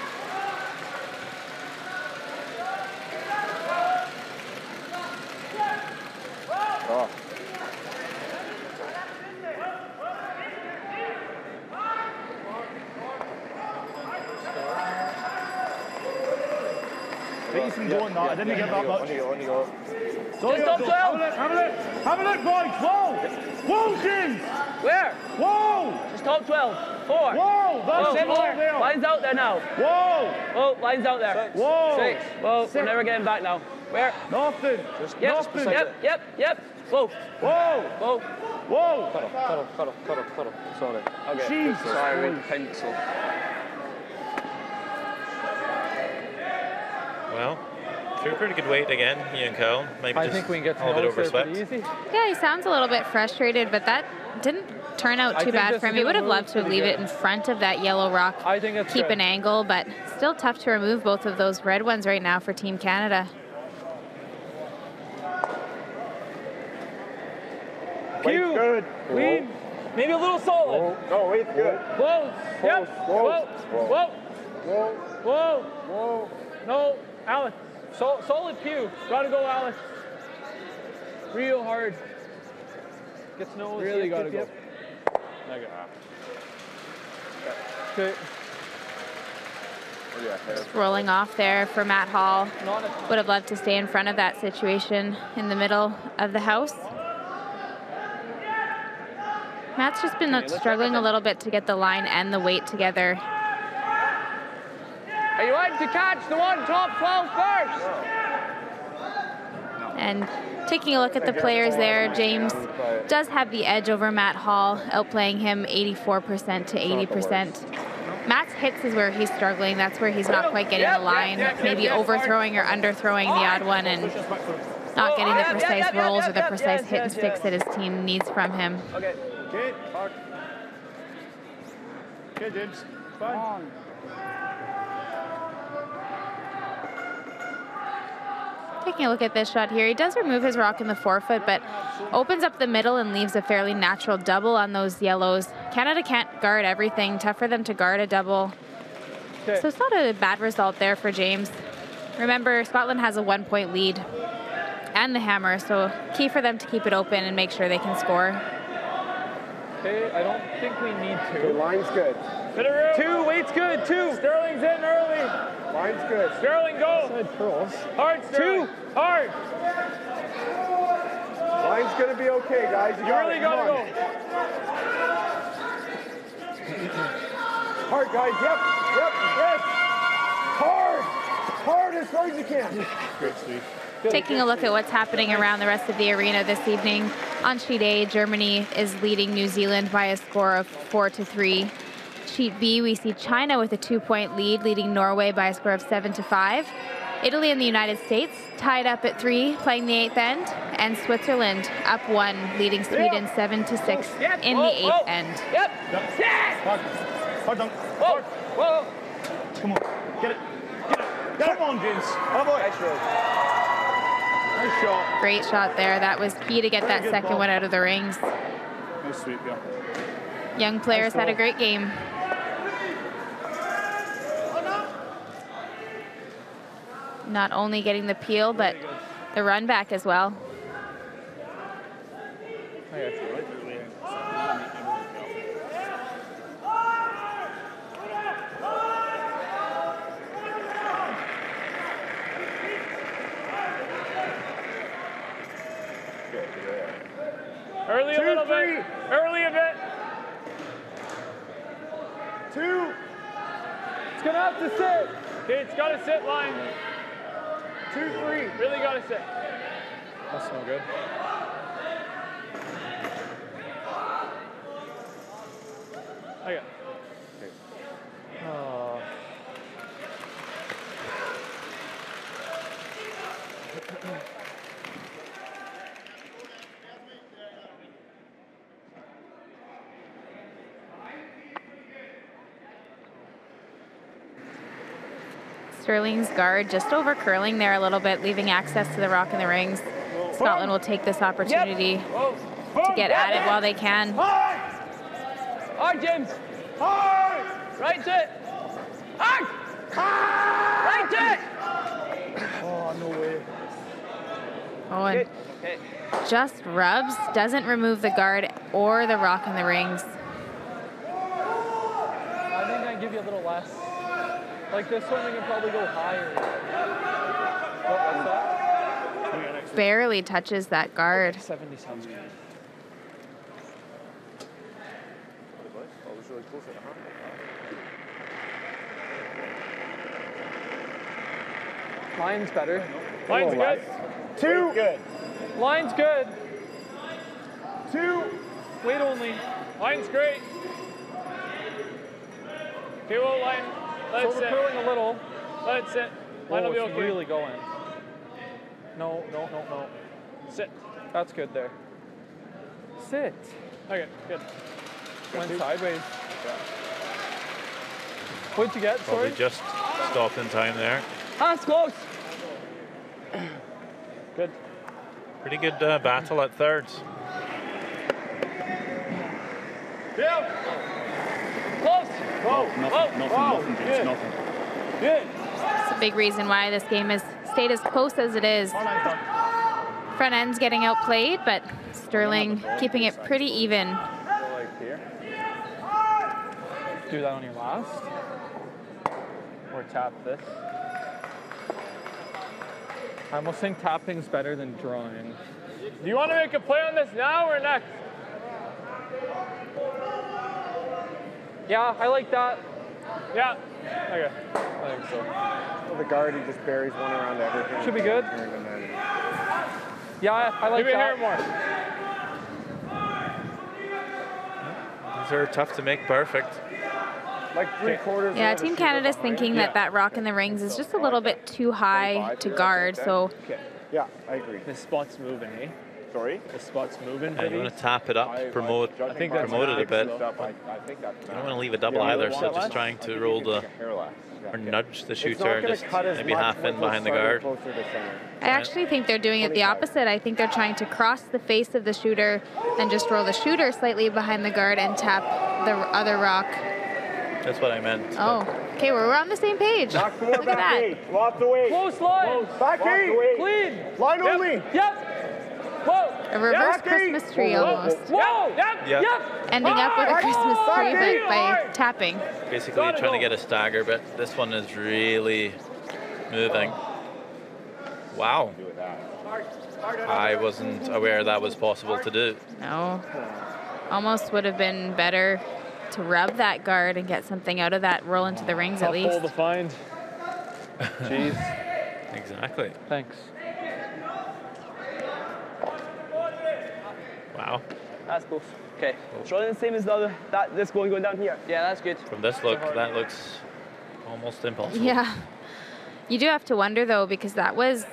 Oh. Decent going, that. I didn't get that much. On you go. Just up, Have a look, boys. Whoa. Whoa, James. Where? Whoa. Just Top 12. 4. Whoa! That's similar. there. Line's out there now. Whoa! Whoa, line's out there. 6. Whoa! 6. Whoa, 6. we're never getting back now. Where? Nothing. Yep, yep. Whoa. Whoa! Whoa. Whoa! Cuddle. Sorry. Okay. Jesus. Sorry, with pencil. Well, threw a pretty good weight again, Ian Cole. Maybe I just think we can get a little bit to pretty overswept. easy. Yeah, he sounds a little bit frustrated, but that didn't turn out I too think bad this for him. is He would gonna have loved move to pretty leave good. it in front of that yellow rock. I think it's keep good. an angle, but still tough to remove both of those red ones right now for Team Canada. Weight's good. Lean. Maybe a little solid. No, weight's good. Whoa. Yep. Whoa. Whoa. Whoa. Whoa. Whoa. No, Alex. Solid pew. Gotta go, Alex. Real hard. Gets nose. Really gotta go. Okay. Just rolling off there for Matt Hall. Would have loved to stay in front of that situation in the middle of the house. Matt's just been struggling a little bit to get the line and the weight together. Are you ready to catch the one top 12 first? And taking a look at the players there, James does have the edge over Matt Hall, outplaying him 84% to 80%. Matt's hits is where he's struggling. That's where he's not quite getting the line, maybe overthrowing or underthrowing the odd one and not getting the precise rolls or the precise hit and sticks that his team needs from him. Okay. Okay, James. Fine. Taking a look at this shot here, he does remove his rock in the forefoot, but opens up the middle and leaves a fairly natural double on those yellows. Canada can't guard everything. Tough for them to guard a double. Okay. So it's not a bad result there for James. Remember, Scotland has a 1-point lead and the hammer, so key for them to keep it open and make sure they can score. Okay, I don't think we need Okay, to. line's good. 2, weight's good. 2. Sterling's in early. Line's good. Sterling, go. Side pearls. Hard, Sterling. 2. Hard. Line's gonna be okay, guys. You really gotta go. Hard, guys. Yep. Yes. Hard as far as you can. Great sleep. Taking a look at what's happening around the rest of the arena this evening. On sheet A, Germany is leading New Zealand by a score of 4-3. Sheet B, we see China with a 2-point lead, leading Norway by a score of 7-5. Italy and the United States tied up at 3, playing the 8th end, and Switzerland up 1, leading Sweden 7-6 in the 8th end. Yep. Hard dunk. Whoa. Come on. Get it. Come on, James. Oh, boy. Nice shot. Great shot there. That was key to get that second one out of the rings. Nice sweep, yeah. Young players had a great game. Not only getting the peel, but the run back as well. Early a little bit. Early a bit. 2. It's gonna have to sit. Okay, it's gotta sit line. 2, 3. Really gotta sit. That's no good. Okay. Oh. Sterling's guard just over curling there a little bit, leaving access to the rock in the rings. Scotland will take this opportunity to get at it while they can. Hard, James. Hard. Right to it. Hard. Right to it. Oh, no way. Oh, and just rubs, doesn't remove the guard or the rock in the rings. I think I give you a little less. Like this one, we can probably go higher. What was that? Barely touches that guard. 70 sounds good. was really close at the half. Line's better. Line's good. 2. Good. Line's good. 2. Weight only. Line's great. Okay, well, line. Let it So sit. we're curling a little. Let it sit. Line will be it's okay. really going. No. Sit. That's good there. Sit. Okay, good. Went sideways. What'd you get? Probably Sorry. just stopped in time there. Hands close. Good. Pretty good battle at thirds. Yeah. Close. Whoa. Nothing, James, nothing. Good. It's a big reason why this game has stayed as close as it is. Front end's getting outplayed, but Sterling keeping it pretty even. Do that on your last. Or tap this. I almost think tapping's better than drawing. Do you want to make a play on this now or next? Yeah, I like that. Yeah. Okay. I think so. Well, the guard, he just buries one around everything. Should be good. Yeah, I like Maybe that. here more. These are tough to make perfect. Like 3/4. Yeah, Team Canada's thinking that that rock in the rings is just a little bit too high to guard, so Yeah, I agree. This spot's moving, eh? Sorry? This spot's moving. Yeah, you want to tap it up, promote it a bit. I think that's You don't want to leave a double either, so just trying to roll the or nudge the shooter, just maybe half in behind the guard. I actually think they're doing it the opposite. I think they're trying to cross the face of the shooter and just roll the shooter slightly behind the guard and tap the other rock. That's what I meant. Oh, okay, we're on the same page. Look at that. Lots of weight. Close line. Back eight. Clean. Line only. Yep. Whoa. A reverse Christmas tree almost. Whoa. Yep. Ending up with a Christmas tree but by tapping. Basically trying to get a stagger, but this one is really moving. Wow. I wasn't aware that was possible to do. No. Almost would have been better to rub that guard and get something out of that roll into the rings at least. Hole to find. Jeez. Exactly. Thanks. Wow. That's close. Okay. Try the same as the other. This going down here. Yeah, that's good. From this look, that looks almost impossible. Yeah. You do have to wonder though, because that was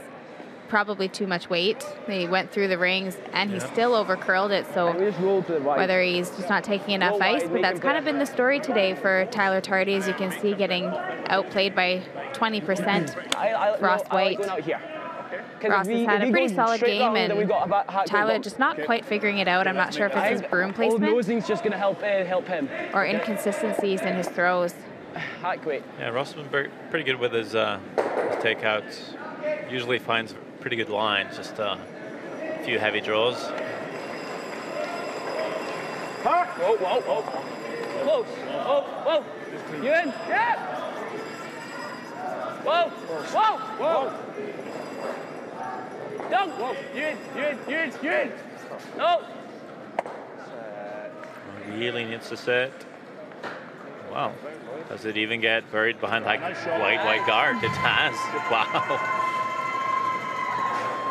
probably too much weight. They went through the rings and he still over curled it, so whether he's just not taking enough ice, but that's kind of been the story today for Tyler Tardy, as you can see, getting outplayed by 20%. Ross White. Ross has had a pretty solid game, and Tyler just not quite figuring it out. I'm not sure if it's his broom placement just going to help him. or inconsistencies in his throws. Hack weight. Yeah, Ross has been pretty good with his takeouts. Usually finds pretty good lines, just a few heavy draws. Whoa. Close. Whoa. You in? Yeah. Whoa. Down. Whoa. You in. No. Really needs to set. Wow. Does it even get buried behind that white guard? It has. Wow.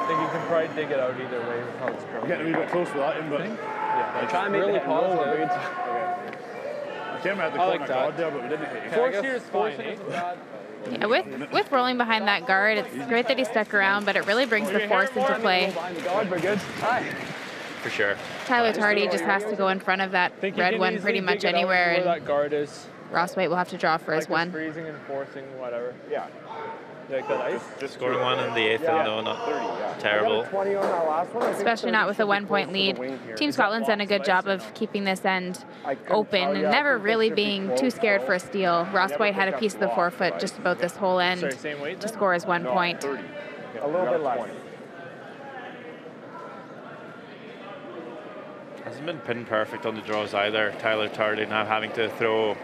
I think you can probably dig it out either way with how it's curling. Getting a wee bit close with that, but Yeah, Try and make really the hit roll, positive. I came out the I corner like that. guard there, but we didn't hit it. Force here is fine, eh? Yeah, with rolling behind that guard, it's great that he stuck around, but it really brings the force into play. Behind the guard, we're good. For sure. Tyler Tardy just has to go in front of that red one pretty much anywhere, Where and that guard is. Ross White will have to draw for his one. Freezing and forcing, whatever. Yeah. Like that ice. Just scoring one in the eighth, though, not terrible. 20 on that last one. Especially not with a 1 point lead. Team Scotland's done a good job of keeping this end open and never really being too scared for a steal. Ross White had a piece of the forefoot just about this whole end to score his 1 point. A little bit less. Hasn't been pin perfect on the draws either. Tyler Tardy now having to throw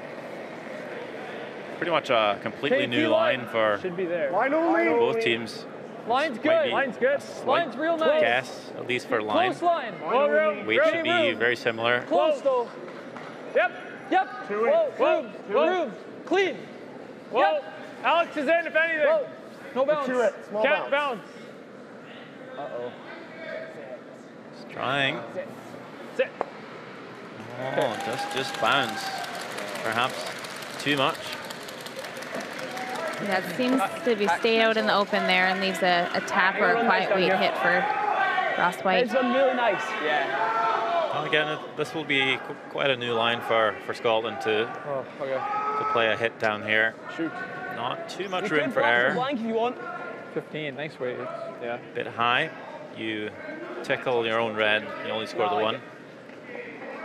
pretty much a completely new line for Should be there. Line only. both teams. Line's Might good. be Line's good. Line's real nice. Guess, at least for line. Close line. Weight should be very similar. Close though. Yep. Yep. Whoa. Room. Clean. Whoa. Yep. Alex is in, if anything. Whoa. No bounce. To it. Small Can't bounce. bounce. Just trying. Sit. Oh, just bounce. Perhaps too much. That seems to be stayed out in the open there and leaves a tap or a quiet weight hit for Ross White. It's been really nice. Yeah. Well, again, this will be quite a new line for Scotland to play a hit down here. Shoot. Not too much room for error. Blank if you want. 15. Nice weight. Yeah. Bit high. You tickle your own red. You only score the one.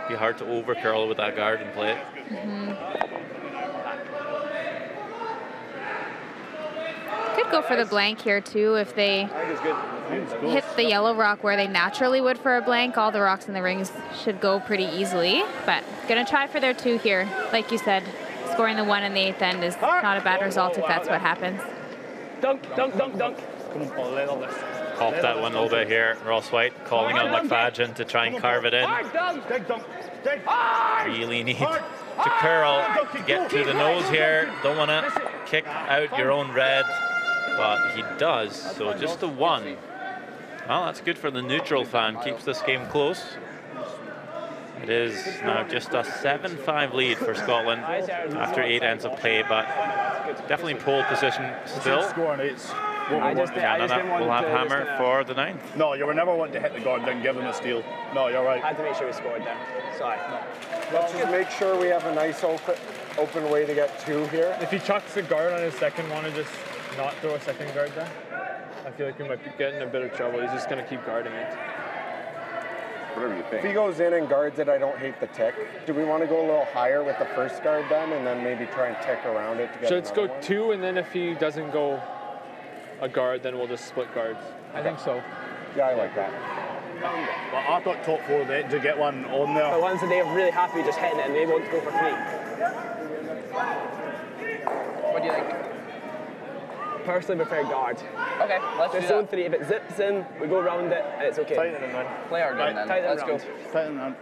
Be hard to over curl with that guard and play it. Could go for the blank here too if they hit the yellow rock where they naturally would for a blank. All the rocks in the rings should go pretty easily, but gonna try for their 2 here. Like you said, scoring the 1 in the 8th end is not a bad result if that's what happens. Dunk. Popped that one a little bit here. Ross White calling on McFadden to try and carve it in. Really need to curl to get to the nose here. Don't want to kick out your own red, but he does. So just the 1. Well, that's good for the neutral fan. Keeps this game close. It is now just a 7-5 lead for Scotland after 8 ends of play, but definitely pole position still. Canada will have hammer for the 9th. No, you were never wanting to hit the guard then give him a steal. No, you're right. I had to make sure we scored there. Sorry. Let's just make sure we have a nice open way to get 2 here. If he chucks the guard on his second one and just not throw a second guard there, I feel like we might be getting in a bit of trouble. He's just going to keep guarding it. Whatever you think. If he goes in and guards it, I don't hate the tick. Do we want to go a little higher with the first guard then, and then maybe try and tick around it to get So let's go one? 2, and then if he doesn't go a guard, then we'll just split guards. I think so. Yeah, I like that. Well, I thought top 4 there to get one on there. The ones that they're really happy just hitting it and they want to go for 3. What do you think? Personally prefer guard. Okay, let's Just do zone that. 3, if it zips in, we go around it and it's okay. Tighten it, man. Play our game then. Tighten Let's go. round. Tighten it.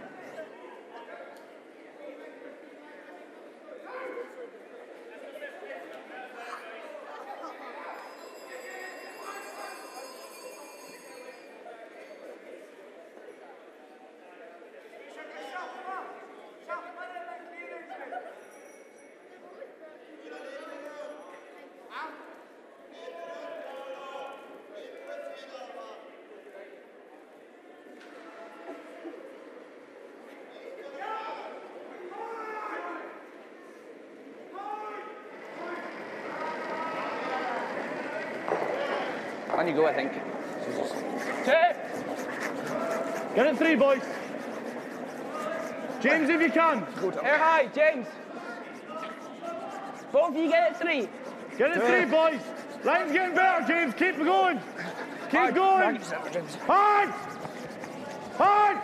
On you go, I think. Get it 3, boys. James, if you can. Air high, James. Both of you get it 3. Get it 3, boys. Line's getting better, James. Keep going. Keep going. Hard. Hard.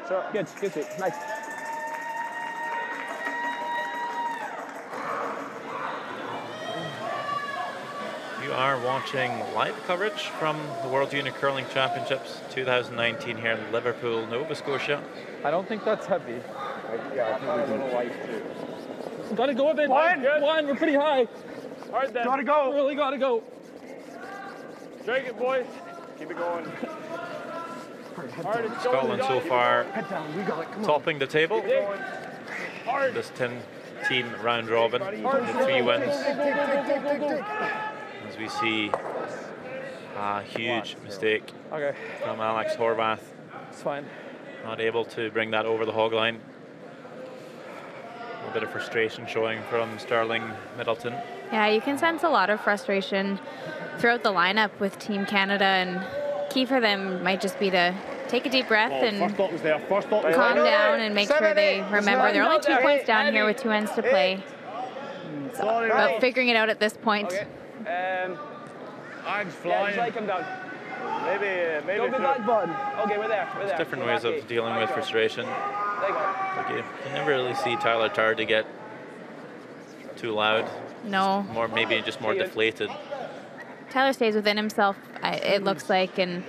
So, good, nice. You are watching live coverage from the World Junior Curling Championships 2019 here in Liverpool, Nova Scotia. I don't think that's heavy. Yeah, I think we do. Gotta go a bit. One, we're pretty high. Hard then. Gotta go. Really gotta go. Drag it, boys. Keep it going. Scotland so far topping the table. This 10-team round robin with 3 wins. As we see a huge mistake from Alex Horvath. It's fine. Not able to bring that over the hog line. A little bit of frustration showing from Sterling Middleton. Yeah, you can sense a lot of frustration throughout the lineup with Team Canada, and key for them might just be to take a deep breath and First thought was there. First thought was calm there. down and make sure they remember they're only 2 points down here with 2 ends to play. It's about figuring it out at this point. Arms Yeah, flying. just like him down. Maybe. Don't be back, bud. Okay, we're there. There's different ways of dealing with frustration. There you go. Like you never really see Tyler Tardy get too loud. No. More, maybe just more deflated. Tyler stays within himself, it looks like, and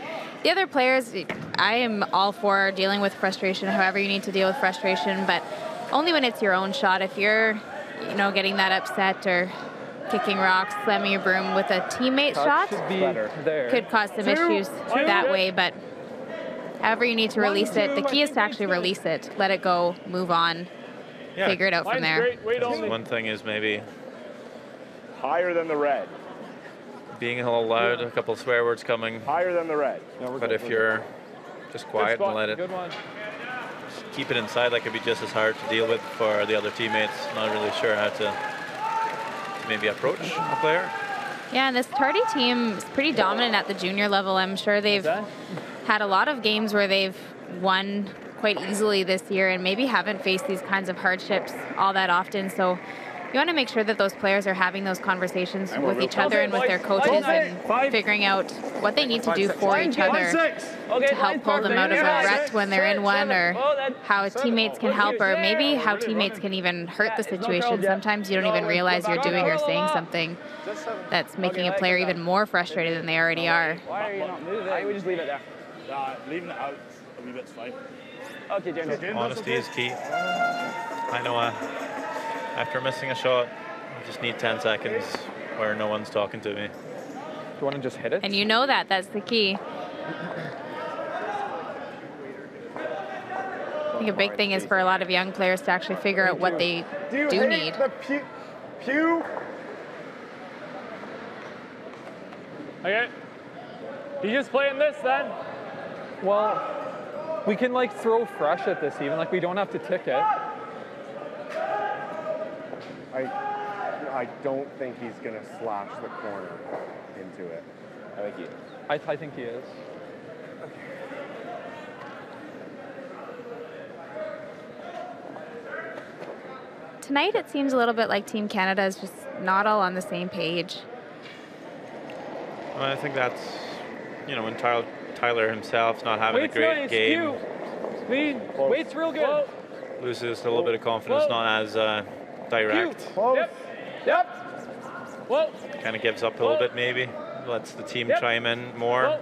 the other players, I am all for dealing with frustration, however you need to deal with frustration, but only when it's your own shot. If you're, getting that upset or kicking rocks, slamming your broom with a teammate shot, could cause some issues that way, but however you need to release it, the key is to actually release it, let it go, move on, figure it out from there. One thing is maybe higher than the red. Being a little loud, a couple of swear words coming. Higher than the red. But if you're just quiet and let it, keep it inside, that could be just as hard to deal with for the other teammates. Not really sure how to maybe approach a player. Yeah, and this Tardy team is pretty dominant at the junior level. I'm sure they've had a lot of games where they've won quite easily this year and maybe haven't faced these kinds of hardships all that often. So you want to make sure that those players are having those conversations with each other and with their coaches and figuring out what they need to do for each other to help pull them out of a rut when they're in one, or how teammates can help, or maybe how teammates can even hurt the situation. Sometimes you don't even realize you're doing or saying something that's making a player even more frustrated than they already are. Why are you not moving? I would just leave it there. Leaving it out a wee bit's fine. Okay, James. Honesty is key. I know after missing a shot, I just need 10 seconds where no one's talking to me. Do you want to just hit it? And you know that's the key. I think a big thing is for a lot of young players to actually figure out what they do need. The pew. Okay. You just playing this then? Well, we can throw fresh at this even. We don't have to tick it. I don't think he's going to slash the corner into it. I think he is. Tonight it seems a little bit like Team Canada is just not all on the same page. Well, I think that's, when Tyler himself's not having a great game. Speed. Weight's real good. Loses a little bit of confidence, not as direct. Yep. Whoa. Kind of gives up a little bit maybe. Lets the team chime in more.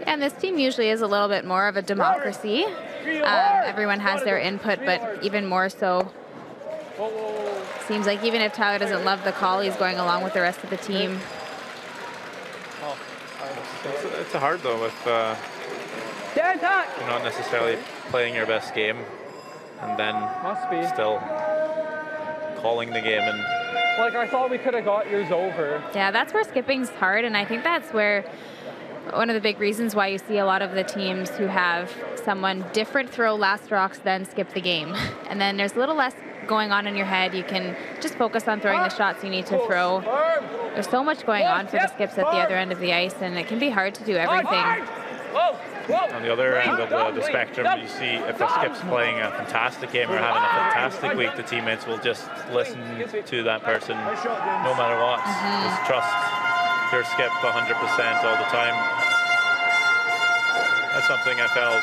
And this team usually is a little bit more of a democracy. Everyone has their input, but even more so. Seems like even if Tyler doesn't love the call, he's going along with the rest of the team. It's hard though with you're not necessarily playing your best game and then still calling the game. And I thought we could have got yours over. Yeah, that's where skipping's hard, and I think that's where one of the big reasons why you see a lot of the teams who have someone different throw last rocks than skip the game. And then there's a little less going on in your head. You can just focus on throwing the shots you need to throw. There's so much going on for the skips at the other end of the ice, and it can be hard to do everything. On the other end of the spectrum, you see if a skip's playing a fantastic game or having a fantastic week, the teammates will just listen to that person no matter what. Just trust their skip 100% all the time. That's something I felt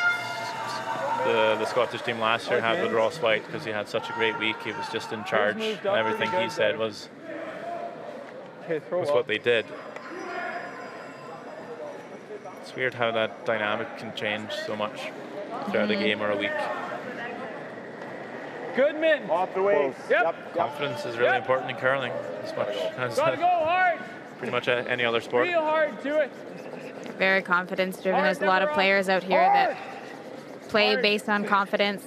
the Scottish team last year had with Ross White, because he had such a great week. He was just in charge, and everything he said was what they did. It's weird how that dynamic can change so much throughout a game or a week. Goodman. Off the way. Yep. Confidence is really important in curling, as much as Gotta go hard. pretty much any other sport. Real hard to it. Very confidence-driven. There's a lot of players out here that play based on confidence.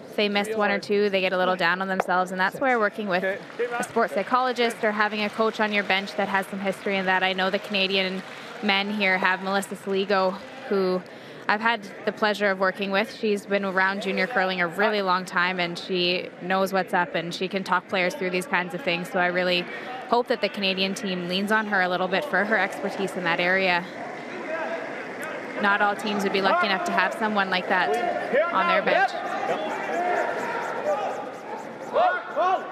If they miss one or two, they get a little down on themselves, and that's where working with a sports psychologist or having a coach on your bench that has some history in that. I know the Canadian men here have Melissa Saligo, who I've had the pleasure of working with. She's been around junior curling a really long time, and she knows what's up, and she can talk players through these kinds of things. So I really hope that the Canadian team leans on her a little bit for her expertise in that area. Not all teams would be lucky enough to have someone like that on their bench. Whoa.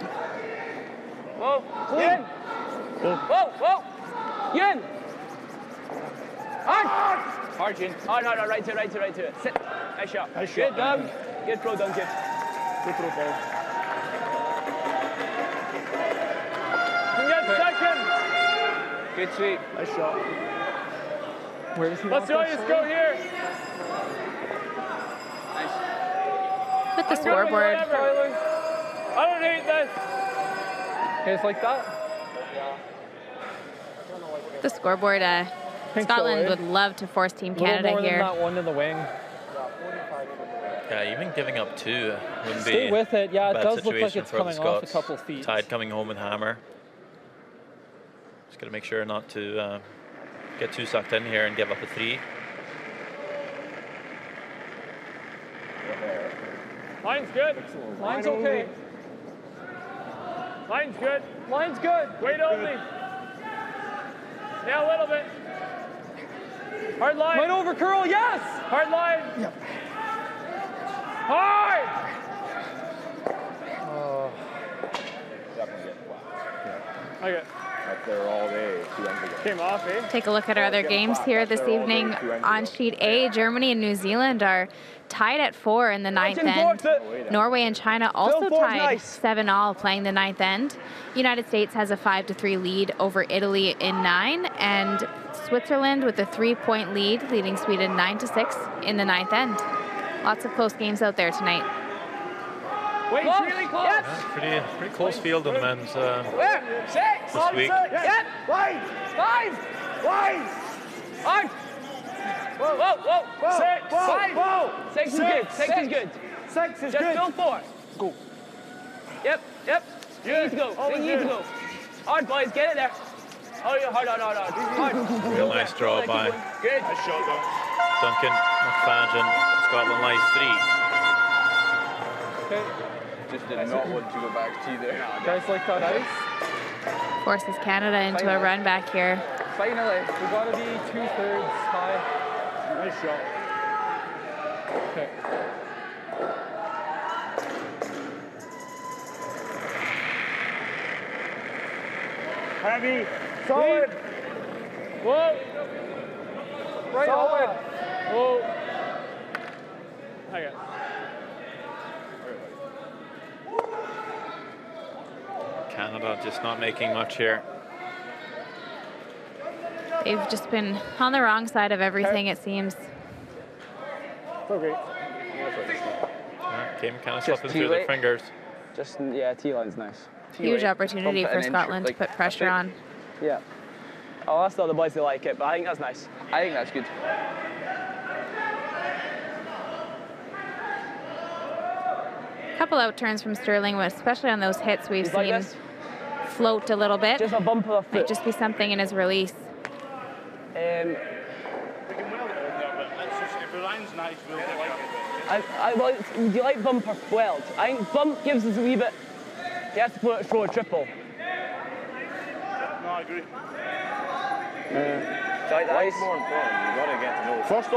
Yin. Whoa. Yin. Hard, Yin. Oh, no, right to it. Sit. Nice shot. Good, Doug. Good throw, Duncan. Good throw, Paul. Can get second. Good sweep. Nice shot. Where does he Let's go here. the scoreboard. I don't hate this. Okay, it's like that. The scoreboard, Scotland would love to force Team Canada more here. Than that one in the wing. Yeah, even giving up 2 wouldn't be Stay with it. Yeah, a it bad does look like situation it's for the coming off a Scots. couple feet. Tide coming home with hammer. Just got to make sure not to get too sucked in here and give up a 3. Line's good. Line's okay. Line's good. Line's good. Wait only. Yeah, a little bit. Hard line. Might over curl, yes! Hard line. Yep. Hard! Oh. Definitely get flat. Okay. Up there all day. 2 ends ago. Came off, eh? Take a look at our other games here this evening. On sheet A, Germany and New Zealand are tied at 4 in the 9th end. Norway and China also tied 7-all playing the 9th end. United States has a 5-3 lead over Italy in 9, and Switzerland with a 3-point lead, leading Sweden 9-6 in the 9th end. Lots of close games out there tonight. Wait, it's really close. Yep. Yeah, pretty close field on the men's Where? 6. this week. Yep. Wide. 5. Wide. Hard. Whoa, whoa, whoa, whoa. 6. Whoa, 5. Whoa. 6 is good. 6 is good. 6 is good. Just fill 4. Go. Yep, yep. You need to go. You need to go. Hard, boys. Get it there. Oh, yeah, hard. Hard. Real nice draw by Good. Nice shot, though. Duncan McFadden. Scotland lies 3. Okay. Just did not want to go back to there. Guys like that ice? Forces Canada into a run back here. Finally, we gotta be 2/3 high. Nice shot. Okay. Heavy. Solid. Whoa. Right Solid. on. Whoa. Okay. Canada just not making much here. They've just been on the wrong side of everything, it seems. Okay. Came kind of slipping through their fingers. Just, yeah, T-line's nice. Huge opportunity for Scotland to put pressure on. Yeah. Oh, that's not the boys that like it, but I think that's nice. I think that's good. Couple out turns from Sterling, especially on those hits we've He's like seen this. float a little bit. Just a bump of the foot. Might just be something in his release. We can weld it in there, but that's just, if the line's nice, we'll get it. Do you like bump or weld? I think bump gives us a wee bit. He has to throw a triple. No, I agree. Do you like that? More important. You got to get to know. First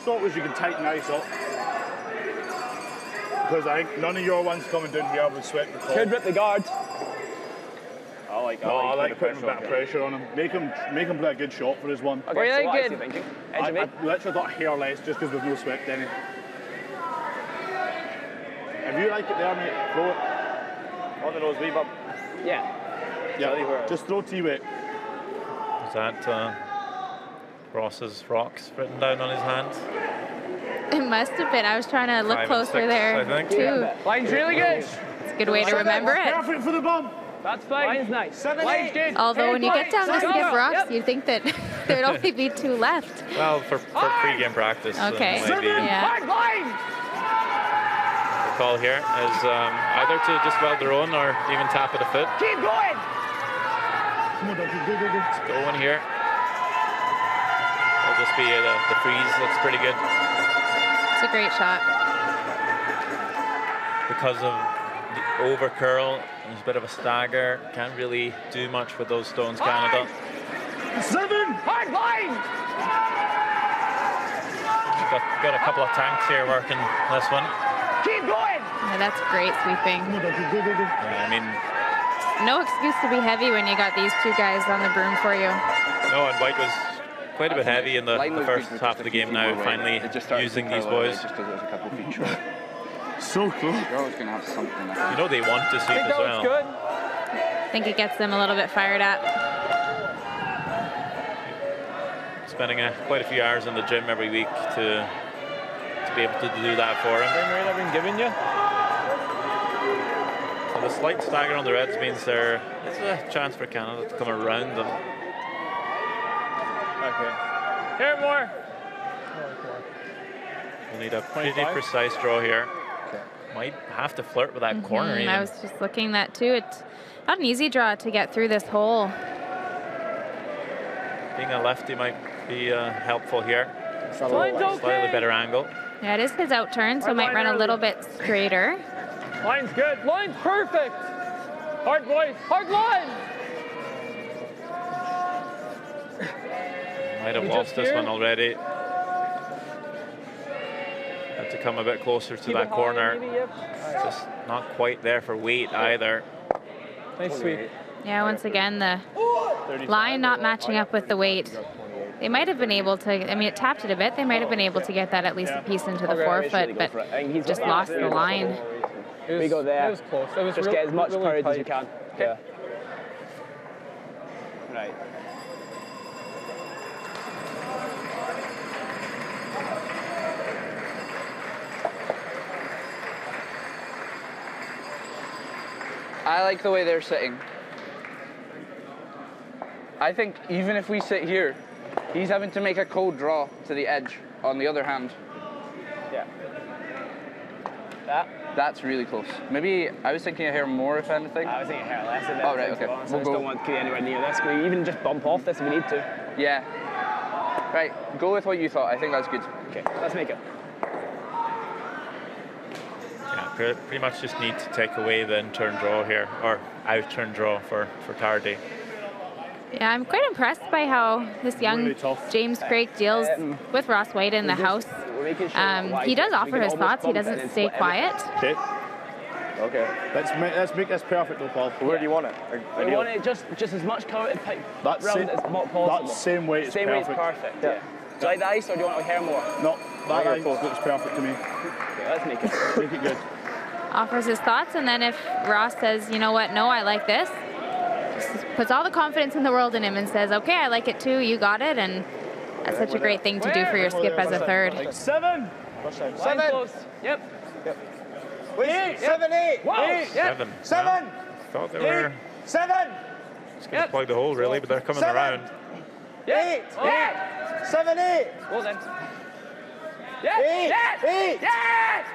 thought was you could tighten ice up. Because I think none of your ones coming down here would sweat the call. Could rip the guard. I like putting a bit of pressure on him. Make him play a good shot for his one. Okay, Were you so what is good? he thinking? I literally thought hair less just because we've no swept any. If you like it there, mate, throw it. On the nose, leave up. Yeah. Yeah, just throw T-weight. Is that Ross's rocks written down on his hands? It must have been. I was trying to look 5 and closer 6, there, I think. too. Line's really good. It's a good way to remember it. Perfect for the bump. That's fine. Line's nice. 7, Line's 8. good. Although when you get down to Go. skip rocks, Yep. you'd think that there'd only be 2 left. Well, for pre-game practice. Okay. Maybe Yeah. Hard line. the call here is either to just weld their own or even tap at a foot. Keep going. Come on, Duncan, go. Let's go in here. It'll just be the freeze. Looks pretty good. It's a great shot. Because of the over curl, there's a bit of a stagger. Can't really do much with those stones, Canada. 7. Hard line. Got a couple of tanks here working this one. Keep going. Yeah, that's great sweeping. Come on, Duncan, go. Yeah, I mean, No excuse to be heavy when you got these 2 guys on the broom for you. no, and White was quite a bit heavy in the first half of the game now, finally using these boys. Just because it was a couple feet short. So close. You're always going to have something. I You think. know they want to sweep I think as that was well. good. I think it gets them a little bit fired up. Spending quite a few hours in the gym every week to to be able to do that for him. Same rate I've been giving you. So the slight stagger on the Reds means there is a chance for Canada to come around them. Okay. Here more. We'll need a pretty precise draw here. Okay. Might have to flirt with that corner even. I was just looking that too. It's not an easy draw to get through this hole. Being a lefty might be helpful here. Line's Slightly better angle. Yeah, it is his out turn, so it might run a little bit straighter. Line's good. Line's perfect. Hard, boys. Hard line. Might have lost this one already. Have to come a bit closer to that corner. Just not quite there for weight either. Nice sweep. Yeah, once again, the line not matching up with the weight. They might have been able to, I mean, it tapped it a bit. They might have been able to get that at least a piece into the forefoot, but just lost the line. We go there. It was close. It was just get as much really courage tight. as you can. Yeah. Right. I like the way they're sitting. I think even if we sit here, he's having to make a cold draw to the edge on the other hand. Yeah. That's really close. Maybe I was thinking a hair more, if anything. I was thinking hair less than that. Oh, right, okay. I just don't want to be anywhere near this. Can we even just bump off this if we need to? Yeah. Right, go with what you thought. I think that's good. Okay, let's make it. Yeah, pretty much just need to take away the in-turn draw here, or out-turn draw for Tardy. Yeah, I'm quite impressed by how this young Really tough. James Craig deals with Ross White in the house. He does offer his thoughts. He doesn't stay quiet. Okay. Okay. Let's make this perfect, though, Paul. Where do you want it? We want it just as much cover That round same- as possible. that same weight is Same weight is perfect. perfect. Yeah. Do you like the ice or do you want to hair more? No, that Here, ice Paul. looks perfect to me. Okay, let's make it. Make it good. Offers his thoughts, and then if Ross says, you know what, no, I like this, just puts all the confidence in the world in him and says, okay, I like it too, you got it, and that's such a great thing to do for your skip as a third. 7. Line's close. Yep. Wait, 7, 8. Wow. 7. 7. Thought they were 7. just going to plug the hole, really, but they're coming around. 8. 7, 8. Well then. Yes. 8. Yes.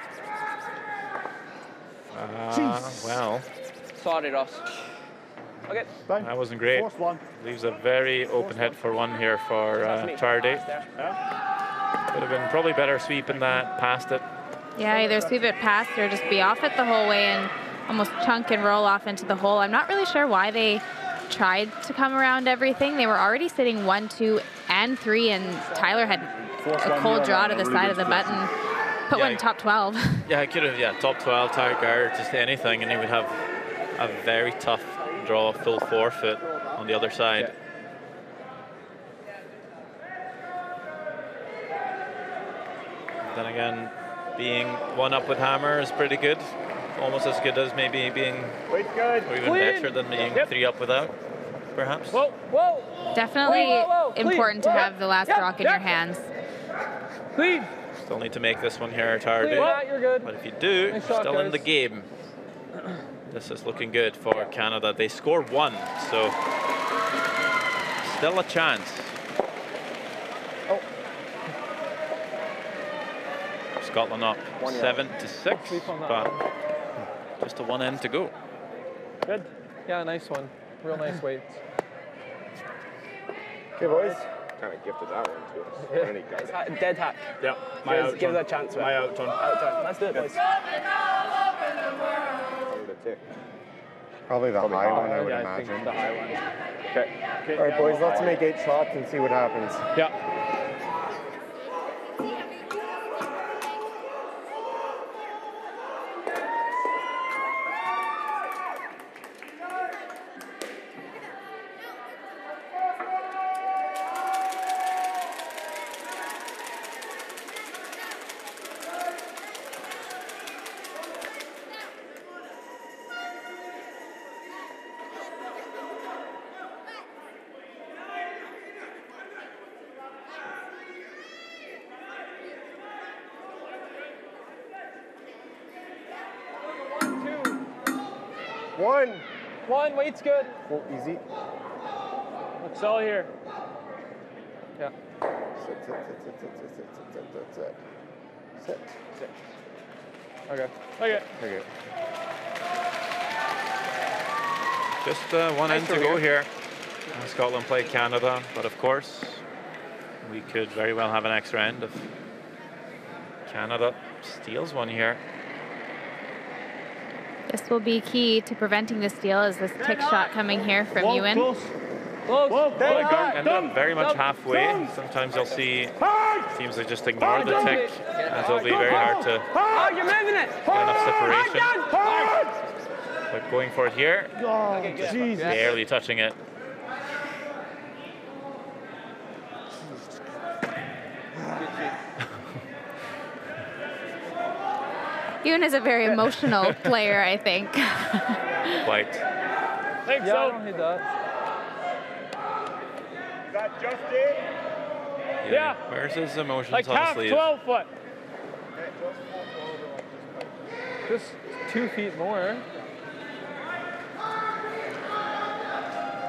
Well, Sorry, Ross. Okay. that wasn't great. Fourth one. Leaves a very open hit for one here for Tardy. Would have been probably better sweeping that past it. Yeah, either sweep it past or just be off it the whole way and almost chunk and roll off into the hole. I'm not really sure why they tried to come around everything. They were already sitting 1, 2, and 3, and Tyler had a cold draw to the side of the button. Put one top 12. Yeah, I could have, top 12, Tiger, just anything, and he would have a very tough draw, full forefoot on the other side. Then again, being one up with hammer is pretty good. Almost as good as maybe being, or even better than being 3 up without, perhaps. Whoa. Definitely Clean. important to have the last rock in your hands. Clean. Still need to make this one here, Tardy. You're good. But if you do, Nice you're shot, still in the guys. game. This is looking good for Canada. They score 1, so still a chance. Scotland up 7-6, but just a 1 end to go. Good. Yeah, nice one. Real nice weights. Okay, boys. Kind of gifted that one to us. Any guy. Dead hack. Yep. Give us a chance. My out turn. Let's do it, boys. Probably the high one, I would I imagine. think the high one. Okay. All right, boys, let's make 8 shots and see what happens. Yeah. One. One, weight's good. Oh, easy. Looks all here. Yeah. Sit. Okay. Okay. Okay. Just one end to go here. Scotland play Canada, but of course, we could very well have an extra end if Canada steals one here. This will be key to preventing the steal, is this tick shot coming here from Ewan. Well, the guard ended up very much halfway. Sometimes you'll see teams that just ignore the tick, and it'll be very hard to You're moving it. get enough separation. But going for it here, just barely touching it. Ewan is a very emotional player, I think. Quite. Think so. I don't need that. Is that just it? Yeah. Where's his emotions Like on his half sleeve? 12 foot. Just 2 feet more.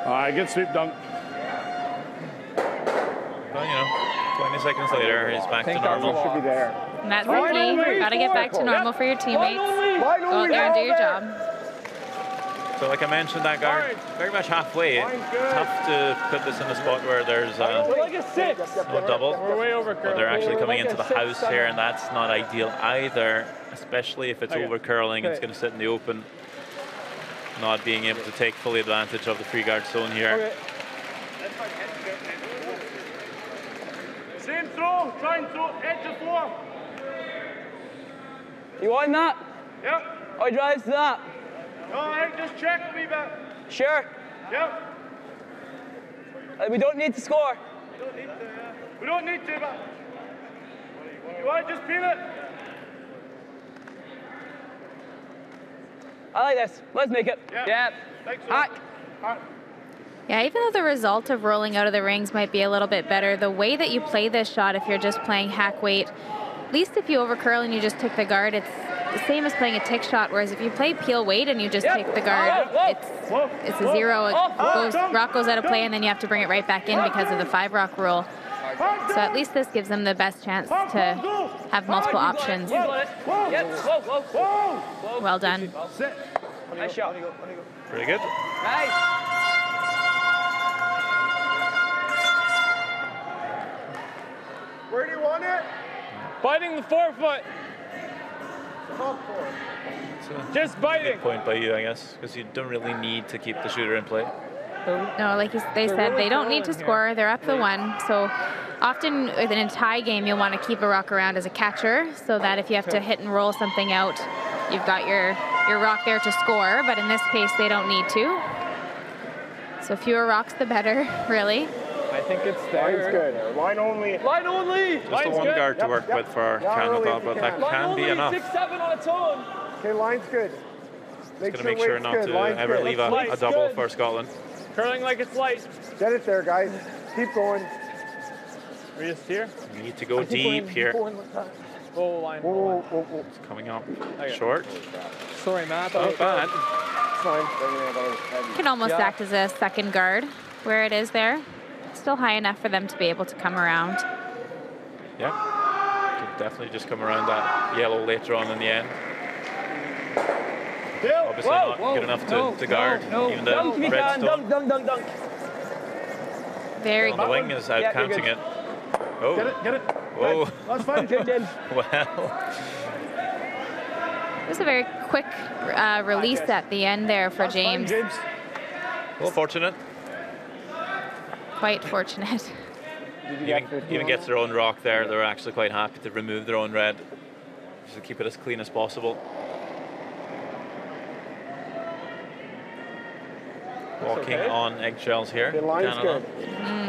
All right, good sweep dunk. Well, you know, 20 seconds later, he's back to normal. Should be there. And that's the key. Got to get back to normal for your teammates. Go out there and do your job. So like I mentioned, that guard very much halfway. Tough to put this in a spot where there's no double. We're way over But they're actually coming into the house here, and that's not ideal either, especially if it's over curling. It's going to sit in the open, not being able to take fully advantage of the free guard zone here. Same throw, try and throw edge of floor. You want that? Yep. Or drives to that? All right, just check a wee bit. Sure. Yep. We don't need to score. We don't need to, We don't need to, but you want to just peel it? I like this. Let's make it. Yeah. Thanks, Hack. Yeah, even though the result of rolling out of the rings might be a little bit better, the way that you play this shot, if you're just playing hack weight, at least if you overcurl and you just tick the guard, it's the same as playing a tick shot, whereas if you play peel weight and you just take the guard, it's a zero. Rock goes out of play, and then you have to bring it right back in because of the 5 rock rule. So at least this gives them the best chance to have multiple options. Well done. Nice shot. Pretty good. Nice. Where do you want it? Biting the 4 foot. Just biting. Good point by you, I guess, because you don't really need to keep the shooter in play. No, like they said, they don't need to score. They're up the 1. So often within a tie game, you'll want to keep a rock around as a catcher so that if you have to hit and roll something out, you've got your rock there to score. But in this case, they don't need to. So fewer rocks, the better, really. I think it's there. Line's good. Line only. Line only. Just the one guard to work with for Canada, but that can be enough. 6-7 on its own. Okay, line's good. Just going to make sure not to ever leave a double for Scotland. Curling like it's light. Get it there, guys. Keep going. We just here? You need to go deep here. Whoa, line. Whoa. It's coming up short. Sorry, Matt. Not bad. Can almost act as a second guard where it is there. Still high enough for them to be able to come around. Yeah. Could definitely just come around that yellow later on in the end. Obviously not good enough to guard. Even the red stone Dunk. Very on the wing is out counting it. Oh. Get it. Whoa. That's fine. Well. It was a very quick release at the end there for James. Well, fortunate. Quite fortunate. Even gets their own rock there. They're actually quite happy to remove their own red, just to keep it as clean as possible. Walking on eggshells here. Canada.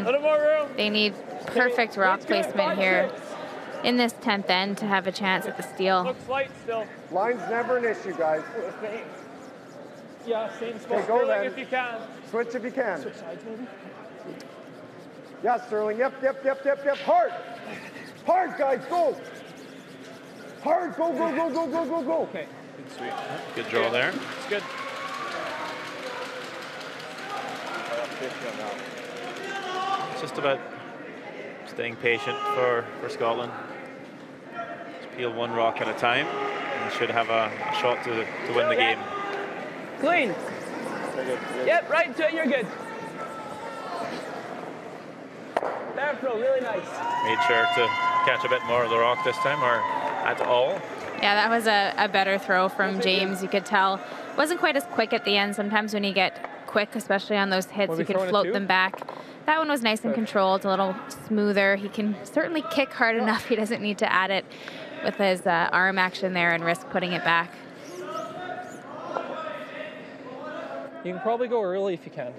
A little more room. They need perfect rock placement here in this 10th end to have a chance at the steal. Looks light still. Line's never an issue, guys. Yeah, same spot. Okay, go then. If you can. Switch if you can. Switch sides, maybe. Yeah, Sterling. Yep. Hard, guys. Go. Hard. Go. Okay. Good draw there. It's good. It's just about staying patient for Scotland. Just peel one rock at a time and should have a shot to win the game. Clean. Yep, right to it, you're good. There, throw, really nice. Made sure to catch a bit more of the rock this time, or at all. Yeah, that was a better throw from James. You could tell. Wasn't quite as quick at the end. Sometimes when you get quick, especially on those hits, you can float them back. That one was nice and controlled, a little smoother. He can certainly kick hard enough. He doesn't need to add it with his arm action there and risk putting it back. You can probably go early if you can.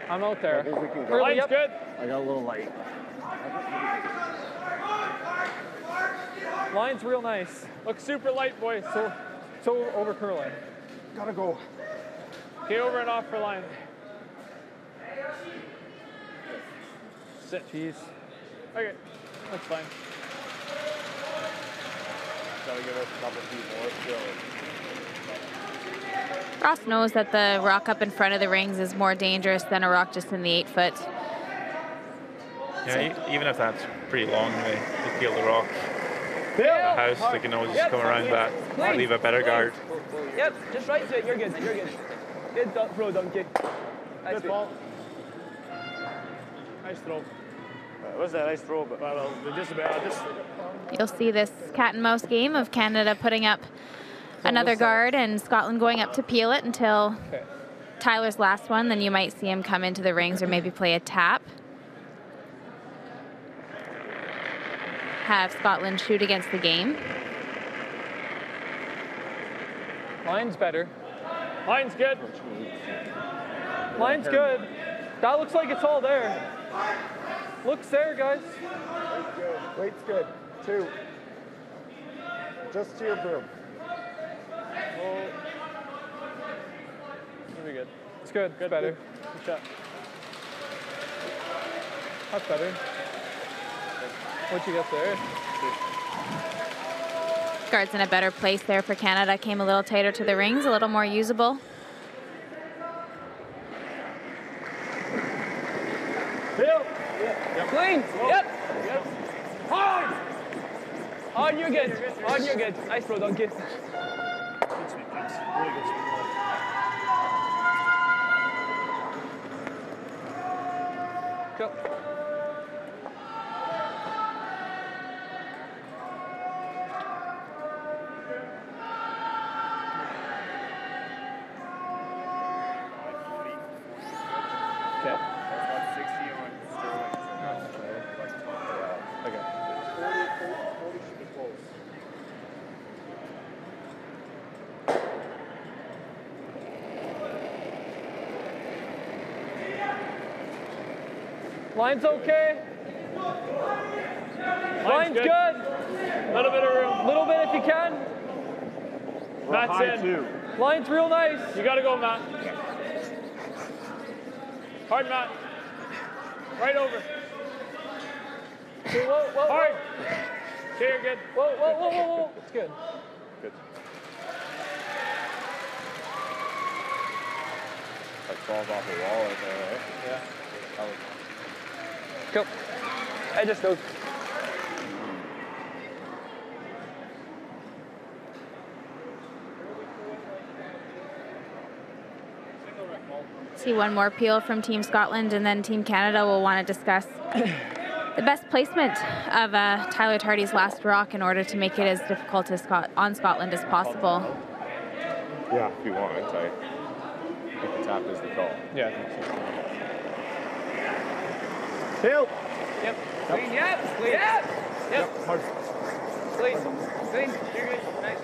I'm out there. I think we can go. Early, yep. Good. I got a little light. Line's real nice. Look super light, boys. So over curling. Gotta go. Okay, over and off for line. Sit. Jeez. Okay, that's fine. Gotta give us a couple feet more still. Ross knows that the rock up in front of the rings is more dangerous than a rock just in the 8-foot. Yeah, even if that's pretty long, they peel the rock. The house, they can always just come around that, leave a better guard. Yep, just right to it, you're good, you're good. Good throw, Donkey. Good ball. Nice throw. It was a nice throw, but well, just about. You'll see this cat and mouse game of Canada putting up another guard and Scotland going up to peel it until Tyler's last one. Then you might see him come into the rings or maybe play a tap. Have Scotland shoot against the game. Line's better. Line's good. Line's good. That looks like it's all there. Looks there, guys. Weight's good. 2. Just to your broom. It'll be good. It's good. Good. Better. Good shot. That's better. What'd you get there? Guard's in a better place there for Canada. Came a little tighter to the rings, a little more usable. Bill. Yep. Clean. Yep. Hard. On, you're good. On, you're good. Nice throw, Donkey. Good sweep, thanks. Really good sweep. Go. Okay. Okay. 40 should be close. Line's okay. Line's good. A little bit of room. Little bit if you can. Matt's in. Too. Line's real nice. You gotta go, Matt. Hard, Matt. Right over. Okay, whoa. Hard. Okay, you're good. Whoa. It's good. Good. That falls off the wall right there, right? Yeah. That was Go. I just know. See one more peel from Team Scotland, and then Team Canada will want to discuss the best placement of Tyler Tardy's last rock in order to make it as difficult on Scotland as possible. Yeah, if you want. I think the tap is the call. Yeah, I think so. Tail. Yep. Clean, yep. Clean, yep. Yep. Hard. Clean. Clean. You're good. Nice.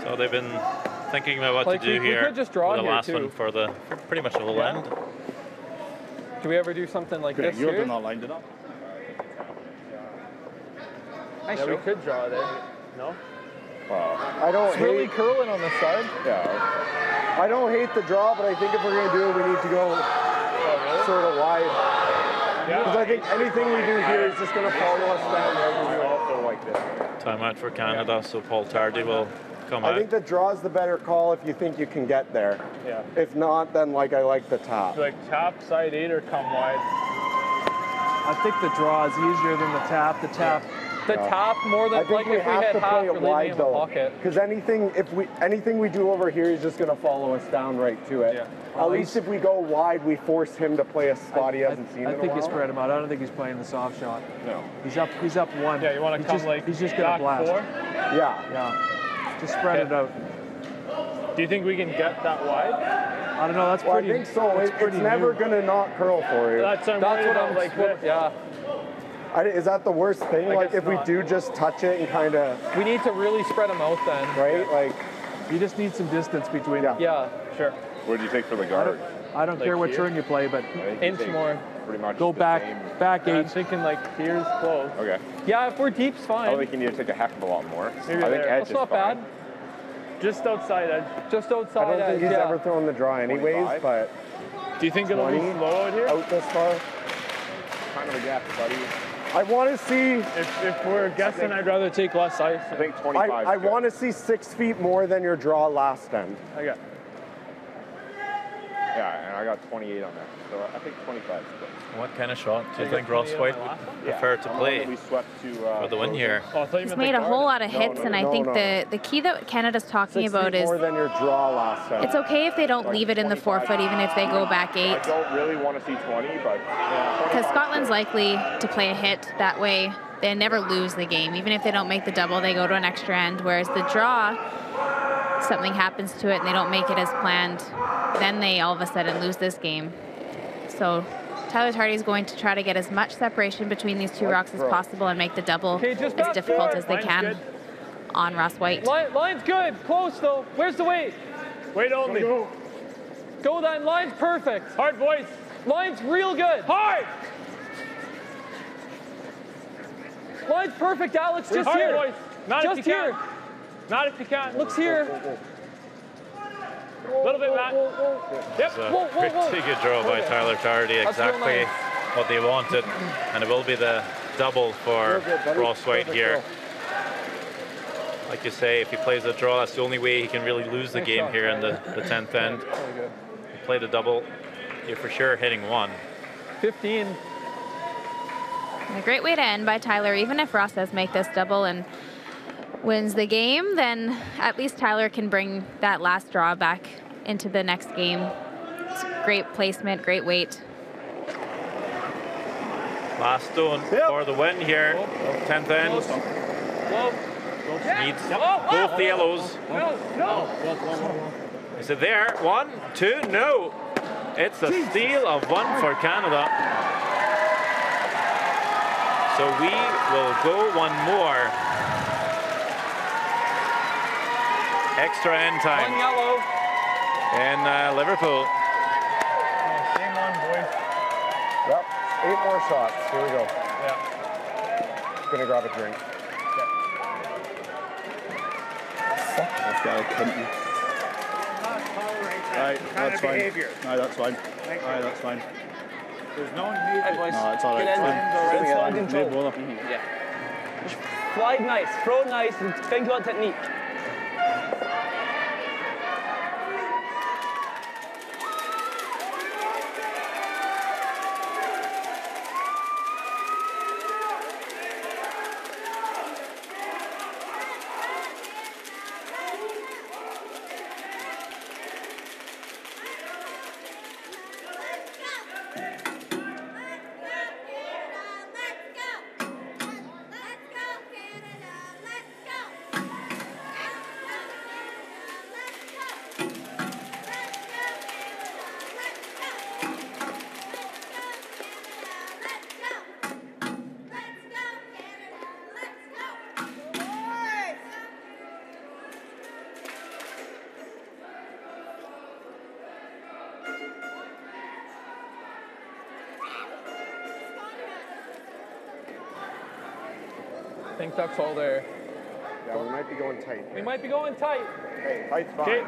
So they've been thinking about what Like, to do we here could just draw for the here, last too. one for pretty much the whole end. Do we ever do something like this You're here? not lined it up. Yeah, we could draw there. No? Wow. I don't It's really curling on this side. Yeah. I don't hate the draw, but I think if we're going to do it, we need to go sort of wide. Because I think anything we do here is just going to follow us down right we do also like this. Timeout for Canada, so Paul Tardy will come out. I think the draw is the better call if you think you can get there. Yeah. If not, then like I like the tap. Like tap, side 8, or come wide. I think the draw is easier than the tap. The tap. The tap more than I think like we if we have hit to half, play we're it leaving wide in the though, pocket. because anything we do over here is just going to follow us down right to it. Yeah. At least if we go wide, we force him to play a spot he hasn't seen in a while. I think you spread him out. I don't think he's playing the soft shot. No. He's up one. Yeah, you want to come like he's just gonna blast. 4? Yeah. Just spread it out. Do you think we can get that wide? I don't know. That's Well, pretty. I think so. It's never going to not curl for you. That's what I'm like. Yeah. Is that the worst thing? Like if we do just touch it and kind of. We need to really spread them out then. Right? Like. You just need some distance between them. Yeah, sure. What do you take for the guard? I don't care what turn you play, but inch more. Pretty much go back 8. I'm thinking like here's close. Okay. Yeah, if we're deep's fine. I don't think you need to take a heck of a lot more. Maybe I think edge that's is not fine. bad. Just outside edge. Just outside I don't think edge, he's ever thrown the draw anyways, 25. but. Do you think it'll be slow out here? Out this far? Kind of a guess, buddy. I want to see. If we're guessing, I'd rather take less ice. I think 25. I want to see 6 feet more than your draw last end. Okay. Yeah, and I got 28 on that, so I think 25 is good. What kind of shot do you think Ross White would prefer to play We swept to, for the win here? He's made a whole lot of hits, and I think the key that Canada's talking 6 about feet is more than your draw last end. it's okay if they don't leave it in the 4 foot, even if they go back 8. I don't really want to see 20, but Because Scotland's likely to play a hit that way. They never lose the game. Even if they don't make the double, they go to an extra end. Whereas the draw, something happens to it and they don't make it as planned, then they all of a sudden lose this game. So Tyler Tardy's going to try to get as much separation between these two rocks as possible and make the double as difficult as they can on Ross White. Line's good. Close though. Where's the weight? Weight only. Go then. Line's perfect. Hard voice. Line's real good. Hard. Line's perfect, Alex. Just Hard here. voice. Not just if you here. can. Not if you can. Looks here. A little bit, Matt. It's a pretty good draw by Tyler Tardy, exactly what they wanted, and it will be the double for Ross White here. Like you say, if he plays a draw, that's the only way he can really lose the game here in the 10th end. You play the double, you're for sure hitting 1. 15. And a great way to end by Tyler. Even if Ross does make this double and wins the game, then at least Tyler can bring that last draw back into the next game. It's great placement, great weight. Last stone for the win here, 10th end. Needs both the yellows. Is it there? 1, 2, no. It's a steal of 1 for Canada. So we will go one more. Extra end time. 1 yellow. In Liverpool. Game on, boys. Yep. 8 more shots. Here we go. Yeah. Gonna grab a drink. This guy couldn't you? Right, that's fine. No, that's fine. Alright, that's fine. There's no need. No, it's alright. It's fine. Yeah. Just slide nice, throw nice, and think about technique. I think that's all there. Yeah, Yeah, we might be going tight. We might be going tight. Hey, tight's fine. Okay.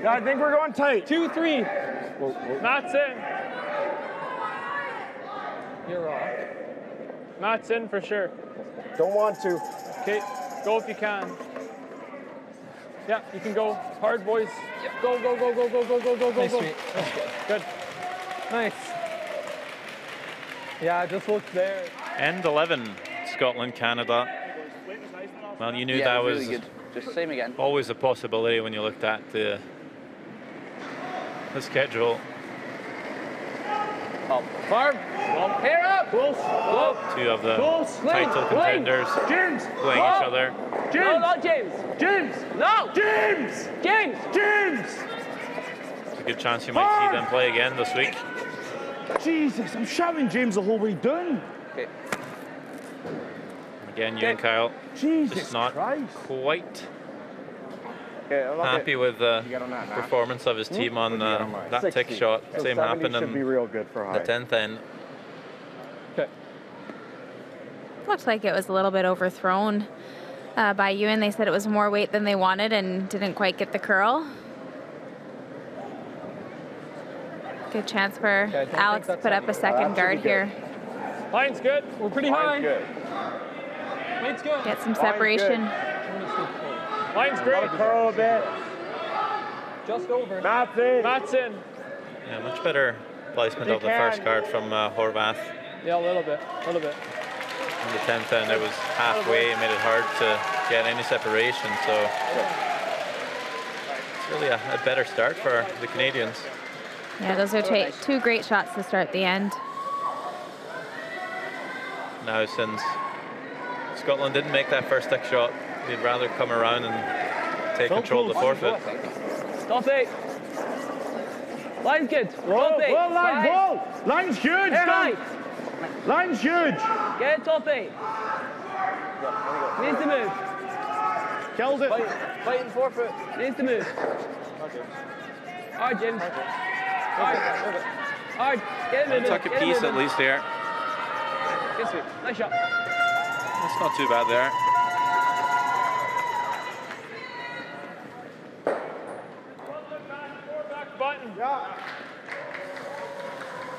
Yeah, I think we're going tight. 2-3. Matt's in. You're off. Matt's in for sure. Don't want to. Okay, go if you can. Yeah, you can go. Hard, boys. Go, go, go, go, go, go, go, go, go, Nice, go. sweet. Good. Nice. Yeah, just look there. End 11, Scotland, Canada. Well, you knew that was really good. Just same again. always a possibility when you looked at the schedule. Up. Farm. Hair up. Close. Close. Two of the Close. title contenders James. playing each other. James. No, not James. James. No. James. James. James. It's a good chance you might see them play again this week. Jesus, I'm shouting James the whole way down. Okay. Again, you and Kyle Jesus just not Christ. quite Okay, I love happy it. with the You got on that, Matt? performance of his team on that tick 60. shot. So Same 70 happened should be in real good for the high. 10th end. Okay. Looked like it was a little bit overthrown by Ewan. They said it was more weight than they wanted and didn't quite get the curl. Good chance for Okay, I don't Alex to think put that's up a second guard here. Line's good. We're pretty Line's high. good. Weight's good. Get some Line's separation. Line's great. Curl a bit. Just over. Matt's in. Matt's in. Yeah, much better placement of the first card from Horvath. Yeah, a little bit. A little bit. In the 10th end, it was halfway, it made it hard to get any separation. So it's really a better start for the Canadians. Yeah, those are two great shots to start the end. Now, since Scotland didn't make that first stick shot, they'd rather come around and take control of the forfeit. Stop it. Line's good. Whoa, Top eight. whoa, line, Guys. whoa! Line's huge! Hair high. Line's huge! Get top eight. Needs to move. Kills it. Fighting forfeit. Needs to move. Hard, James. Hard. Hard. Get him in. Took a piece at least there. Good sweep. Nice shot. That's not too bad there.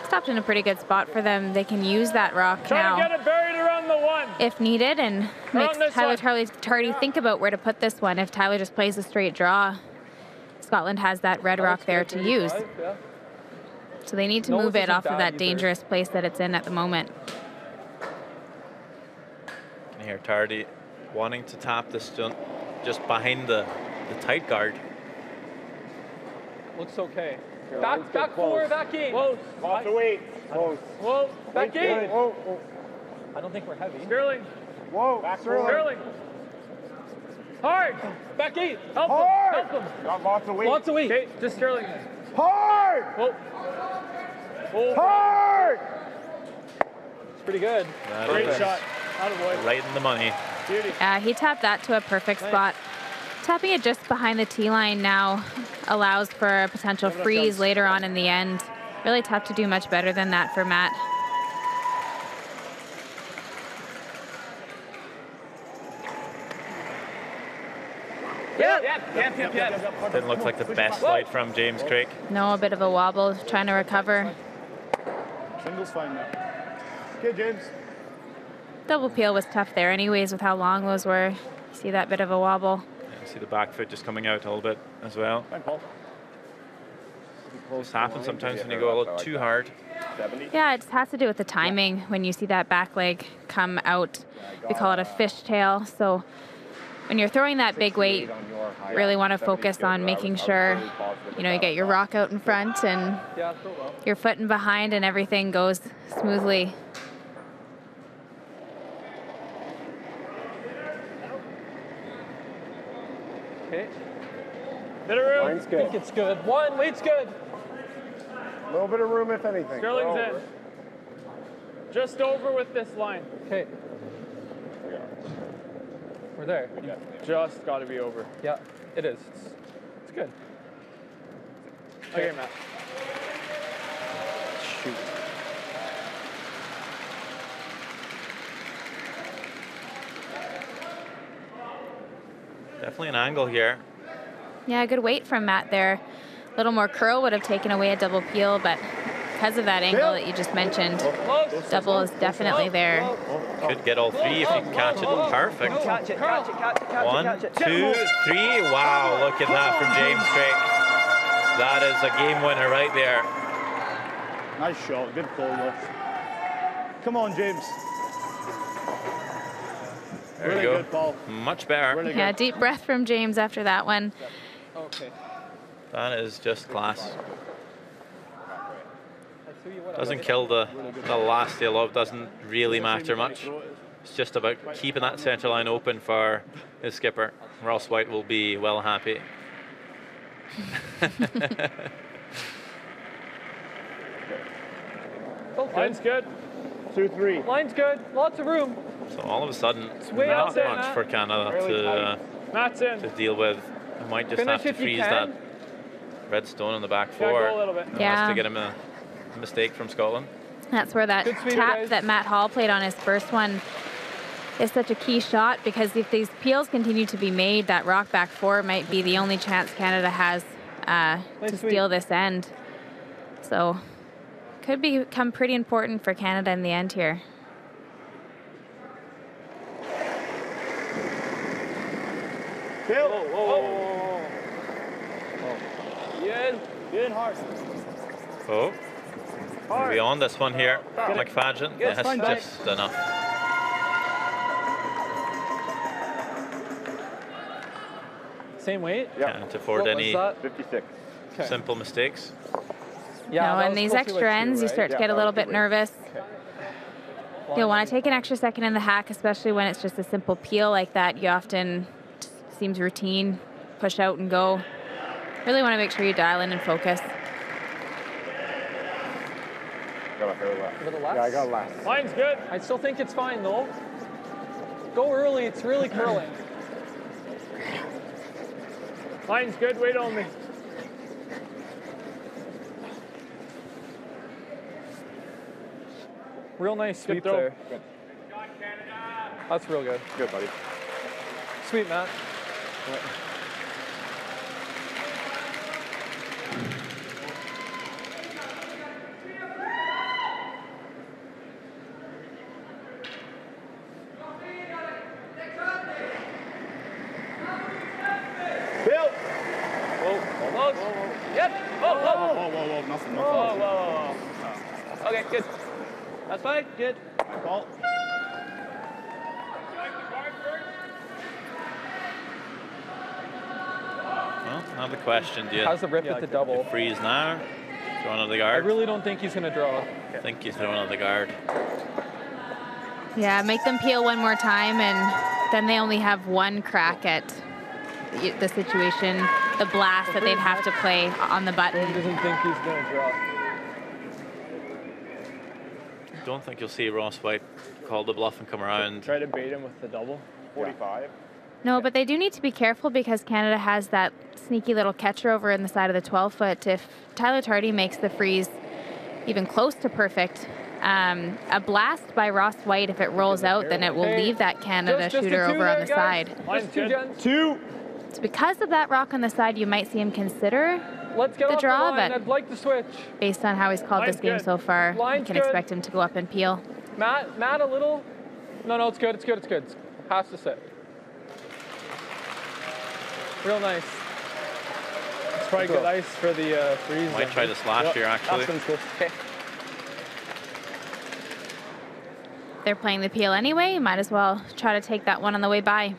Stopped in a pretty good spot for them. They can use that rock Try now to get it buried around the one. if needed, and makes this Tyler one. Tardy think about where to put this one. If Tyler just plays a straight draw, Scotland has that red rock there to use. Yeah. So they need to No, move this it isn't off of bad that either. dangerous place that it's in at the moment. You can hear Tardy wanting to tap this just behind the tight guard. Looks okay. Your Back, line's back good, four, close. back eight. Whoa. Lots of weight. Close. Whoa. Back Good. eight. Whoa, whoa. I don't think we're heavy. Sterling. Whoa. Back Sterling. Hard. Back eight. Help Hard. him. Help him. Got lots of weight. Lots of weight. Okay, just Sterling. Hard. Whoa. Whoa. Hard. It's pretty good. That Great is shot. Out of way. right in the money. Beauty. He tapped that to a perfect spot. Tapping it just behind the tee line now allows for a potential freeze later on in the end. Really tough to do much better than that for Matt. Yep. Didn't look like the best flight from James Craig. No, a bit of a wobble, trying to recover. Single's fine now. Okay, James. Double peel was tough there anyways with how long those were. You see that bit of a wobble. You see the back foot just coming out a little bit as well. Fine, Paul. This happens sometimes when you go a little too hard. 70. Yeah, it just has to do with the timing when you see that back leg come out. We call it a fishtail. So when you're throwing that big weight, you really want to focus on making sure, you know, you get your rock out in front and Yeah, throw well. your foot in behind and everything goes smoothly. Okay. Bit of room. Line's I good. think it's good. One, weight's good. A little bit of room, if anything. Sterling's Over. in. Just over with this line. Okay. We're there. Just got to be over. Yeah, it is. It's good. Okay, Matt. Shoot. Definitely an angle here. Yeah, good weight from Matt there. A little more curl would have taken away a double peel, but because of that angle that you just mentioned, double is definitely there. Could get all three if you can catch it. Perfect. Catch it, catch it, catch it, catch it. 1, catch it. 2, 3. Wow, look at that from James Craig. That is a game winner right there. Nice shot. Good call, though. Come on, James. There Really you go. good ball. Much better. Really Yeah, good. deep breath from James after that one. Okay. That is just class. Doesn't kill the last day love, doesn't really matter much. It's just about keeping that center line open for his skipper. Ross White will be well happy. Line's good. 2-3. Line's good. Lots of room. So all of a sudden, way not outside, much Matt. for Canada Matt's in. to deal with. I might just Finish have to if you freeze can. that red stone in the back Gotta four. go a little bit. Unless Yeah. to get him a mistake from Scotland. That's where that Good sweeper, tap guys. that Matt Hall played on his first one is such a key shot, because if these peels continue to be made, that rock back four might be the only chance Canada has to steal this end. So could become pretty important for Canada in the end here. Bill. Whoa. Good. Good hard. Oh, Hard. we on this one here. McFadden, Yes, yes, fine, just enough. Same weight? Can't afford What any was that? 56. simple mistakes. Yeah, No, that in was these supposed to be extra like two, ends, you right? start to Yeah, get a that little was bit two nervous. Okay. You'll want to take an extra second in the hack, especially when it's just a simple peel like that. You often, seems routine, push out and go. Really want to make sure you dial in and focus. Got a hair left. A little less? Yeah, I got last. Line's good. I still think it's fine though. Go early, it's really curling. Line's good. Wait on me. Real nice sweep throw. there. That's real good. Good, buddy. Sweet, Matt. Bill. Almost. Yep. Oh, Whoa, nothing. Whoa. Okay, good. That's fine. Good. Ball. Well, now the question, do you How's the rip with the double? freeze now? Throw another I guard? really don't think he's going to draw. I think you throw another guard. Yeah, make them peel one more time, and then they only have one crack at the situation, the blast that they'd have to play on the He button. doesn't think he's going to draw. Don't think you'll see Ross White call the bluff and come around. Try to bait him with the double. 45. No, but they do need to be careful, because Canada has that sneaky little catcher over in the side of the 12-foot. If Tyler Tardy makes the freeze even close to perfect, a blast by Ross White, if it rolls out, then it will leave that Canada Just shooter a two over on the there, guys. side. Just two, gents. 2. So because of that rock on the side, you might see him consider, Let's get the off draw, the line. but- I'd like to switch. based on how he's called Line's this game good. so far, you Line's can good. expect him to go up and peel. Matt, a little. No, it's good. It's good. It's good. Has to sit. Real nice. It's probably good ice for the freeze. Might try to slash here, actually. That's cool. Okay. They're playing the peel anyway. You might as well try to take that one on the way by.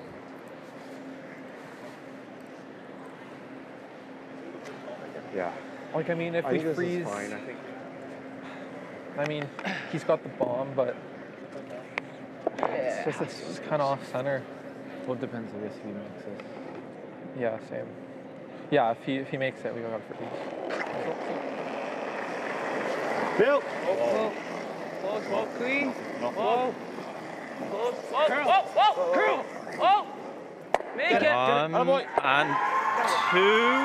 Yeah. Like, I mean, if I we think this freeze. is fine. I think. I mean, he's got the bomb, but it's just kind of off center. Well, it depends, I guess, if he makes it. Yeah, same. Yeah, if he makes it, we go out for these. Bill. Whoa, clean. Whoa. Whoa. Curl. Whoa. Make it. One and two.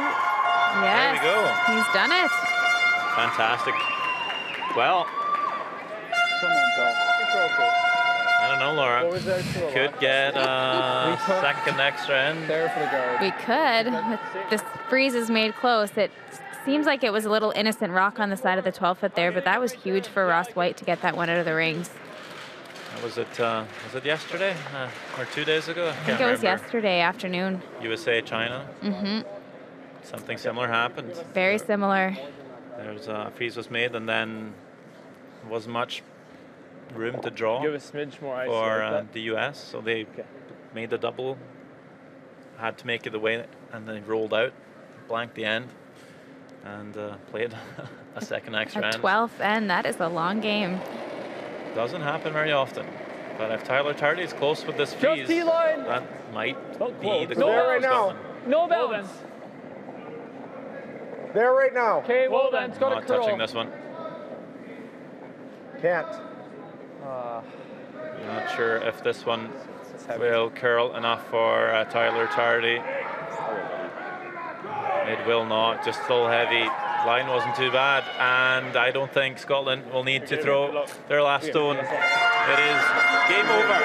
Yes, There we go. he's done it. Fantastic. Well, Come on, Bill. and don't know, Laura. What was the extra Could lock? get We a took second extra end. there for the guard. We could. This freeze is made close. It seems like it was a little innocent rock on the side of the 12-foot there, but that was huge for Ross White to get that one out of the rings. Was it yesterday or 2 days ago? I think it was yesterday afternoon. USA, China. Mm-hmm. Something similar happened. Very similar. There's a freeze was made, and then wasn't much room to draw Give a smidge more ice for like that. the US, so they made the double, had to make it away, and they rolled out, blanked the end, and played a second extra A end. 12th end, that is a long game. Doesn't happen very often, but if Tyler Tardy is close with this freeze, T-line. that might be the They're goal right for now. Scotland. No balance. There right now. Okay, well then. It's got to Not curl. touching this one. Can't. I'm not sure if this one will curl enough for Tyler Tardy. It will not, just still heavy. Line wasn't too bad, and I don't think Scotland will need to throw their last stone. It is game over.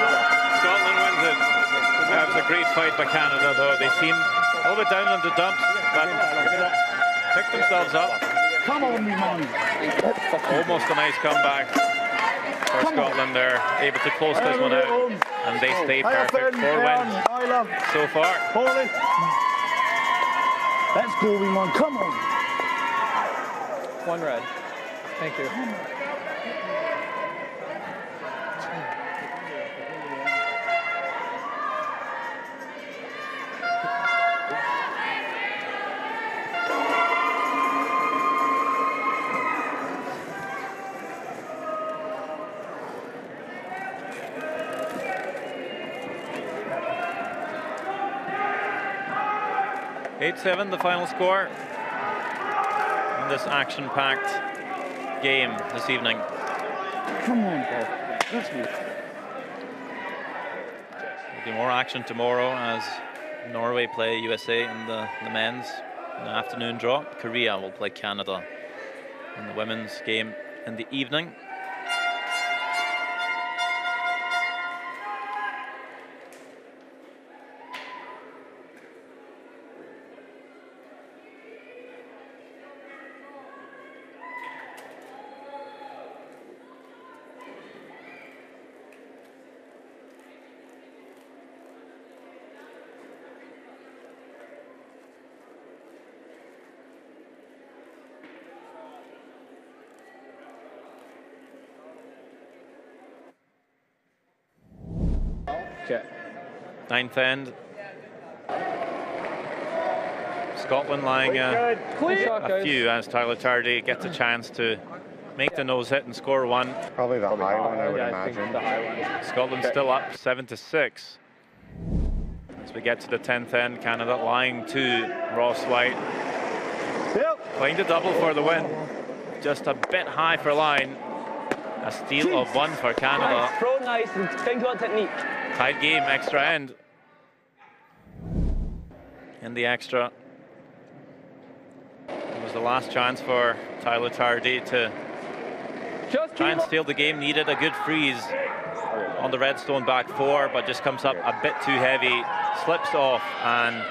Scotland wins it. That was a great fight by Canada, though. They seemed a little bit down in the dumps, but picked themselves up. Come on, me man. Almost a nice comeback for Scotland. They're able to close this one out, and they stay perfect. 4 wins so far. Holy. Let's go, wee man. Come on. One red. Thank you. (8-7) the final score in this action-packed game this evening. Come on, Paul. Let's go. There'll be more action tomorrow as Norway play USA in the men's in the afternoon draw. Korea will play Canada in the women's game in the evening. Okay. 9th end. Scotland lying a few as Tyler Tardy gets a chance to make the nose hit and score one. Probably the high one, I would imagine. The high one. Scotland still up 7-6. As we get to the 10th end, Canada lying to Ross White. Playing the double for the win. Just a bit high for line. A steal of one for Canada. Nice, throw nice and think about technique. Tied game, extra end. In the extra, it was the last chance for Tyler Tardy to try and steal the game. Needed a good freeze on the redstone back four, but just comes up a bit too heavy, slips off, and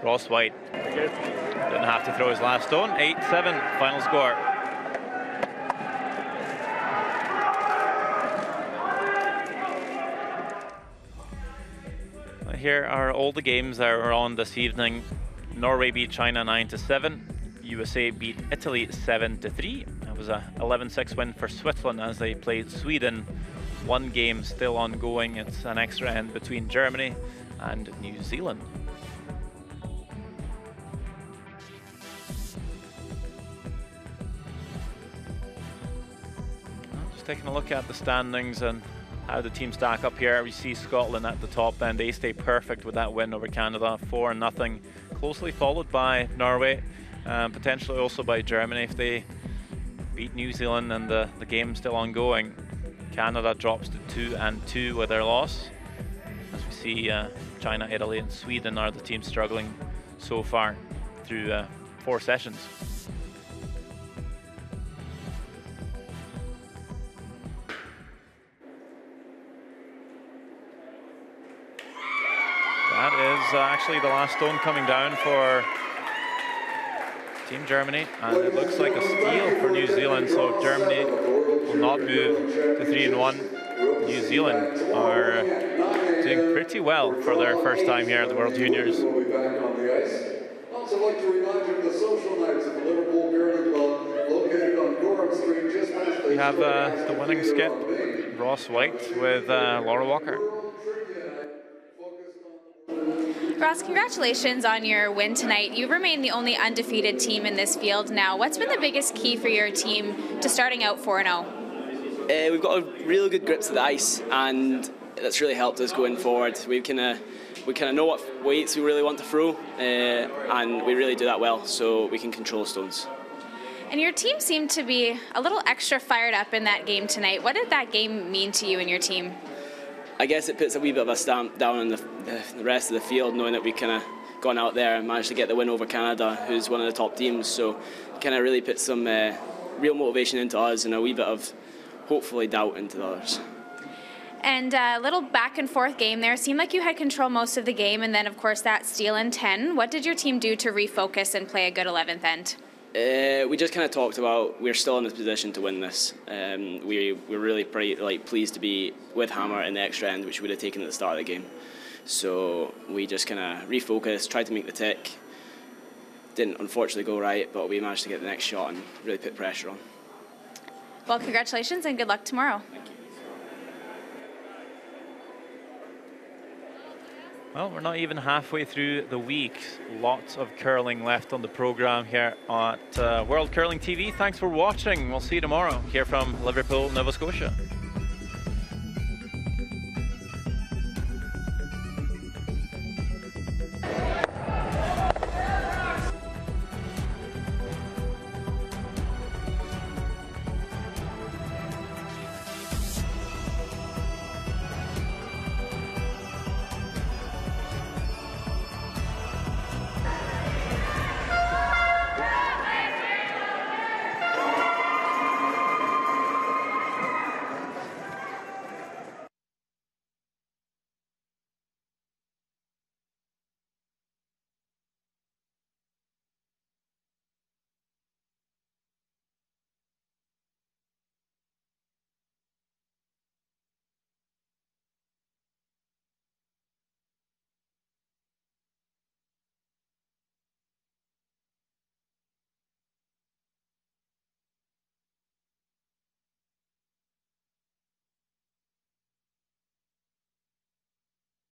Ross White didn't have to throw his last stone. 8-7 final score. Here are all the games that are on this evening. Norway beat China 9-7. USA beat Italy 7-3. That was a 11-6 win for Switzerland as they played Sweden. One game still ongoing. It's an extra end between Germany and New Zealand. Just taking a look at the standings and how the teams stack up here. We see Scotland at the top, and they stay perfect with that win over Canada, 4-0. Closely followed by Norway, potentially also by Germany if they beat New Zealand and the game's still ongoing. Canada drops to 2-2 with their loss. As we see, China, Italy, and Sweden are the teams struggling so far through 4 sessions. actually the last stone coming down for Team Germany, and it looks like a steal for New Zealand, so Germany will not move to 3-1. New Zealand are doing pretty well for their first time here at the World Juniors. We'll be back on the ice. Also like to remind you of the social nights at the Liverpool Curling Club, located on Gorham Street, just past the... We have the winning skip, Ross White, with Laura Walker. Ross, congratulations on your win tonight. You remain the only undefeated team in this field now. What's been the biggest key for your team to starting out 4-0? We've got a really good grip to the ice, and that's really helped us going forward. We kind of know what weights we really want to throw, and we really do that well, so we can control stones. And your team seemed to be a little extra fired up in that game tonight. What did that game mean to you and your team? I guess it puts a wee bit of a stamp down on the rest of the field, knowing that we kind of gone out there and managed to get the win over Canada, who's one of the top teams. So kind of really put some real motivation into us and a wee bit of, hopefully, doubt into the others. And a little back and forth game there. Seemed like you had control most of the game, and then, of course, that steal in 10. What did your team do to refocus and play a good 11th end? We just kind of talked about we're still in this position to win this. We're really pleased to be with Hammer in the extra end, which we would have taken at the start of the game. So we just kind of refocused, tried to make the tick. Didn't unfortunately go right, but we managed to get the next shot and really put pressure on. Well, congratulations and good luck tomorrow. Thank you. Well, we're not even halfway through the week. Lots of curling left on the program here at World Curling TV. Thanks for watching. We'll see you tomorrow here from Liverpool, Nova Scotia.